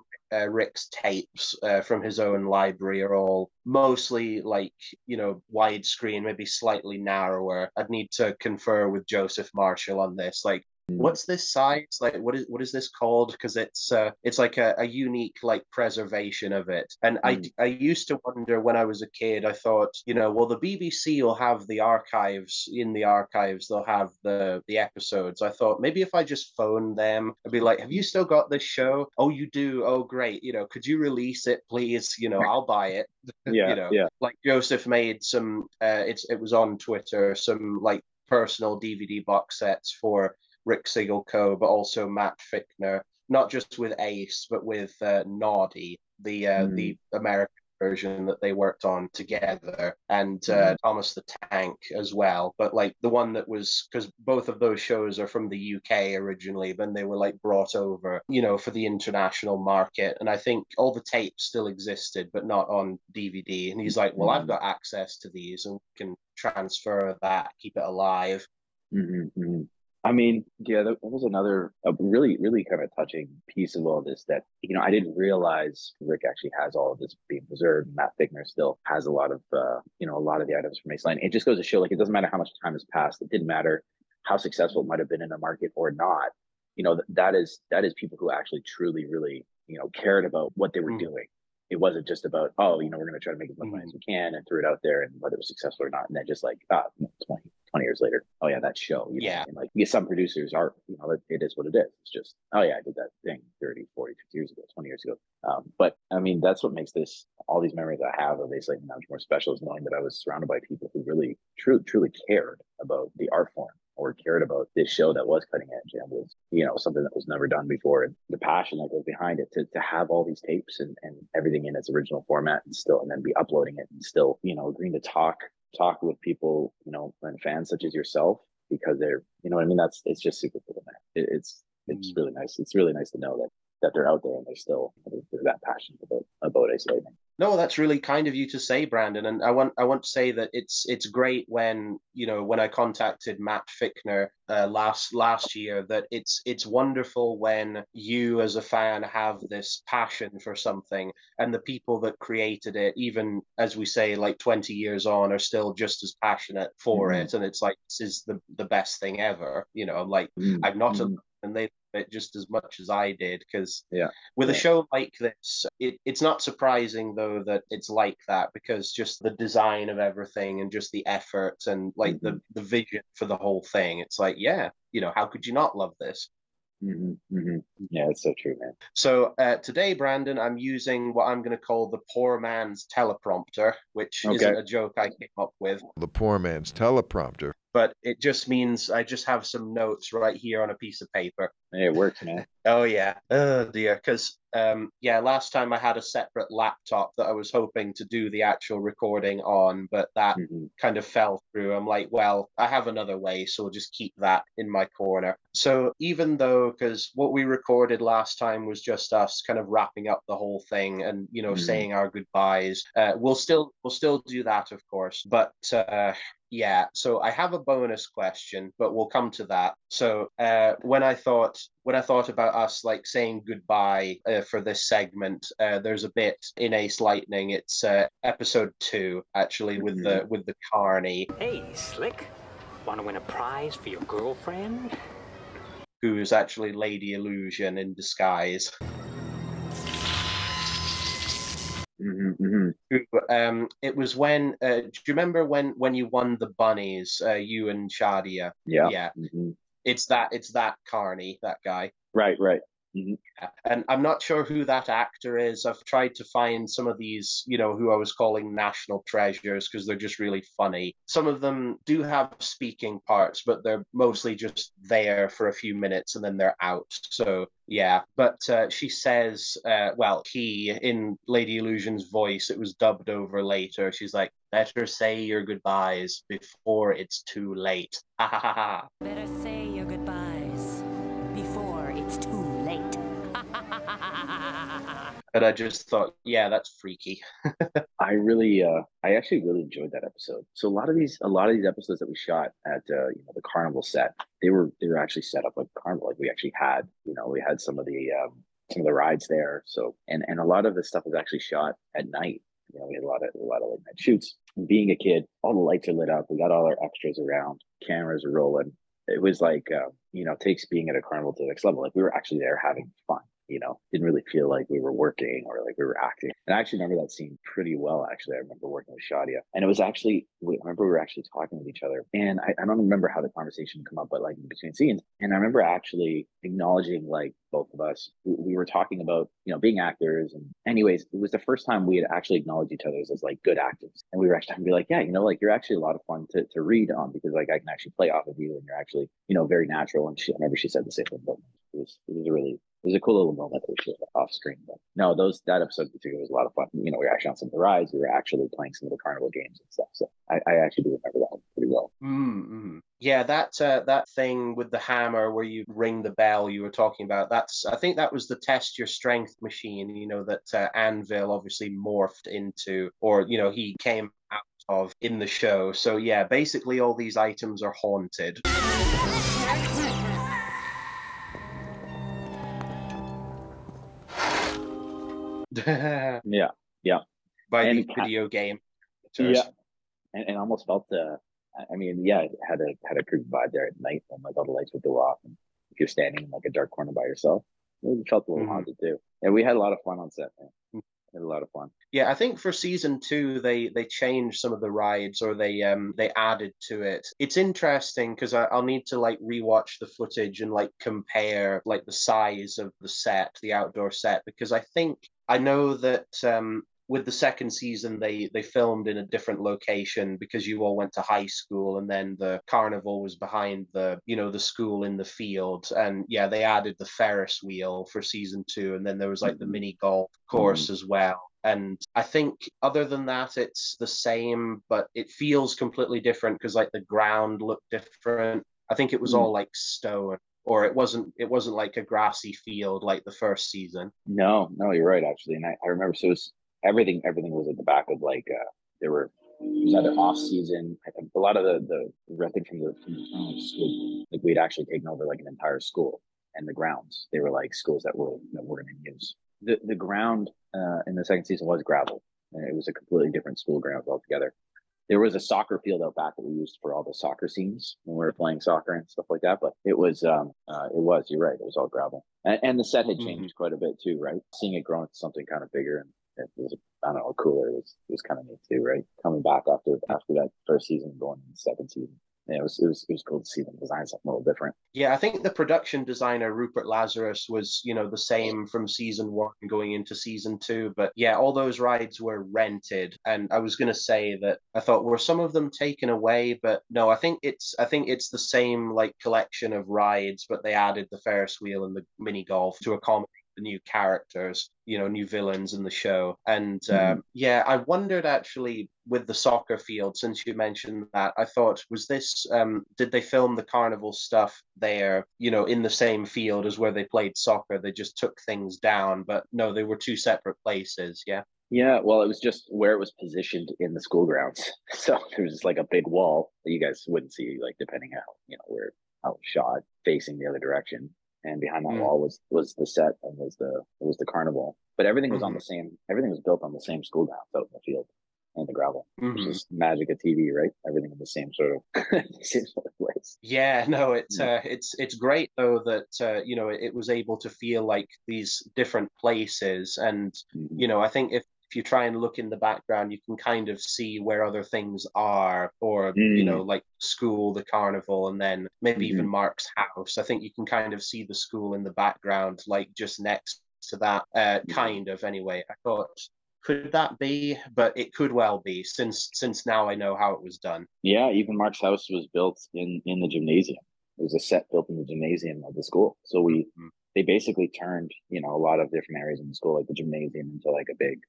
Rick's tapes from his own library are all mostly like, you know, widescreen, maybe slightly narrower. I'd need to confer with Joseph Marshall on this. Like What's this size? Like, what is this called? Because it's like a unique like preservation of it. And I used to wonder when I was a kid, I thought, well, the BBC will have the archives. In the archives, they'll have the episodes. I thought maybe if I just phone them, I'd be like, have you still got this show? Oh, you do? Oh, great. Could you release it, please? I'll buy it. Yeah. Like Joseph made some, it was on Twitter, some like personal DVD box sets for Rick Siggelkow, but also Matt Ficner, not just with Ace, but with Noddy, the American version that they worked on together, and Thomas the Tank as well. But like the one that was, because both of those shows are from the UK originally, but they were like brought over, for the international market. And I think all the tapes still existed, but not on DVD. And he's like, well, I've got access to these and can transfer that, keep it alive. I mean, yeah, that was another really, really kind of touching piece of all this that, I didn't realize Rick actually has all of this being preserved. Matt Ficner still has a lot of, a lot of the items from Ace Line. It just goes to show, like, it doesn't matter how much time has passed. It didn't matter how successful it might have been in the market or not. That is people who actually truly, really, cared about what they were doing. It wasn't just about, we're going to try to make as much money as we can and throw it out there, and whether it was successful or not. And then just like, 20 years later, oh yeah, that show. And like, some producers are, it is what it is. It's just, oh yeah, I did that thing 30, 40, 50 years ago, 20 years ago. But I mean, that's what makes all these memories I have of Ace Lightning more special, is knowing that I was surrounded by people who really, truly cared about the art form, or cared about this show that was cutting edge and was, something that was never done before. And the passion that goes behind it to have all these tapes and everything in its original format, and then be uploading it and still, agreeing to talk with people, and fans such as yourself, because they're, it's just super cool, man. It's really nice. It's really nice to know that they're out there and they're that passionate about Ace Lightning. No, that's really kind of you to say, Brandon. And I want to say that it's great when I contacted Matt Ficner last year, that it's wonderful when you as a fan have this passion for something, and the people that created it, even as we say, like 20 years on, are still just as passionate for it. And it's like, this is the best thing ever. Like I'm not and they it just as much as I did, because with a show like this, it's not surprising though that it's like that, because just the design of everything and just the effort and like the vision for the whole thing, it's like, how could you not love this? Yeah, it's so true, man. So today, Brandon, I'm using what I'm going to call the poor man's teleprompter, which isn't a joke I came up with. The poor man's teleprompter. But it just means I just have some notes right here on a piece of paper. Hey, it works, man. Oh, yeah. Oh, dear. Because, last time I had a separate laptop that I was hoping to do the actual recording on, but that kind of fell through. I'm like, well, I have another way, so I'll just keep that in my corner. So even though, because what we recorded last time was just us kind of wrapping up the whole thing and, saying our goodbyes, we'll still do that, of course. But so I have a bonus question, but we'll come to that. So when I thought about us like saying goodbye for this segment, there's a bit in Ace Lightning. It's episode 2 actually with the Carney. Hey, Slick, want to win a prize for your girlfriend? Who's actually Lady Illusion in disguise. It was when do you remember when you won the bunnies, you and Shadia? It's that Carney, that guy, right. And I'm not sure who that actor is. I've tried to find some of these, who I was calling national treasures, because they're just really funny. Some of them do have speaking parts, but they're mostly just there for a few minutes and then they're out. So yeah, but she says, he, in Lady Illusion's voice, it was dubbed over later. She's like, better say your goodbyes before it's too late. Ha ha ha ha. Better say your goodbyes before it's too late. But I just thought, yeah, that's freaky. I actually really enjoyed that episode. So a lot of these episodes that we shot at the carnival set, they were actually set up like carnival. Like we actually had, we had some of the rides there. So and a lot of the stuff was actually shot at night. We had a lot of late night shoots. Being a kid, all the lights are lit up. We got all our extras around. Cameras are rolling. it was like, takes being at a carnival to the next level. Like we were actually there having fun. Didn't really feel like we were working or like we were acting. And I actually remember that scene pretty well, actually. I remember working with Shadia. And it was actually, I remember we were actually talking with each other. And I don't remember how the conversation come up, but like in between scenes. And I remember actually acknowledging, like, both of us, we were talking about, being actors. And anyways, it was the first time we had actually acknowledged each other as like good actors. And we were actually be like, yeah, like you're actually a lot of fun to read on, because like I can actually play off of you and you're actually, very natural. And I remember she said the same thing, but it was a cool little moment that we shared off screen. But no, that episode in particular was a lot of fun. We were actually on some of the rides. We were actually playing some of the carnival games and stuff. So I actually do remember that one pretty well. Mm-hmm. Yeah, that thing with the hammer where you ring the bell you were talking about, I think that was the test your strength machine, that Anvil obviously morphed into, or, he came out of in the show. So yeah, basically all these items are haunted. yeah By the video game. Yeah, and almost felt it had a creepy vibe there at night when like all the lights would go off and if you're standing in like a dark corner by yourself, it felt a little haunted too. And we had a lot of fun on set, man. We had a lot of fun. Yeah, I think for season 2 they changed some of the rides, or they added to it. It's interesting because I'll need to like rewatch the footage and like compare like the size of the set, the outdoor set, because I know that with the second season, they filmed in a different location because you all went to high school, and then the carnival was behind the school in the field. And yeah, they added the Ferris wheel for season 2, and then there was like the mini golf course as well. And I think other than that, it's the same, but it feels completely different because like the ground looked different. I think it was all like stone. Or it wasn't like a grassy field like the first season. No, you're right, actually. And I remember, so it was everything was at the back of like it was either off season. A lot of the renting from the school, like we'd actually taken over like an entire school, and the grounds, they were like schools that we're going to use. The ground in the second season was gravel, and it was a completely different school grounds altogether. There was a soccer field out back that we used for all the soccer scenes when we were playing soccer and stuff like that. But you're right, it was all gravel. And the set had changed quite a bit too, right? Seeing it grow into something kind of bigger, and it was, I don't know, cooler. It was kind of neat too, right? Coming back after that first season, going into the second season. Yeah, it was cool to see them design something a little different. Yeah, I think the production designer, Rupert Lazarus, was, the same from season 1 going into season 2. But yeah, all those rides were rented. And I was going to say that I thought, were some of them taken away? But no, I think it's the same like collection of rides, but they added the Ferris wheel and the mini golf to accommodate the new characters, new villains in the show. And I wondered actually with the soccer field, since you mentioned that, I thought, was this, did they film the carnival stuff there, in the same field as where they played soccer? They just took things down, but no, they were two separate places, yeah? Yeah, well, it was just where it was positioned in the school grounds. So there was just like a big wall that you guys wouldn't see, like depending how, how it was shot, facing the other direction. And behind that wall was the set, and was the carnival. But everything was on the same. Everything was built on the same school grounds out in the field and the gravel. Which is magic of TV, right? Everything in the same sort of place. Yeah, no, it's great though that it was able to feel like these different places, and I think if you try and look in the background, you can kind of see where other things are, or like school, the carnival, and then maybe even Mark's house. I think you can kind of see the school in the background, like just next to that, kind of. Anyway, I thought, could that be? But it could well be, since now I know how it was done. Yeah, even Mark's house was built in the gymnasium. It was a set built in the gymnasium of the school. So they basically turned a lot of different areas in the school, like the gymnasium, into like a big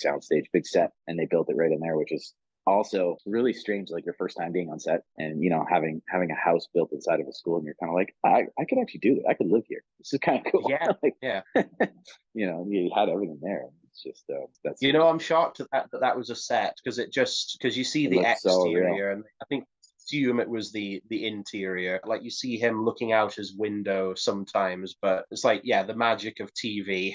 soundstage, big set, and they built it right in there, which is also really strange, like your first time being on set and having a house built inside of a school, and you're kind of like, I could actually do that. I could live here. This is kind of cool. Yeah. Like, yeah. You had everything there. It's just that's I'm shocked that was a set, because you see the exterior, and I think assume it was the interior. Like you see him looking out his window sometimes, but it's like, yeah, the magic of TV.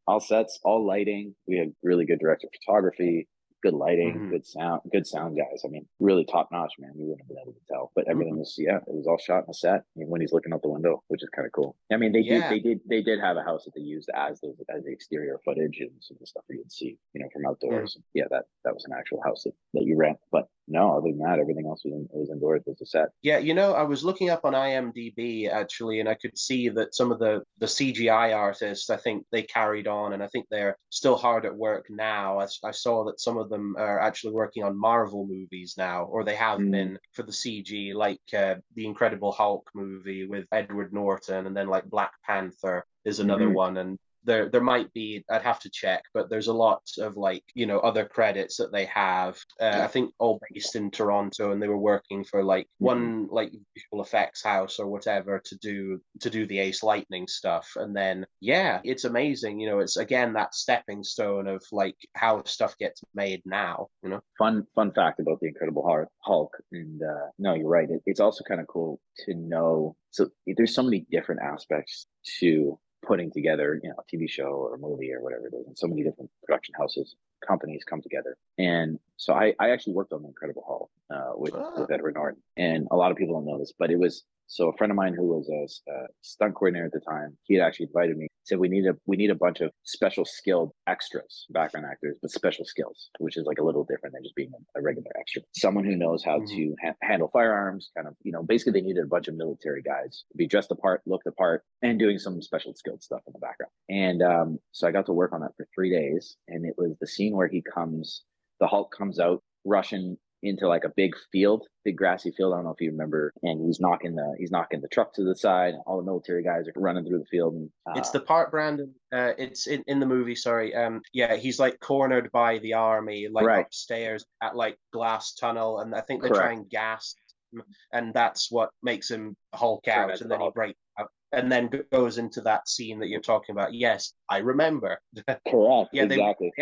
All sets, all lighting. We had really good director of photography. good lighting, good sound guys. I mean, really top notch, man. You wouldn't have been able to tell, but everything was, it was all shot in a set. Even when he's looking out the window, which is kind of cool. I mean, they did have a house that they used as the exterior footage and some of the stuff that you'd see, from outdoors. Yeah, that was an actual house that you rent. But no, other than that, everything else was indoors. It was a set. Yeah, I was looking up on IMDb actually, and I could see that some of the CGI artists, I think they carried on, and I think they're still hard at work now. I saw that some of them are actually working on Marvel movies now, or they have been for the CG, like the Incredible Hulk movie with Edward Norton, and then like Black Panther is another one, and there might be, I'd have to check, but there's a lot of like, other credits that they have. I think all based in Toronto, and they were working for like one like visual effects house or whatever to do the Ace Lightning stuff. And then it's amazing. It's again that stepping stone of like how stuff gets made now. Fun fact about the Incredible Hulk, and no, you're right. It's also kind of cool to know. So there's so many different aspects to putting together, a TV show or a movie or whatever it is, and so many different production houses, companies come together. And so I actually worked on the Incredible Hulk with Edward Norton, and a lot of people don't know this, but it was so a friend of mine who was a stunt coordinator at the time. He had actually invited me. Said we need a bunch of special skilled extras, background actors, but special skills, which is like a little different than just being a regular extra. Someone who knows how to handle firearms, kind of, basically they needed a bunch of military guys to be dressed the part, look the part, and doing some special skilled stuff in the background. And so I got to work on that for 3 days, and it was the scene where the Hulk comes out rushing into like a big grassy field. I don't know if you remember, and he's knocking the truck to the side. All the military guys are running through the field. And, it's the part, Brandon. It's in the movie. Sorry. He's like cornered by the army, like upstairs at like glass tunnel, and I think they try and gas him, and that's what makes him Hulk out, and then he breaks out, and then goes into that scene that you're talking about. Yes, I remember. Correct. Exactly.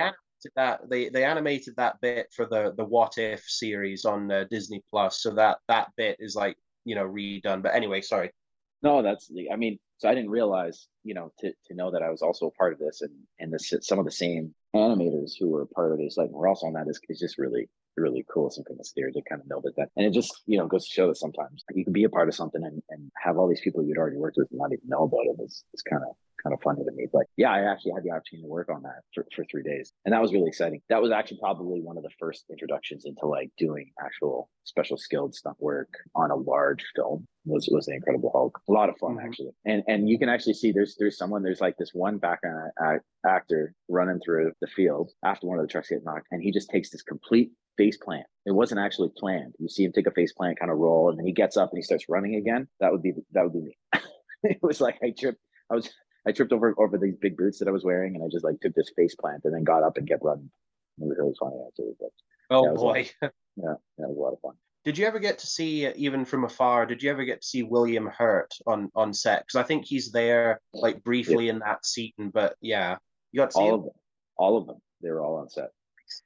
They animated that bit for the What If series on Disney Plus, so that bit is like redone. But anyway, sorry. No, so I didn't realize to know that I was also a part of this, and some of the same animators who were part of this, like we're also on that, is just really cool synchronicity to kind of know that, and it just goes to show that sometimes you can be a part of something and have all these people you'd already worked with and not even know about it. It's kind of funny to me. But yeah, I actually had the opportunity to work on that for 3 days, and that was really exciting. That was actually probably one of the first introductions into like doing actual special skilled stunt work on a large film. Was the Incredible Hulk. A lot of fun actually, and you can actually see there's like this one background actor running through the field after one of the trucks gets knocked, and he just takes this complete face plant. It wasn't actually planned. You see him take a face plant, kind of roll, and then he gets up and he starts running again. That would be me. It was like I tripped over these big boots that I was wearing, and I just like took this face plant and then got up and kept running. It was really funny actually. But, boy. That was a lot of fun. Did you ever get to see, even from afar, William Hurt on set? Because I think he's there like briefly in that scene, but yeah, you got to see all of them. They were all on set.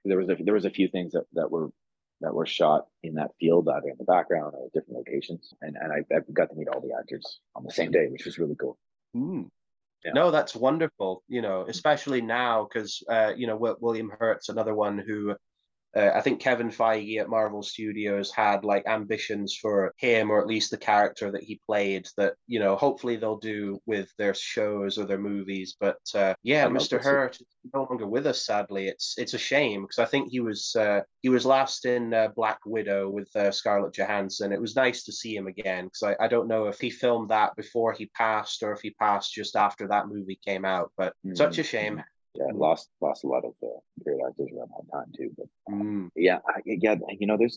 There was a few things that were shot in that field, either in the background or different locations, and I got to meet all the actors on the same day, which was really cool. Yeah. No, that's wonderful. Especially now because William Hurt's another one who. I think Kevin Feige at Marvel Studios had like ambitions for him, or at least the character that he played, that hopefully they'll do with their shows or their movies. But Mr. Hurt is no longer with us, sadly. It's a shame, because I think he was last in Black Widow with Scarlett Johansson. It was nice to see him again, because I don't know if he filmed that before he passed or if he passed just after that movie came out. But such a shame. Yeah, lost a lot of great actors around that time too. But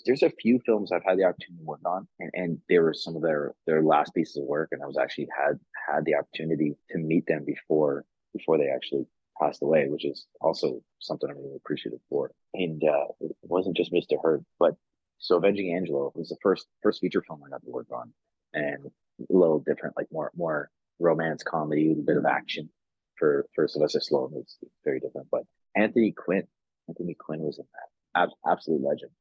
there's a few films I've had the opportunity to work on, and they were some of their last pieces of work, and I was actually had the opportunity to meet them before they actually passed away, which is also something I'm really appreciative for. And it wasn't just Mr. Hurt, but so Avenging Angelo was the first feature film I got to work on, and a little different, like more romance comedy, a bit of action. For Sylvester Stallone, it's very different. But Anthony Quinn was in that. Absolute legend.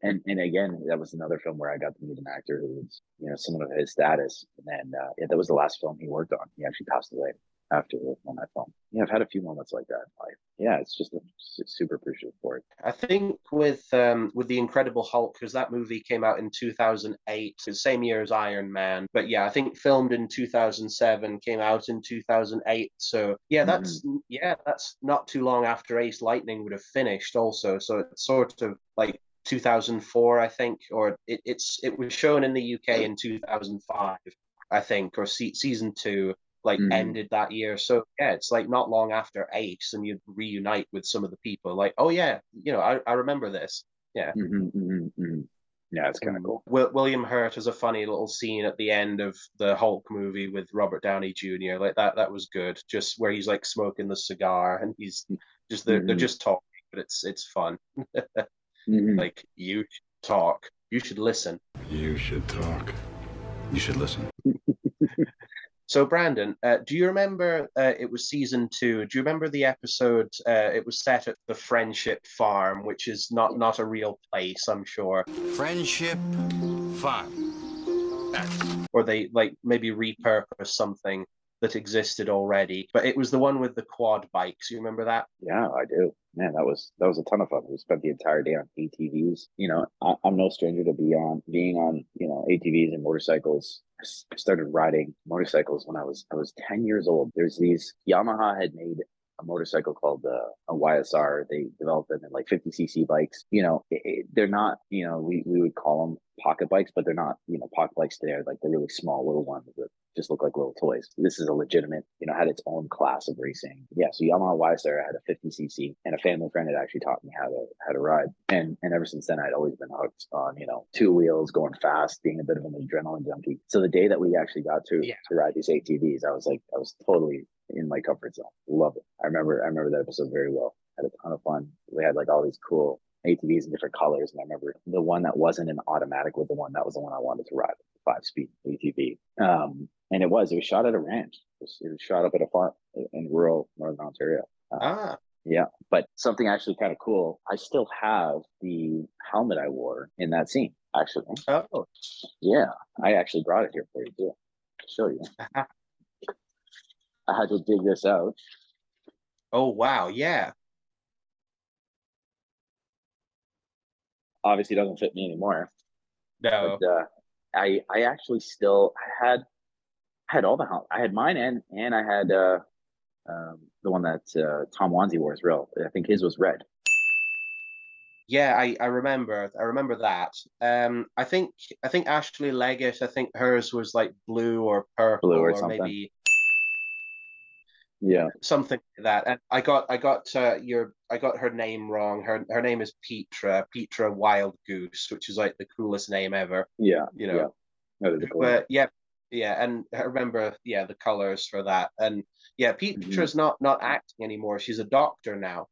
and again, that was another film where I got to meet an actor who was, someone of his status. And then that was the last film he worked on. He actually passed away after when I film. Yeah, I've had a few moments like that in life. Yeah, it's just super appreciative for it. I think with The Incredible Hulk, because that movie came out in 2008, the same year as Iron Man. But yeah, I think filmed in 2007, came out in 2008. So yeah, that's not too long after Ace Lightning would have finished also. So it's sort of like 2004, I think, or it was shown in the UK in 2005, I think, or season 2 like ended that year. So yeah, it's like not long after Ace, and you reunite with some of the people. Like, oh yeah, I remember this. Yeah. Yeah, it's kind of cool. William Hurt has a funny little scene at the end of the Hulk movie with Robert Downey Jr. Like that was good. Just where he's like smoking the cigar and he's just they're just talking, but it's fun. Like, you should talk. You should listen. You should talk. You should listen. So, Brandon, do you remember, it was season 2, do you remember the episode, it was set at the Friendship Farm, which is not a real place, I'm sure. Friendship Farm. Or they, like, maybe repurpose something that existed already. But it was the one with the quad bikes. You remember that? Yeah, I do. Man, that was a ton of fun. We spent the entire day on ATVs. I'm no stranger to being on, ATVs and motorcycles. I started riding motorcycles when I was 10 years old. There's these, Yamaha had made a motorcycle called a YSR. They developed them in like 50cc bikes. They're not, we would call them pocket bikes, but they're not, pocket bikes today. Like they're really small little ones that just look like little toys. This is a legitimate, had its own class of racing. Yeah, so Yamaha YSR had a 50cc, and a family friend had actually taught me how to ride. And ever since then, I'd always been hooked on, 2 wheels, going fast, being a bit of an adrenaline junkie. So the day that we actually got to ride these ATVs, I was totally in my comfort zone. Love it. I remember that episode very well. Had a ton of fun. We had like all these cool ATVs in different colors, and I remember the one that wasn't an automatic was the one I wanted to ride, the 5-speed ATV. And it was shot at a ranch. It was shot up at a farm in rural Northern Ontario. Yeah, but something actually kind of cool. I still have the helmet I wore in that scene, actually. Oh, yeah, I actually brought it here for you too. I'll show you. I had to dig this out. Oh wow, yeah. Obviously, doesn't fit me anymore. No, but I actually still had all the helmets. I had mine and I had the one that Tom Wanzi wore as well. I think his was red. Yeah, I remember that. I think Ashley Leggat, I think hers was like blue or purple or something. Maybe something like that. And I got her name wrong. Her name is Petra Wild Goose, which is like the coolest name ever. Yeah, That is cool. But yeah, and I remember the colors for that. And yeah, Petra's not acting anymore. She's a doctor now.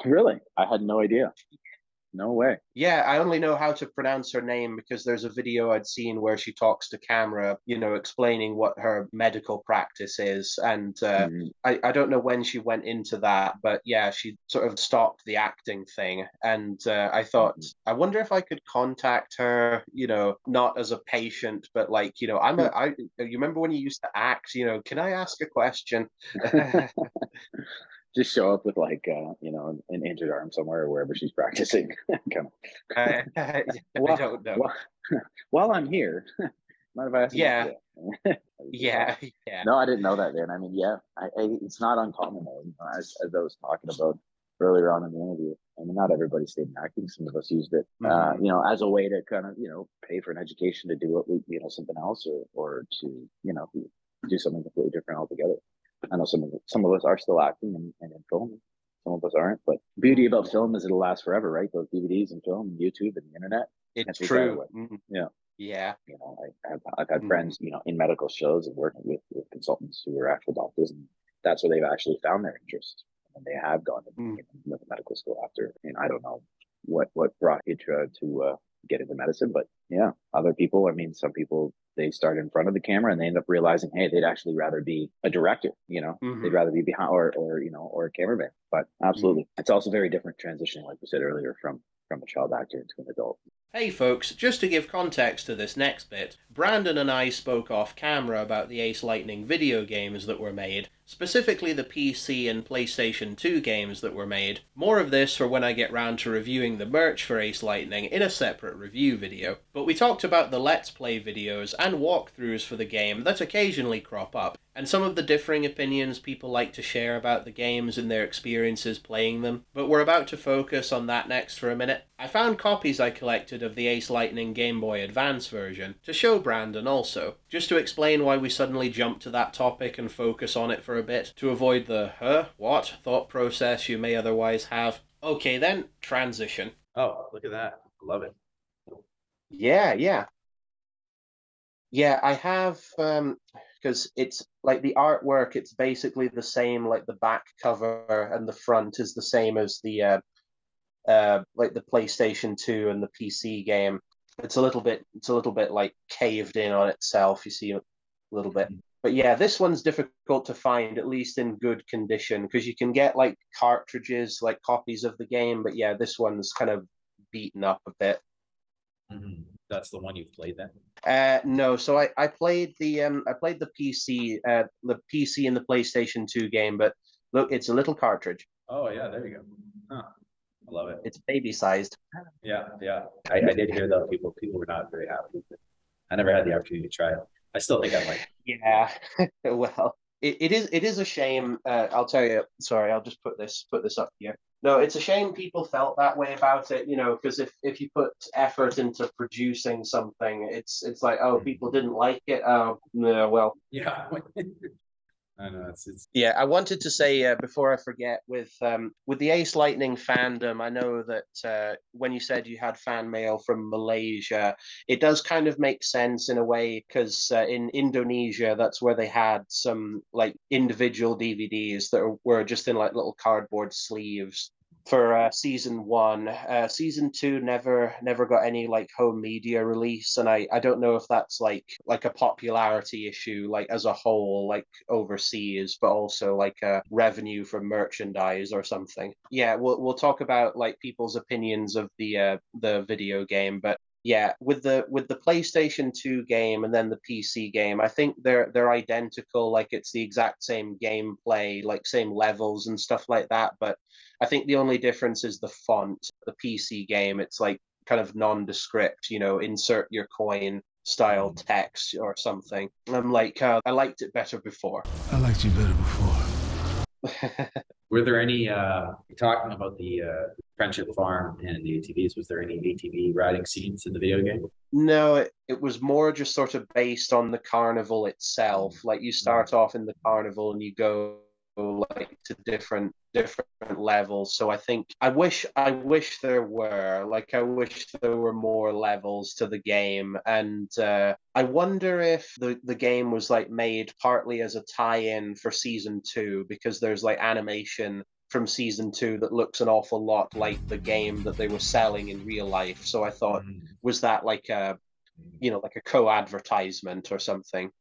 Really? I had no idea. No way. Yeah, I only know how to pronounce her name because there's a video I'd seen where she talks to camera, explaining what her medical practice is. And I don't know when she went into that, but yeah, she sort of stopped the acting thing. And I thought, I wonder if I could contact her, not as a patient, but like, you remember when you used to act, can I ask a question? Just show up with like an injured arm somewhere or wherever she's practicing. I don't know. While I'm here, mind if I ask you? Yeah. No, I didn't know that, man. I mean, it's not uncommon though. As I was talking about earlier on in the interview. I mean, not everybody stayed in acting. Some of us used it, as a way to kind of, pay for an education to do what we, something else or to, do something completely different altogether. I know some of us are still acting and in film. Some of us aren't. But the beauty about film is it'll last forever, right? Those DVDs and film and YouTube and the internet. It's true. Yeah. I've had friends, in medical shows and working with consultants who are actual doctors, and that's where they've actually found their interest. And they have gone to medical school after. And I don't know what brought Hitra to get into medicine, but yeah, other people. I mean, some people, they start in front of the camera and they end up realizing, hey, they'd actually rather be a director, they'd rather be behind or a cameraman. But absolutely, it's also very different transitioning, like we said earlier, from a child actor into an adult. Hey folks, just to give context to this next bit, Brandon and I spoke off camera about the Ace Lightning video games that were made, specifically the PC and PlayStation 2 games that were made. More of this for when I get round to reviewing the merch for Ace Lightning in a separate review video. But we talked about the Let's Play videos and walkthroughs for the game that occasionally crop up, and some of the differing opinions people like to share about the games and their experiences playing them. But we're about to focus on that next for a minute. I found copies I collected of the Ace Lightning Game Boy Advance version to show Brandon also, just to explain why we suddenly jumped to that topic and focus on it for a bit, to avoid the what thought process you may otherwise have. Okay then, transition. Oh, look at that. Love it. Yeah, I have, because it's like the artwork, it's basically the same, like the back cover and the front is the same as the like the PlayStation 2 and the PC game. It's a little bit like caved in on itself, you see a little bit. But yeah, this one's difficult to find, at least in good condition, because you can get like cartridges, like copies of the game, but yeah, this one's kind of beaten up a bit. Mm-hmm. That's the one you've played then? No, so I played the PC and the PlayStation 2 game, but look, it's a little cartridge. Oh yeah, there you go. Huh. I love it. It's baby sized. Yeah. I did hear that people were not very happy with it. I never had the opportunity to try it. I still think I might. Yeah. Well, it is a shame. I'll tell you. Sorry, I'll just put this up here. No, it's a shame people felt that way about it, because if you put effort into producing something, it's like, oh, people didn't like it. Oh, no, well. Yeah. I know it's. Yeah, I wanted to say before I forget, with the Ace Lightning fandom, I know that when you said you had fan mail from Malaysia, it does kind of make sense in a way, because in Indonesia, that's where they had some like individual DVDs that were just in like little cardboard sleeves for season 1. Season 2 never got any like home media release, and I don't know if that's like a popularity issue, like as a whole, like overseas, but also like a revenue from merchandise or something. Yeah, we'll talk about like people's opinions of the video game, but yeah, with the PlayStation 2 game and then the PC game, I think they're identical. Like it's the exact same gameplay, like same levels and stuff like that. But I think the only difference is the font. The PC game, it's like kind of nondescript, insert your coin style text or something. I'm like, I liked it better before. I liked you better before. Were there any, talking about the Friendship Farm and the ATVs, was there any ATV riding scenes in the video game? No, it was more just sort of based on the carnival itself. Like you start off in the carnival and you go like to different levels. So I think I wish there were more levels to the game, and I wonder if the game was like made partly as a tie-in for season 2, because there's like animation from season 2 that looks an awful lot like the game that they were selling in real life. So I thought, was that like a co-advertisement or something?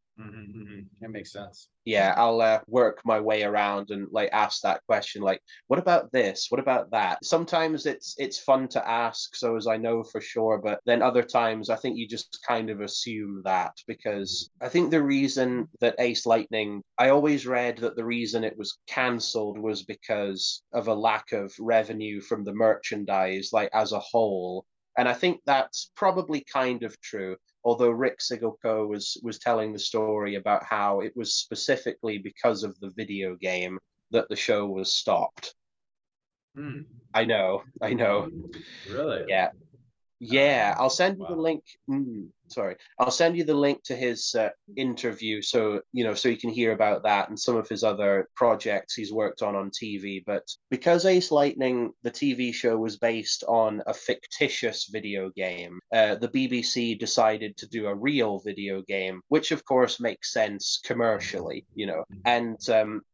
That makes sense. Yeah, I'll work my way around and like ask that question, like, what about this? What about that? Sometimes it's fun to ask, so as I know for sure, but then other times I think you just kind of assume that, because I think the reason that Ace Lightning, I always read that the reason it was cancelled was because of a lack of revenue from the merchandise, like as a whole. And I think that's probably kind of true. Although Rick Siggelkow was telling the story about how it was specifically because of the video game that the show was stopped. I know. Really? Yeah. I'll send you the link. I'll send you the link to his interview, so you can hear about that and some of his other projects he's worked on TV. But because Ace Lightning, the TV show, was based on a fictitious video game, the BBC decided to do a real video game, which of course makes sense commercially, And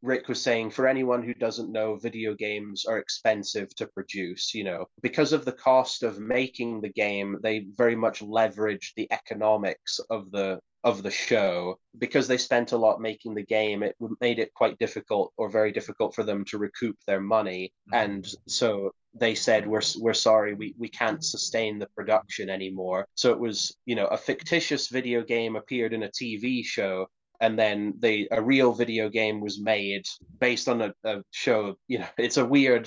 Rick was saying, for anyone who doesn't know, video games are expensive to produce, because of the cost of making the game, they very much leveraged the economics of the show. Because they spent a lot making the game, it made it quite difficult, or very difficult, for them to recoup their money. And so they said, we're sorry, we can't sustain the production anymore. So it was, a fictitious video game appeared in a TV show, and then a real video game was made based on a show. It's a weird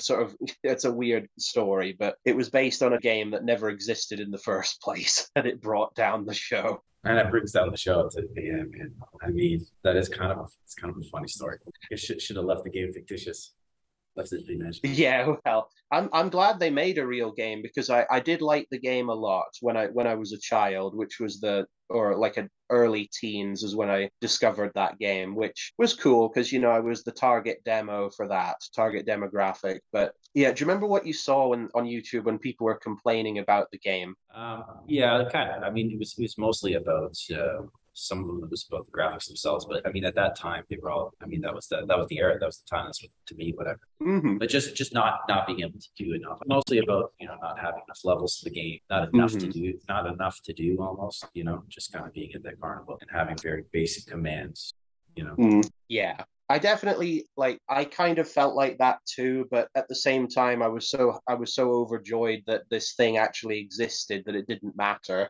story, but it was based on a game that never existed in the first place, and it brought down the show. And that brings down the show. Yeah, man. I mean, it's kind of a funny story. It should have left the game fictitious. Left it be nice. Yeah, well, I'm glad they made a real game, because I did like the game a lot when I was a child, which was an early teens is when I discovered that game, which was cool because I was the target demo for that target demographic. But yeah, do you remember what you saw on YouTube when people were complaining about the game? Yeah, kind of. I mean, it was mostly about some of them, it was about the graphics themselves, but I mean, at that time, they were all. I mean, that was the era, that was the time. That's what, to me, whatever. Mm-hmm. But just not being able to do enough. Mostly about not having enough levels to the game, not enough to do almost. Just kind of being at that carnival and having very basic commands. Yeah. I definitely I kind of felt like that too, but at the same time I was so overjoyed that this thing actually existed that it didn't matter,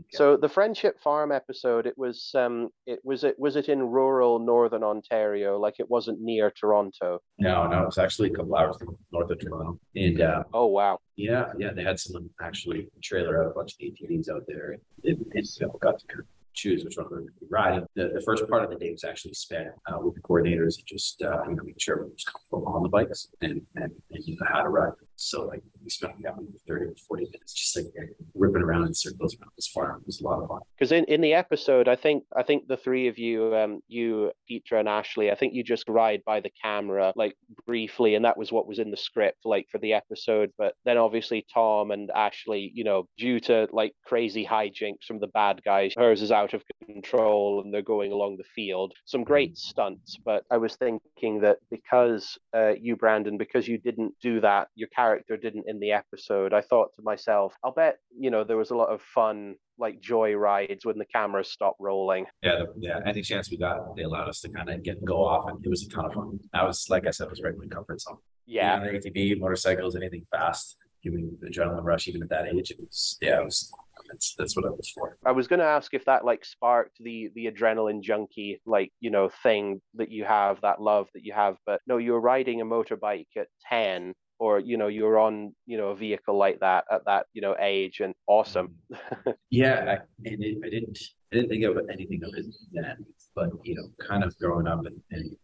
So the Friendship Farm episode, was it in rural northern Ontario, like it wasn't near Toronto? No, it was actually a couple hours north of Toronto. And oh wow. Yeah, they had someone actually trailer out a bunch of ATVs out there, and got to choose which one we were riding. The first part of the day was actually spent with the coordinators and just making sure everyone was comfortable on the bikes and how to ride. So we spent 30 or 40 minutes just ripping around in circles around this farm. It was a lot of fun. Because in the episode, I think the three of you, you, Petra, and Ashley, I think you just ride by the camera briefly, and that was what was in the script for the episode. But then obviously Tom and Ashley, due to crazy hijinks from the bad guys, hers is out of control and they're going along the field. Some great stunts, but I was thinking that because you, Brandon, because you didn't do that, your character didn't in the episode, I thought to myself, I'll bet there was a lot of fun joy rides when the cameras stopped rolling. Yeah, any chance we got, they allowed us to kind of go off, and it was a ton of fun. I was, like I said, was right in my comfort zone. Yeah, ATV, motorcycles, anything fast, giving the adrenaline rush even at that age. That's what I was for. I was going to ask if that sparked the adrenaline junkie thing that you have, that love that you have, but no, you were riding a motorbike at 10, or you were on a vehicle like that at that age, and awesome. Yeah, I didn't think about anything of it then, but kind of growing up and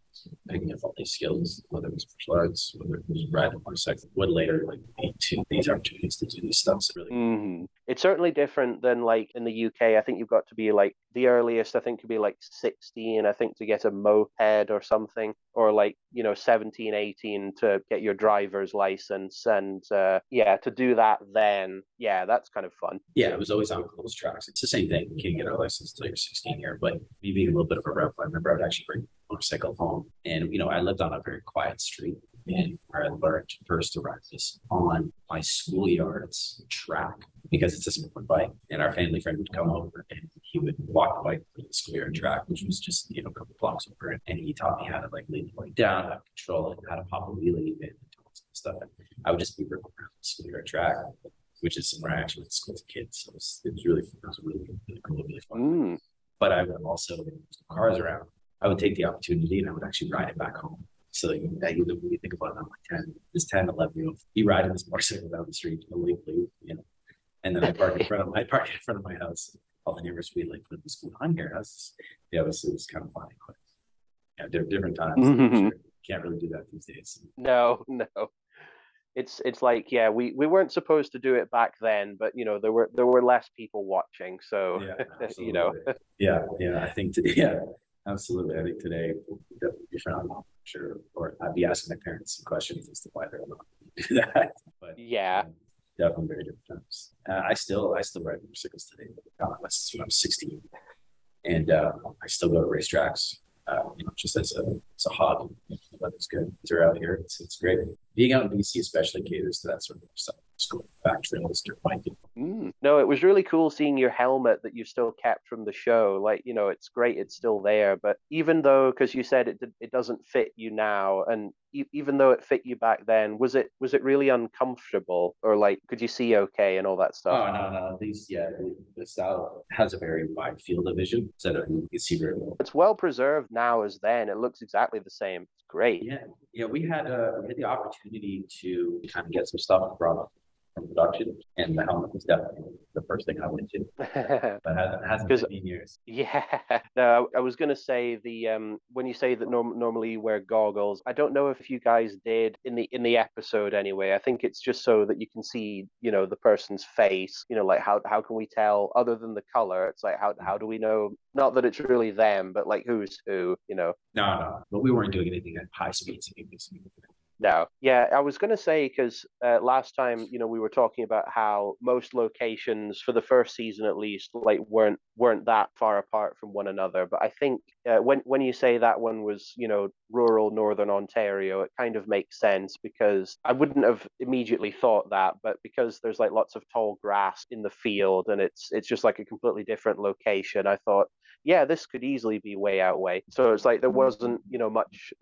picking up all these skills, whether it was martial arts, whether it was riding a motorcycle, would later lead to these opportunities to do these stunts. Really, It's certainly different than in the UK. I think you've got to be the earliest, I think, could be 16, I think, to get a moped or something, or 17, 18 to get your driver's license, and to do that then, that's kind of fun. Yeah, it was always on closed tracks. It's the same thing. You can't get a license until you're 16 here, but me being a little bit of a rebel, I remember I would actually bring a motorcycle home, and I lived on a very quiet street, and where I learned first to ride this on my schoolyard's track, because it's a sport bike, and our family friend would come over and he would walk the bike to the schoolyard track, which was just a couple blocks over, and he taught me how to lean the bike down, how to control it, how to pop a wheelie and stuff. And I would just be ripping around the schoolyard track, which is where I actually went to school as a kid. So it was really cool, really fun. But I would also, when there was cars around, I would take the opportunity and I would actually ride it back home. So when you think about it, I'm this 10, 11-year-old, you ride in this motorcycle down the street, illegally, and then I park in front of my house. All the neighbors would be put the school on your house. Yeah, it was kind of funny. But yeah, different times. Sure. Can't really do that these days. No. It's we weren't supposed to do it back then, but there were less people watching, so yeah, I think absolutely. I think today would definitely be frowned on, sure, or I'd be asking my parents some questions as to why they're allowed to do that. But definitely very different times. I still ride motorcycles today. That's when I'm 16, and I still go to racetracks. Just as a hobby. The weather's good. They're out here. It's great. Being out in BC especially caters to that sort of stuff. Just going back trails, dirt biking, No, it was really cool seeing your helmet that you still kept from the show. Like, it's great it's still there, but even though, because you said it doesn't fit you now, and even though it fit you back then, was it really uncomfortable, or like could you see okay and all that stuff? Oh no, the style has a very wide field of vision, so that you can see very well. It's well preserved now as then. It looks exactly the same. It's great. Yeah, we had the opportunity to kind of get some stuff from production, and the helmet was definitely the first thing I went to. But it hasn't been in years. Yeah, no, I was gonna say when you say that normally you wear goggles, I don't know if you guys did in the episode anyway. I think it's just so that you can see, the person's face. Like how can we tell other than the color? It's like how do we know? Not that it's really them, but like who's who. No, but we weren't doing anything at high speeds. No. Yeah, I was going to say, because last time, we were talking about how most locations for the first season, at least, like weren't that far apart from one another. But I think when you say that one was, rural Northern Ontario, it kind of makes sense, because I wouldn't have immediately thought that, but because there's like lots of tall grass in the field and it's just like a completely different location, I thought, yeah, this could easily be way out way. So it's like there wasn't, much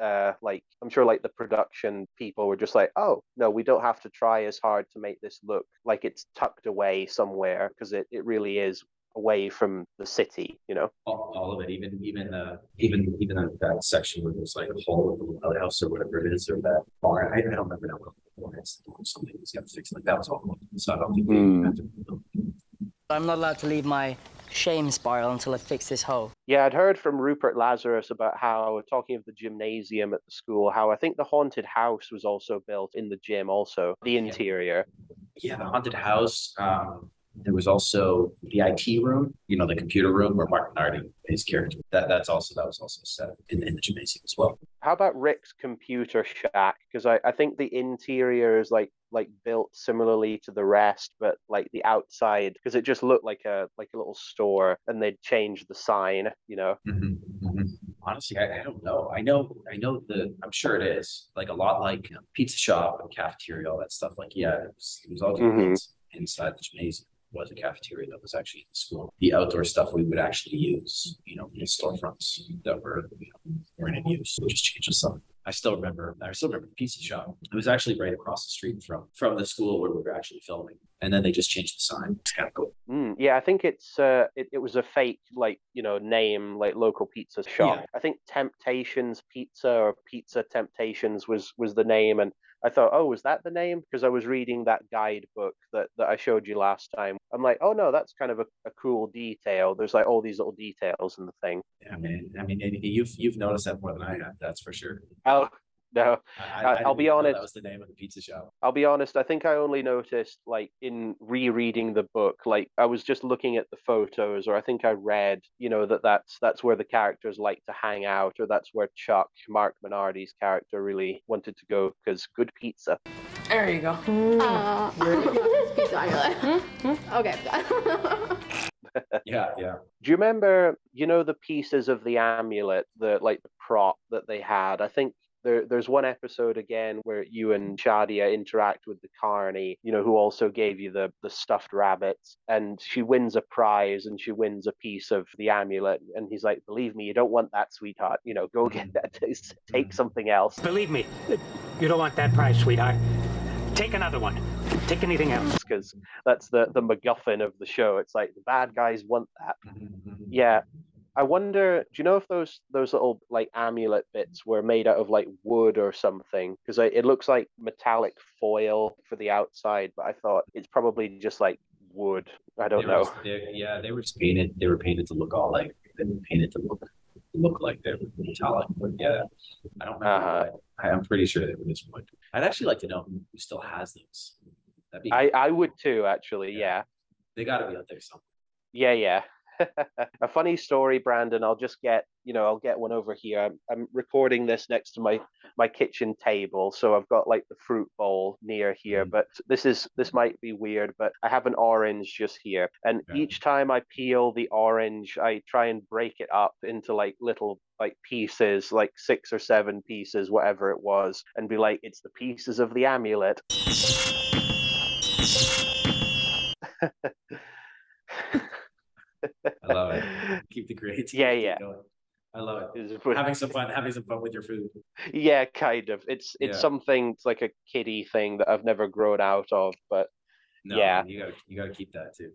like, I'm sure like the production people were just like, oh, no, we don't have to try as hard to make this look like it's tucked away somewhere, because it really is away from the city, all of it, even that section where there's like a whole outhouse or whatever it is, or that barn. I don't remember that well. It's something that's got fixed. Like that was all. So I don't think we have to. I'm not allowed to leave my shame spiral until I fix this hole. Yeah, I'd heard from Rupert Lazarus about how, talking of the gymnasium at the school, how I think the haunted house was also built in the gym, also the interior. Yeah, the haunted house. There was also the IT room, the computer room where Mark Nardi, his character, that was also set in the gymnasium as well. How about Rick's computer shack? Because I think the interior is like built similarly to the rest, but like the outside, because it just looked like a little store, and they'd changed the sign, Honestly, I don't know. I know I'm sure it is like a lot like pizza shop and cafeteria, all that stuff. Like, yeah, it was all inside the gymnasium. Was a cafeteria that was actually in the school. The outdoor stuff we would actually use, in storefronts that weren't in use. We just changed the sign. I still remember the pizza shop. It was actually right across the street from the school where we were actually filming. And then they just changed the sign. It's kind of cool. Yeah, I think it was a fake name, like local pizza shop. Yeah. I think Temptations Pizza or Pizza Temptations was the name, and I thought, oh, was that the name? Because I was reading that guidebook that I showed you last time. I'm like, oh no, that's kind of a cool detail. There's like all these little details in the thing. Yeah, man. I mean, you've noticed that more than I have. That's for sure. Oh no, I'll be honest. That was the name of the pizza shop. I'll be honest. I think I only noticed like in rereading the book. Like I was just looking at the photos, or I think I read, that's where the characters like to hang out, or that's where Chuck, Mark Minardi's character, really wanted to go, because good pizza. There you go. Pizza on your lip. Okay. Yeah. Do you remember, the pieces of the amulet, the prop that they had? I think there's one episode again where you and Shadia interact with the carney, who also gave you the stuffed rabbits, and she wins a prize and she wins a piece of the amulet, and he's like, believe me, you don't want that, sweetheart, go get that, take something else. Believe me, you don't want that prize, sweetheart. Take another one. Take anything else. Because that's the MacGuffin of the show. It's like the bad guys want that. Yeah. I wonder, do you know if those little like amulet bits were made out of like wood or something? Because it looks like metallic foil for the outside, but I thought it's probably just like wood. I don't know. They were just painted. They were painted to look all like they were painted to look like they were metallic. But yeah, I don't remember. I'm pretty sure they were this wood. I'd actually like to know who still has those. I would too, actually. Yeah. They got to be out there somewhere. Yeah. A funny story, Brandon. I'll just get, I'll get one over here. I'm recording this next to my kitchen table, so I've got like the fruit bowl near here. But this might be weird, but I have an orange just here, and each time I peel the orange, I try and break it up into like little like pieces, like 6 or 7 pieces, whatever it was, and be like, it's the pieces of the amulet. I love it. Keep the creativity going. I love it. Having some fun with your food. Yeah, kind of. It's something. It's like a kiddie thing that I've never grown out of, but no, yeah, you gotta keep that too.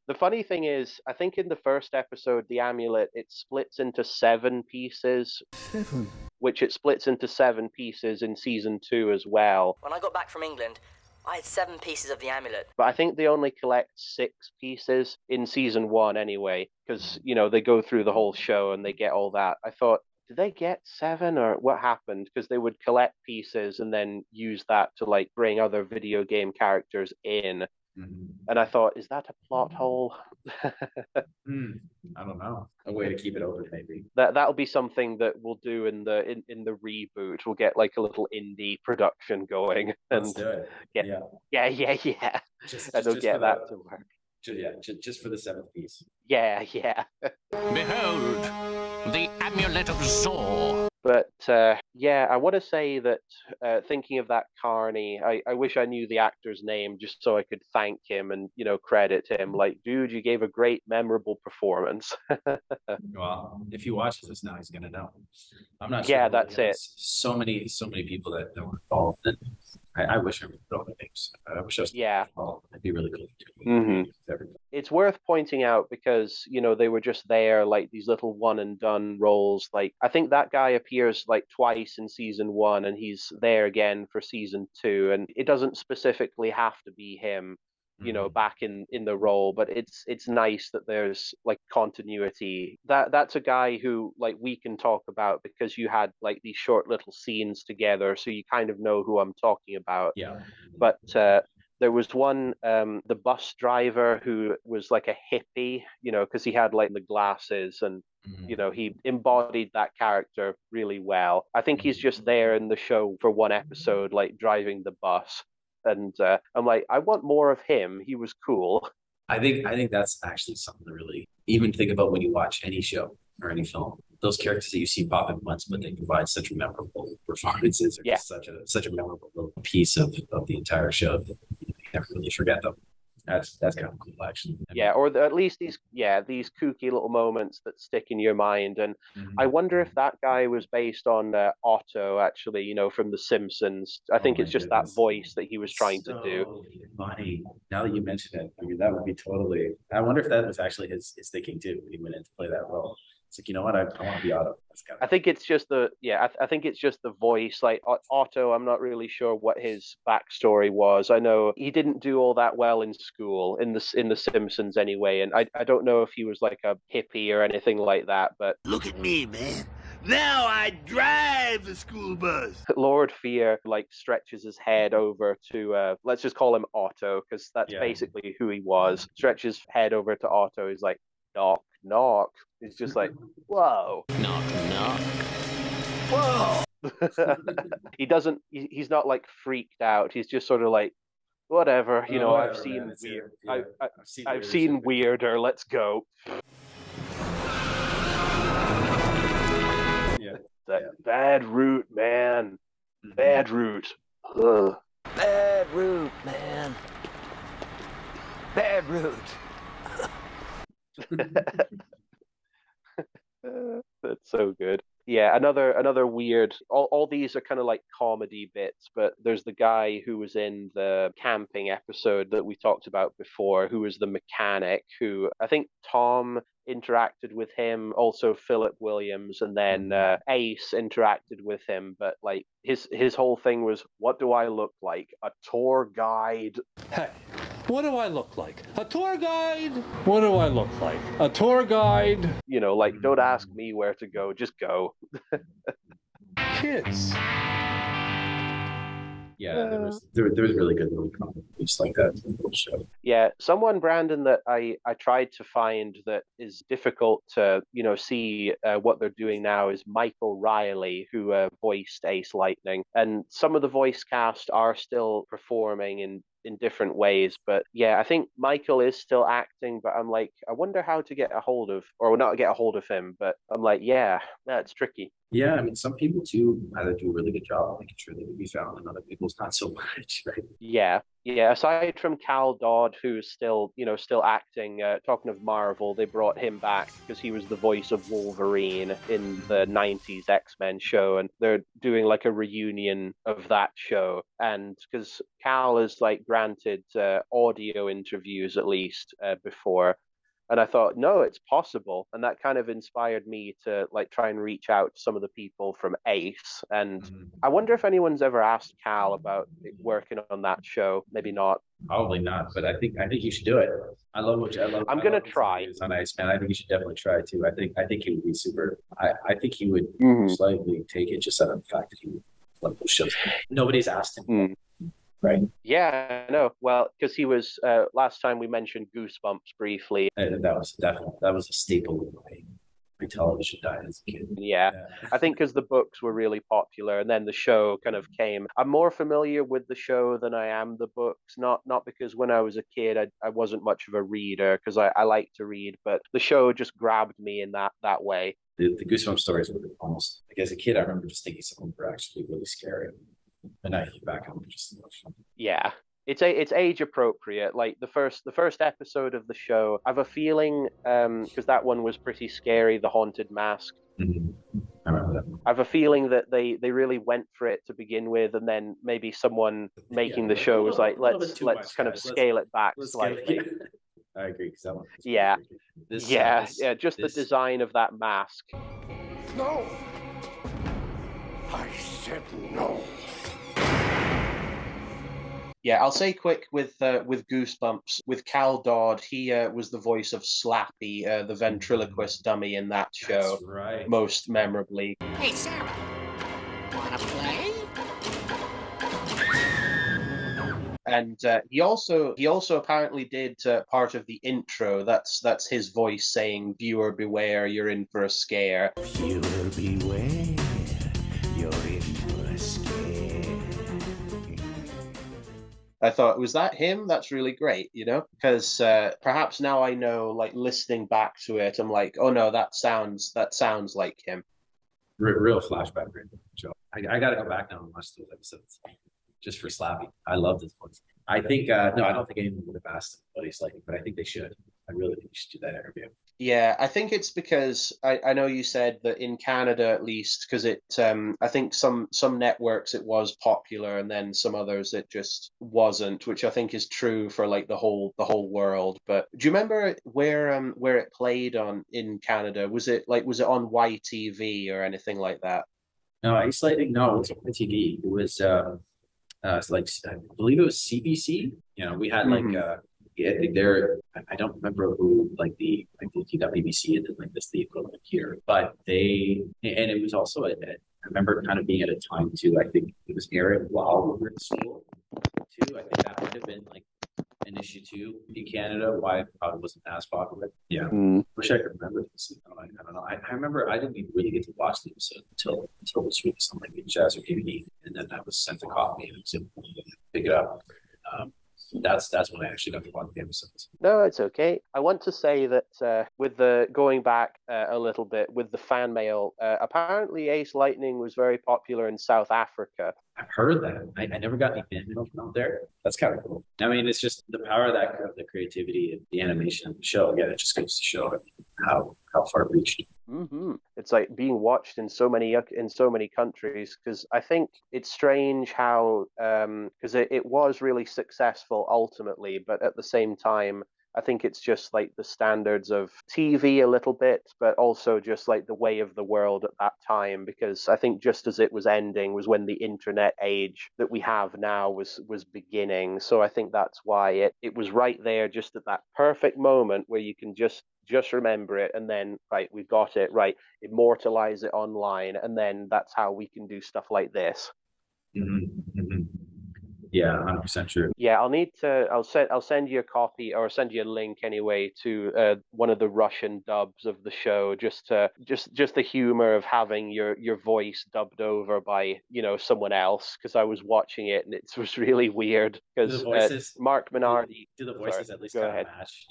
The funny thing is, I think in the first episode, the amulet, it splits into 7 pieces. 7. Which it splits into 7 pieces in season 2 as well. When I got back from England, I had 7 pieces of the amulet. But I think they only collect 6 pieces in season 1 anyway, because, you know, they go through the whole show and they get all that. I thought, did they get 7 or what happened? Because they would collect pieces and then use that to, like, bring other video game characters in. Mm-hmm. And I thought, is that a plot hole? I don't know. A way to keep it open, maybe. That'll be something that we'll do in the reboot. We'll get like a little indie production going. And let's do it. Yeah. And they'll get that to work. Just for the 7th piece. Yeah. Behold, the amulet of Zor. But I want to say that thinking of that Carney, I wish I knew the actor's name just so I could thank him and, you know, credit him. Like, dude, you gave a great, memorable performance. Well, if he watches this now, he's gonna know. I'm not sure. Yeah, really, that's it. So many people that were involved. And I wish I would know the names. I wish I was involved. It'd be really cool to do. Mm-hmm. It's worth pointing out because, you know, they were just there, like these little one and done roles. Like, I think that guy appears like twice in season 1 and he's there again for season 2. And it doesn't specifically have to be him, you know, back in the role, but it's nice that there's like continuity. That's a guy who like we can talk about because you had like these short little scenes together, so you kind of know who I'm talking about. Yeah. But there was one, the bus driver who was like a hippie, you know, because he had like the glasses and, you know, he embodied that character really well. I think he's just there in the show for one episode, like driving the bus. And I'm like, I want more of him. He was cool. I think that's actually something to really even think about when you watch any show or any film. Those characters that you see pop in once, but they provide such memorable performances or just such a memorable little piece of the entire show that you never really forget them. That's kind of cool, actually. Yeah, or at least these kooky little moments that stick in your mind. And I wonder if that guy was based on Otto, actually, you know, from The Simpsons. I think it's just that voice that he was trying to do. Funny. Now that you mention it, I mean, that would be totally. I wonder if that was actually his thinking too when he went in to play that role. It's like, you know what, I want to be Otto. I think it's just I think it's just the voice. Like Otto, I'm not really sure what his backstory was. I know he didn't do all that well in school in the Simpsons anyway, and I don't know if he was like a hippie or anything like that. But look at me, man. Now I drive the school bus. Lord Fear like stretches his head over to let's just call him Otto because that's basically who he was. Stretches head over to Otto. He's like, knock, knock. He's just like, whoa. Knock, knock. Whoa. He's not like freaked out. He's just sort of like, whatever, you know, I've seen weird. I've seen weirder. Let's go. Bad route, man. Bad route. Ugh. Bad route, man. Bad route. That's so good. Yeah, another weird. All these are kind of like comedy bits, but there's the guy who was in the camping episode that we talked about before, who was the mechanic. Who I think Tom interacted with him, also Philip Williams, and then Ace interacted with him. But like his whole thing was, what do I look like? A tour guide? Hey. What do I look like? A tour guide? What do I look like? A tour guide? You know, like, don't ask me where to go, just go. Kids. Yeah, there was really good little comments like that in the show. Yeah, someone, Brandon, that I tried to find that is difficult to, you know, see what they're doing now is Michael Riley, who voiced Ace Lightning. And some of the voice cast are still performing in different ways, but yeah, I think Michael is still acting, but I'm like, I wonder how to get a hold of, or not get a hold of him, but I'm like, yeah, that's tricky. Yeah, I mean, some people too either do a really good job making sure they can be found, and other people's not so much, right? Yeah, Yeah, aside from Cal Dodd, who's still, still acting, talking of Marvel, they brought him back because he was the voice of Wolverine in the 90s X-Men show, and they're doing like a reunion of that show. And because Cal is like granted audio interviews at least before, and I thought, no, it's possible. And that kind of inspired me to like try and reach out to some of the people from Ace. And I wonder if anyone's ever asked Cal about working on that show. Maybe not. Probably not, but I think you should do it. I love what you, I love. I'm gonna try. On Ice Man, I think you should definitely try it too. I think he would be super. I think he would slightly take it just out of the fact that he would love those shows. Nobody's asked him. Right. Yeah, no. Well, because he was last time we mentioned Goosebumps briefly. That was a staple of my television diet as a kid. Yeah. I think because the books were really popular, and then the show kind of came. I'm more familiar with the show than I am the books. Not because when I was a kid I wasn't much of a reader, because I like to read, but the show just grabbed me in that way. The Goosebumps stories were almost like, as a kid, I remember just thinking some of them were actually really scary. And I think back, I'm just fun. Yeah, it's age appropriate. Like the first episode of the show, I have a feeling because that one was pretty scary, the haunted mask. I remember that. I have a feeling that they really went for it to begin with, and then maybe someone making the show was like, let's kind of scale it back slightly. I agree, because that one. Yeah, just the design of that mask. No, I said no. Yeah, I'll say quick with Goosebumps, with Cal Dodd, he was the voice of Slappy, the ventriloquist dummy in that show. That's right. Most memorably. Hey, Sarah, wanna play? And he also apparently did part of the intro. That's his voice saying, "Viewer beware, you're in for a scare." Viewer beware, you're in for a scare. I thought, was that him? That's really great, because perhaps now I know, like listening back to it, I'm like, oh no, that sounds like him. Real flashback, Joe. I got to go back now and watch those episodes just for Slappy. I love this voice. I think no, I don't think anyone would have asked him what he's like, but I think they should. I really think you should do that interview. Yeah, I think it's because I know you said that in Canada at least, because it I think some networks it was popular, and then some others it just wasn't, which I think is true for like the whole world. But do you remember where it played on in Canada? Was it on YTV or anything like that? No, Ice Lightning. No, it was on TV. It was like I believe it was CBC. We had like I don't remember who like the WBC and then like this the equivalent here, but and it was also I remember kind of being at a time too. I think it was aired while we were in school too. I think that might have been like an issue too in Canada why it probably wasn't as popular. Yeah, wish I could remember this. I don't know. I remember I didn't even really get to watch the episode until it was released on like VHS or DVD, and then I was sent a copy and so pick it up. That's when I actually got to watch the episodes. No, it's okay. I want to say that with the going back a little bit with the fan mail, apparently Ace Lightning was very popular in South Africa. I've heard that. I never got any fan mail from out there. That's kind of cool. I mean, it's just the power of the creativity and the animation of the show. Again, it just goes to show how far it reached. Mm-hmm. It's like being watched in so many countries, because I think it's strange how because it was really successful ultimately, but at the same time I think it's just like the standards of TV a little bit, but also just like the way of the world at that time, because I think just as it was ending was when the internet age that we have now was beginning. So I think that's why it was right there, just at that perfect moment where you can just remember it, and then right, we've got it right, immortalize it online, and then that's how we can do stuff like this. Mm-hmm. Mm-hmm. Yeah, 100% true. Yeah, I'll send you a copy, or send you a link anyway to one of the Russian dubs of the show, just the humor of having your voice dubbed over by someone else, because I was watching it and it was really weird because Mark Minardi. Do the voices at least kind of match?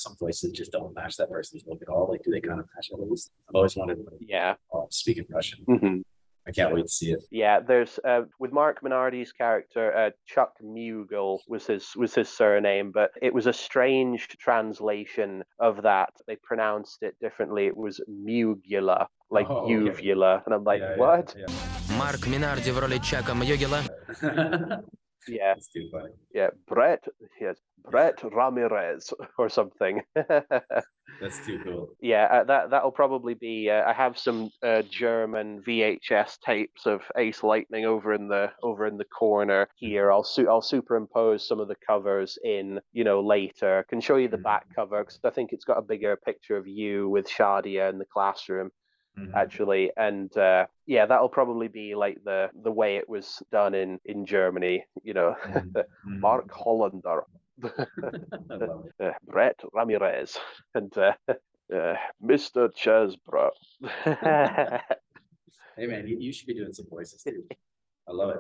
Some voices just don't match that person's look at all. Like, do they kind of match at least? I've always wanted to speak in Russian. Mm-hmm. I can't wait to see it. Yeah, there's with Mark Minardi's character, Chuck Mughal was his surname, but it was a strange translation of that. They pronounced it differently. It was Mugula, like uvula, and I'm like, what? Mark Minardi в роли Чака Мьюгела. Yeah, that's too funny. Yeah, Brett Ramirez or something. That's too cool. Yeah, that'll probably be. I have some German VHS tapes of Ace Lightning over in the corner here. I'll superimpose some of the covers in, later. I can show you the back cover because I think it's got a bigger picture of you with Shadia in the classroom. Actually, and that'll probably be like the way it was done in Germany, Mark Hollander, Brett Ramirez, and Mr. Cheseborough. Hey man, you should be doing some voices too. I love it.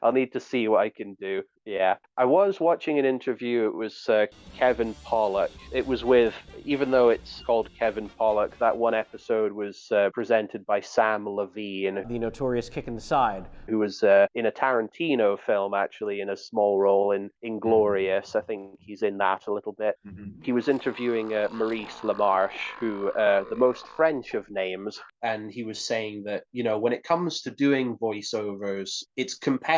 I'll need to see what I can do. Yeah. I was watching an interview. It was Kevin Pollak. It was with, even though it's called Kevin Pollak, that one episode was presented by Sam Levine. The notorious Kick in the Side. Who was in a Tarantino film, actually, in a small role in Inglourious. I think he's in that a little bit. He was interviewing Maurice LaMarche, who, the most French of names, and he was saying that, when it comes to doing voiceovers, it's competitive,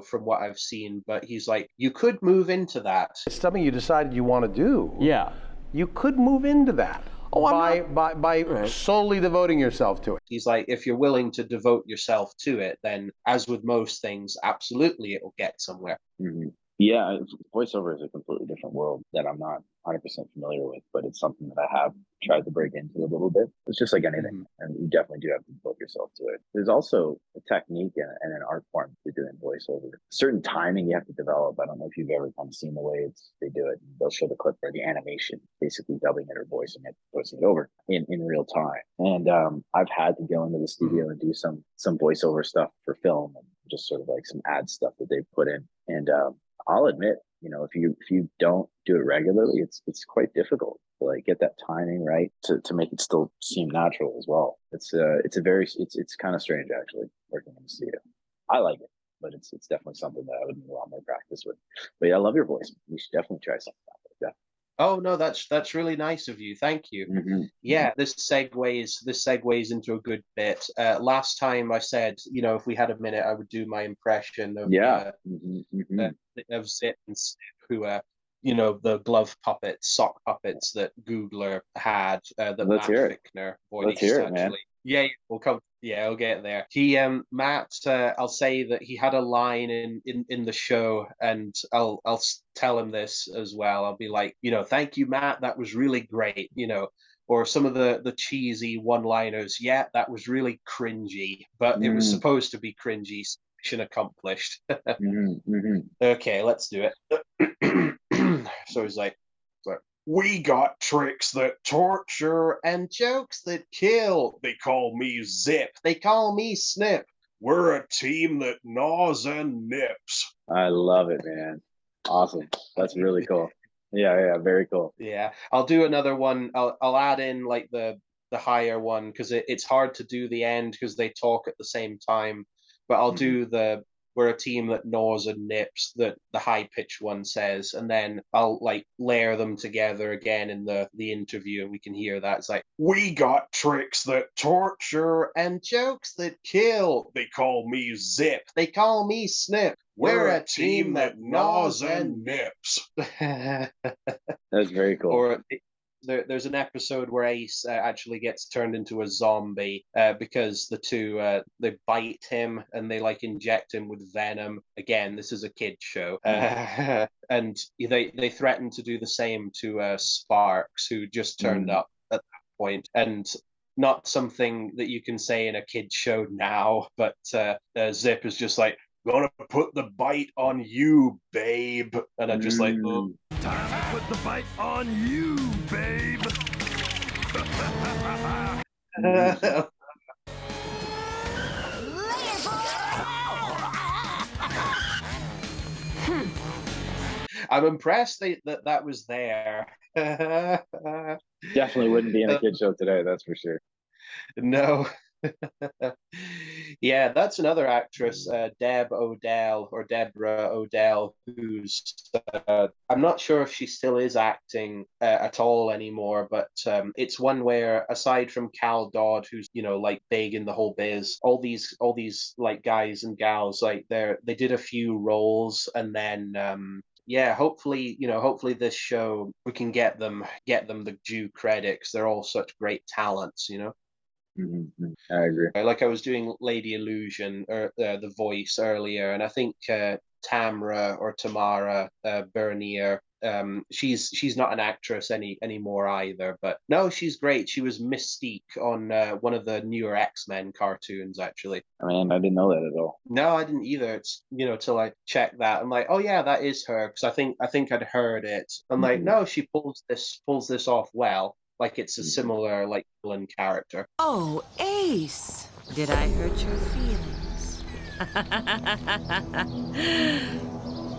from what I've seen, but he's like, you could move into that. It's something you decided you want to do. Yeah. You could move into that by solely devoting yourself to it. He's like, if you're willing to devote yourself to it, then as with most things, absolutely it'll get somewhere. Yeah, voiceover is a completely different world that I'm not 100% familiar with, but it's something that I have tried to break into a little bit. It's just like anything, and you definitely do have to devote yourself to it. There's also a technique and an art form to doing voiceover. Certain timing you have to develop. I don't know if you've ever kind of seen the way they do it. They'll show the clip for the animation, basically dubbing it or voicing it over in real time. And I've had to go into the studio and do some voiceover stuff for film, and just sort of like some ad stuff that they've put in. And I'll admit, if you don't do it regularly, it's quite difficult to like get that timing right to make it still seem natural as well. It's kind of strange actually working in the studio. I like it, but it's definitely something that I would need a lot more practice with. But yeah, I love your voice. We should definitely try something like that. Oh no, that's really nice of you. Thank you. Yeah, this segues into a good bit. Last time I said, if we had a minute, I would do my impression of of Zip and Snip, who the glove puppets, sock puppets that Googler had, that Matt Ficner voiced. Let's hear it, actually. Man. Yeah, we'll come. Yeah, I'll get there. He, Matt, I'll say that he had a line in the show, and I'll tell him this as well. I'll be like, thank you, Matt. That was really great. Or some of the cheesy one-liners. Yeah, that was really cringy, but it was supposed to be cringy. Mission accomplished. Okay, let's do it. So he's like, we got tricks that torture and jokes that kill. They call me Zip. They call me Snip. We're a team that gnaws and nips. I love it, man. Awesome. That's really cool. Yeah, very cool. Yeah, I'll do another one. I'll add in like the higher one because it's hard to do the end because they talk at the same time. But I'll do we're a team that gnaws and nips, that the high-pitched one says, and then I'll like layer them together again in the interview, and we can hear that. It's like, we got tricks that torture and jokes that kill. They call me Zip. They call me Snip. We're a team that gnaws and nips. That's very cool. Or there's an episode where Ace actually gets turned into a zombie because the two they bite him and they like inject him with venom. Again, this is a kid show, and they threaten to do the same to Sparks, who just turned up at that point, and not something that you can say in a kid show now. But Zip is just like, gonna put the bite on you, babe, and I'm just like, oh. Time to put the bite on you, babe. I'm impressed that was there. Definitely wouldn't be in a kid show today, that's for sure. No. Yeah, that's another actress, Deb Odell or Deborah Odell, who's I'm not sure if she still is acting at all anymore, but it's one where aside from Cal Dodd, who's like big in the whole biz, all these like guys and gals, like they did a few roles, and then yeah, hopefully this show we can get them the due credit, 'cause they're all such great talents. Mm-hmm. I agree. Like I was doing Lady Illusion or the voice earlier, and I think Tamara Bernier, she's not an actress anymore either, but no, she's great. She was Mystique on one of the newer X-Men cartoons, actually. I mean, I didn't know that at all. No, I didn't either. It's till I checked that, I'm like, oh yeah, that is her, because I think I'd heard it. I'm like, no, she pulls this off well. Like it's a similar like villain character. Oh, Ace! Did I hurt your feelings?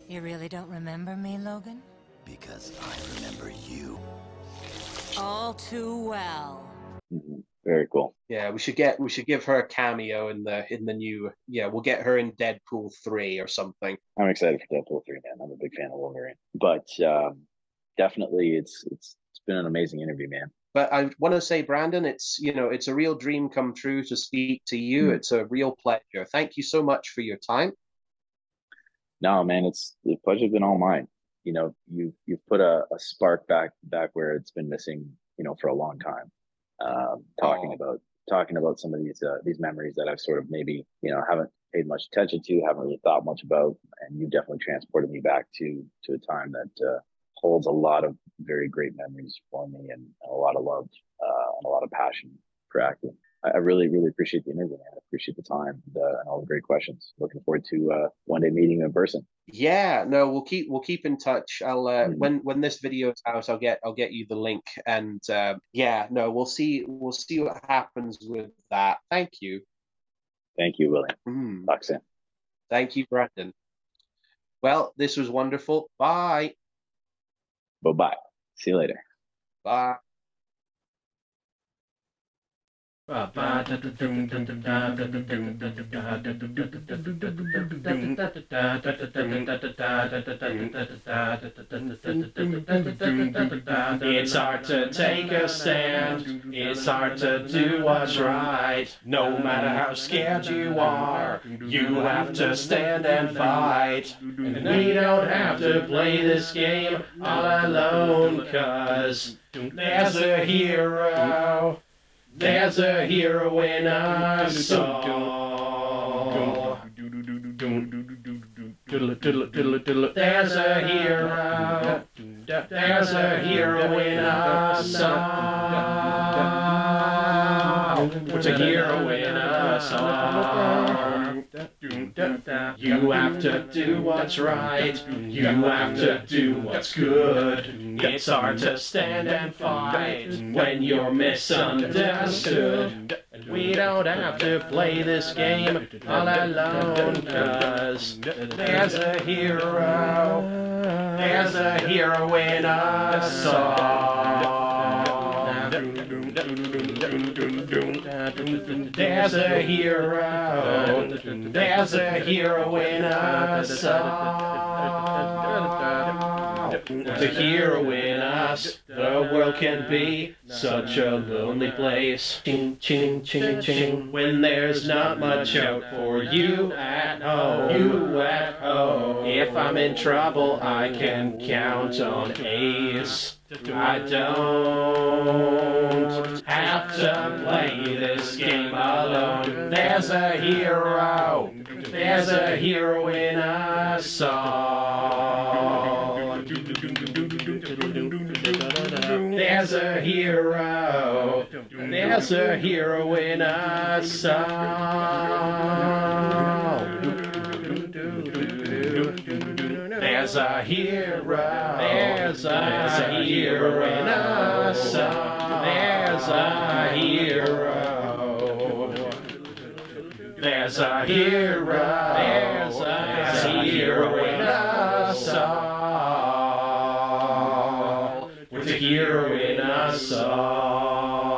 You really don't remember me, Logan? Because I remember you. All too well. Mm-hmm. Very cool. Yeah, we should give her a cameo in the new. Yeah, we'll get her in Deadpool 3 or something. I'm excited for Deadpool 3, man. I'm a big fan of Wolverine, but definitely it's been an amazing interview, man. But I want to say, Brandon, it's a real dream come true to speak to you. It's a real pleasure. Thank you so much for your time. No, man, the pleasure's been all mine. You've put a spark back where it's been missing, for a long time. Talking about some of these memories that I've sort of maybe haven't paid much attention to, haven't really thought much about, and you definitely transported me back to a time that holds a lot of very great memories for me, and a lot of love and a lot of passion for acting. I really, really appreciate the interview, man. I appreciate the time and all the great questions. Looking forward to one day meeting you in person. Yeah, no, we'll keep in touch. I'll when this video is out, I'll get you the link, and yeah, no, we'll see what happens with that. Thank you. Thank you, William. Talk soon. Thank you, Brandon. Well, this was wonderful. Bye. Bye-bye. See you later. Bye. It's hard to take a stand, it's hard to do what's right. No matter how scared you are, you have to stand and fight. And we don't have to play this game all alone, 'cause there's a hero. There's a hero in us all. There's a hero. There's a hero in us all. There's a hero in us all. You have to do what's right. You have to do what's good. It's hard to stand and fight when you're misunderstood. We don't have to play this game all alone, 'cause there's a hero. There's a hero in us all. There's a hero. There's a hero in us all. There's a hero in us. The world can be such a lonely place. Ching, ching, ching, ching. When there's not much out for you at home. You at home. If I'm in trouble, I can count on Ace. I don't have to play this game alone. There's a hero. There's a hero in us all. There's a hero. There's a hero in us all. There's a hero. There's a hero in us all. There's a hero. There's a hero. There's a hero in us all. There's a hero in us all.